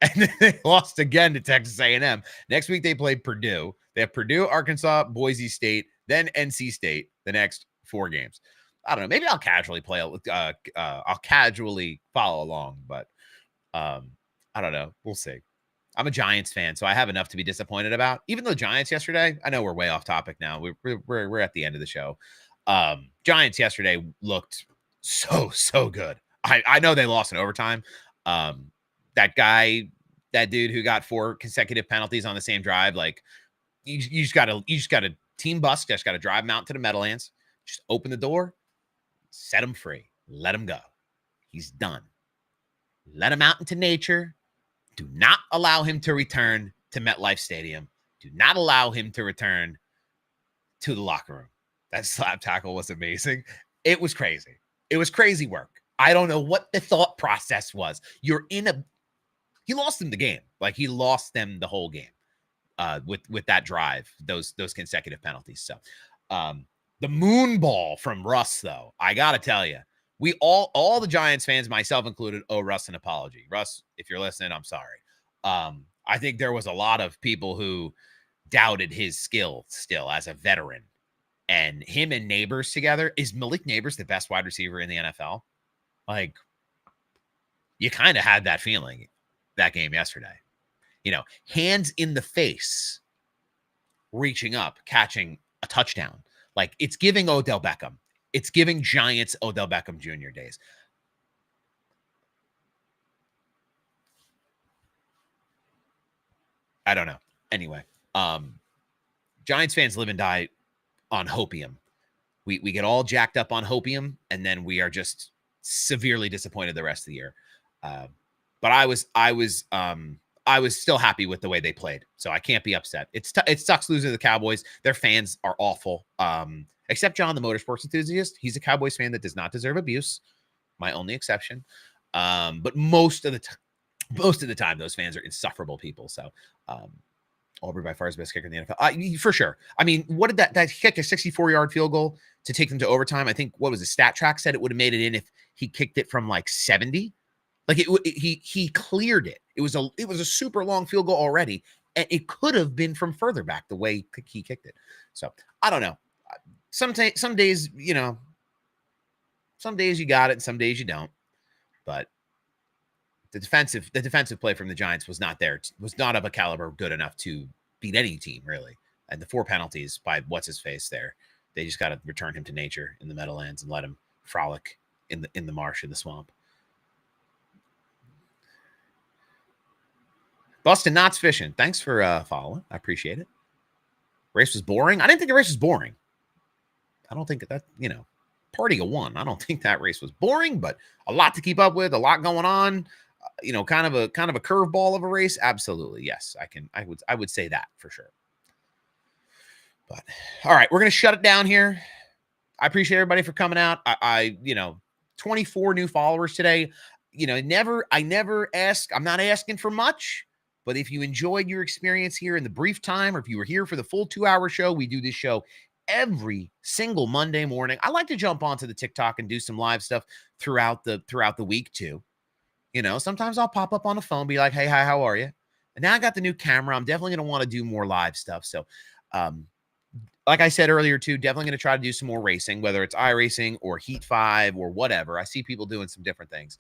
And then they lost again to Texas A&M. Next week, they played Purdue. They have Purdue, Arkansas, Boise State, then NC State the next 4 games. I don't know. Maybe I'll casually play. I'll casually follow along, but I don't know. We'll see. I'm a Giants fan, so I have enough to be disappointed about. Even though Giants yesterday, I know we're way off topic now. We're at the end of the show. Giants yesterday looked so good. I know they lost in overtime. That dude who got 4 consecutive penalties on the same drive, like you just gotta team bus, just gotta drive him out to the Meadowlands, just open the door, set him free, let him go. He's done. Let him out into nature. Do not allow him to return to MetLife Stadium. Do not allow him to return to the locker room. That slap tackle was amazing. It was crazy. It was crazy work. I don't know what the thought process was. He lost them the game. Like he lost them the whole game with that drive, those consecutive penalties. So the moon ball from Russ, though, I got to tell you, we all the Giants fans, myself included, owe Russ an apology. Russ, if you're listening, I'm sorry. I think there was a lot of people who doubted his skill still as a veteran. And him and Neighbors together, is Malik Neighbors the best wide receiver in the NFL? Like, you kind of had that feeling that game yesterday. You know, hands in the face, reaching up, catching a touchdown. Like, it's giving Odell Beckham. It's giving Giants Odell Beckham Jr. days. I don't know. Anyway, Giants fans live and die on hopium. We get all jacked up on hopium, and then we are just severely disappointed the rest of the year. But I was still happy with the way they played, so I can't be upset. It sucks losing to the Cowboys. Their fans are awful. Except John, the motorsports enthusiast. He's a Cowboys fan that does not deserve abuse. My only exception. But most of the time, those fans are insufferable people. So, Aubrey by far is the best kicker in the NFL. For sure. I mean, what did that kick a 64-yard field goal to take them to overtime? I think what was the stat track said it would have made it in if he kicked it from like 70. Like he cleared it. It was a super long field goal already, and it could have been from further back the way he kicked it. So I don't know. Some days, you know, some days you got it, and some days you don't. But the defensive play from the Giants was not there. Was not of a caliber good enough to beat any team, really. And the 4 penalties by what's his face there, they just got to return him to nature in the Meadowlands and let him frolic in the marsh in the swamp. Bustin' Knots Fishing. Thanks for following. I appreciate it. Race was boring. I didn't think the race was boring. I don't think that, party of one. I don't think that race was boring, but a lot to keep up with, a lot going on. Kind of a curveball of a race. Absolutely, yes. I would say that for sure. But all right, we're gonna shut it down here. I appreciate everybody for coming out. I 24 new followers today. I never ask. I'm not asking for much, but if you enjoyed your experience here in the brief time, or if you were here for the full 2-hour show, we do this show every single Monday morning. I like to jump onto the TikTok and do some live stuff throughout the week too. Sometimes I'll pop up on the phone, be like, hey, hi, how are you? And now I got the new camera. I'm definitely going to want to do more live stuff. So, like I said earlier too, definitely going to try to do some more racing, whether it's iRacing or Heat 5 or whatever. I see people doing some different things.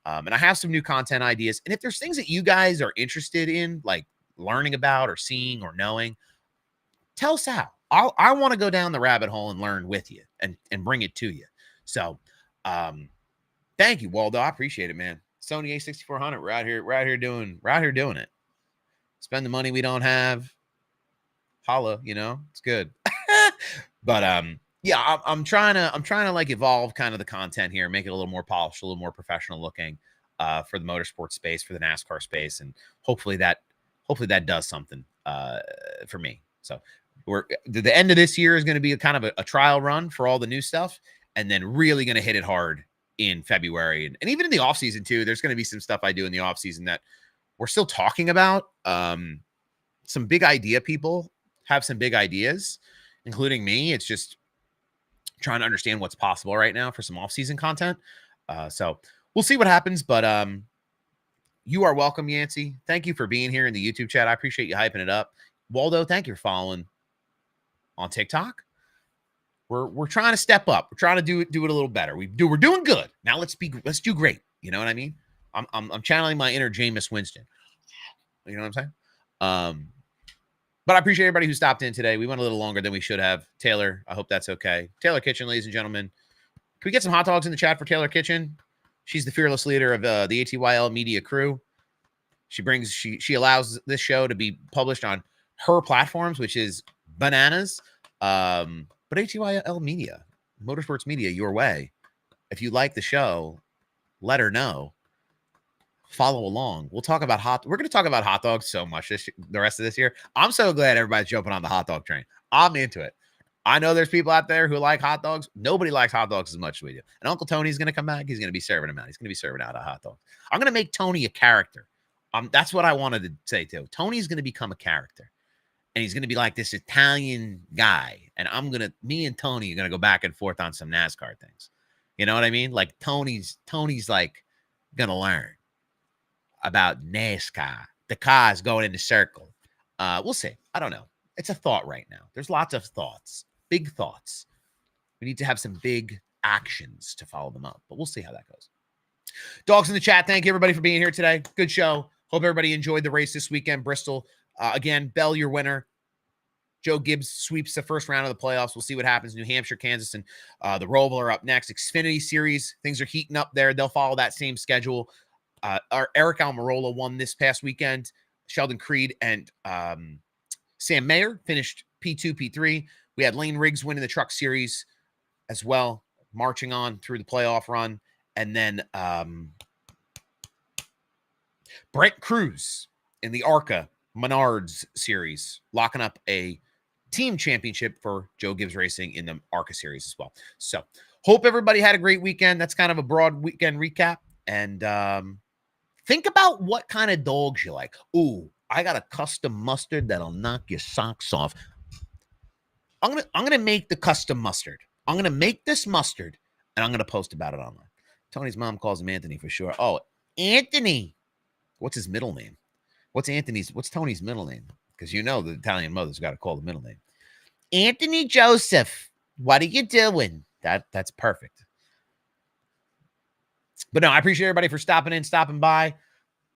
And I have some new content ideas. And if there's things that you guys are interested in, like learning about or seeing or knowing, tell Sal. I want to go down the rabbit hole and learn with you and bring it to you. So, thank you, Waldo. I appreciate it, man. Sony A6400. We're out here doing it. Spend the money we don't have. Holla, it's good. But yeah, I'm trying to like evolve kind of the content here, make it a little more polished, a little more professional looking for the motorsport space, for the NASCAR space, and hopefully that does something for me. So the end of this year is going to be a kind of a trial run for all the new stuff, and then really going to hit it hard in February and even in the off season too. There's going to be some stuff I do in the off season that we're still talking about. Some big idea people have some big ideas, including me. It's just trying to understand what's possible right now for some off season content. So we'll see what happens, but you are welcome, Yancey. Thank you for being here in the YouTube chat. I appreciate you hyping it up. Waldo, thank you for following on TikTok. We're trying to step up. We're trying to do it a little better. We're doing good. Now let's do great. You know what I mean? I'm channeling my inner Jameis Winston. You know what I'm saying? But I appreciate everybody who stopped in today. We went a little longer than we should have. Taylor, I hope that's okay. Taylor Kitchen, ladies and gentlemen. Can we get some hot dogs in the chat for Taylor Kitchen? She's the fearless leader of the ATYL Media crew. She allows this show to be published on her platforms, which is bananas. But ATYL Media, Motorsports Media, your way. If you like the show, let her know. Follow along. We're going to talk about hot dogs so much the rest of this year. I'm so glad everybody's jumping on the hot dog train. I'm into it. I know there's people out there who like hot dogs. Nobody likes hot dogs as much as we do. And Uncle Tony's going to come back. He's going to be serving them out. He's going to be serving out a hot dog. I'm going to make Tony a character. That's what I wanted to say too. Tony's going to become a character. And he's going to be like this Italian guy. And me and Tony are going to go back and forth on some NASCAR things. You know what I mean? Like Tony's like going to learn about NASCAR. The car's going in the circle. We'll see. I don't know. It's a thought right now. There's lots of thoughts, big thoughts. We need to have some big actions to follow them up, but we'll see how that goes. Dogs in the chat. Thank you everybody for being here today. Good show. Hope everybody enjoyed the race this weekend. Bristol, again, Bell, your winner. Joe Gibbs sweeps the first round of the playoffs. We'll see what happens. New Hampshire, Kansas, and the Roval are up next. Xfinity Series, things are heating up there. They'll follow that same schedule. Our Eric Almirola won this past weekend. Sheldon Creed and Sam Mayer finished P2, P3. We had Lane Riggs winning the Truck Series as well, marching on through the playoff run. And then Brent Cruz in the ARCA Menards Series, locking up a team championship for Joe Gibbs Racing in the ARCA Series as well. So hope everybody had a great weekend. That's kind of a broad weekend recap. And think about what kind of dogs you like. Ooh, I got a custom mustard that'll knock your socks off. I'm gonna make the custom mustard. I'm gonna make this mustard, and I'm gonna post about it online. Tony's mom calls him Anthony for sure. Oh, Anthony. What's his middle name? What's Tony's middle name? Because the Italian mother's got to call the middle name. Anthony Joseph. What are you doing? That's perfect. But no, I appreciate everybody for stopping by.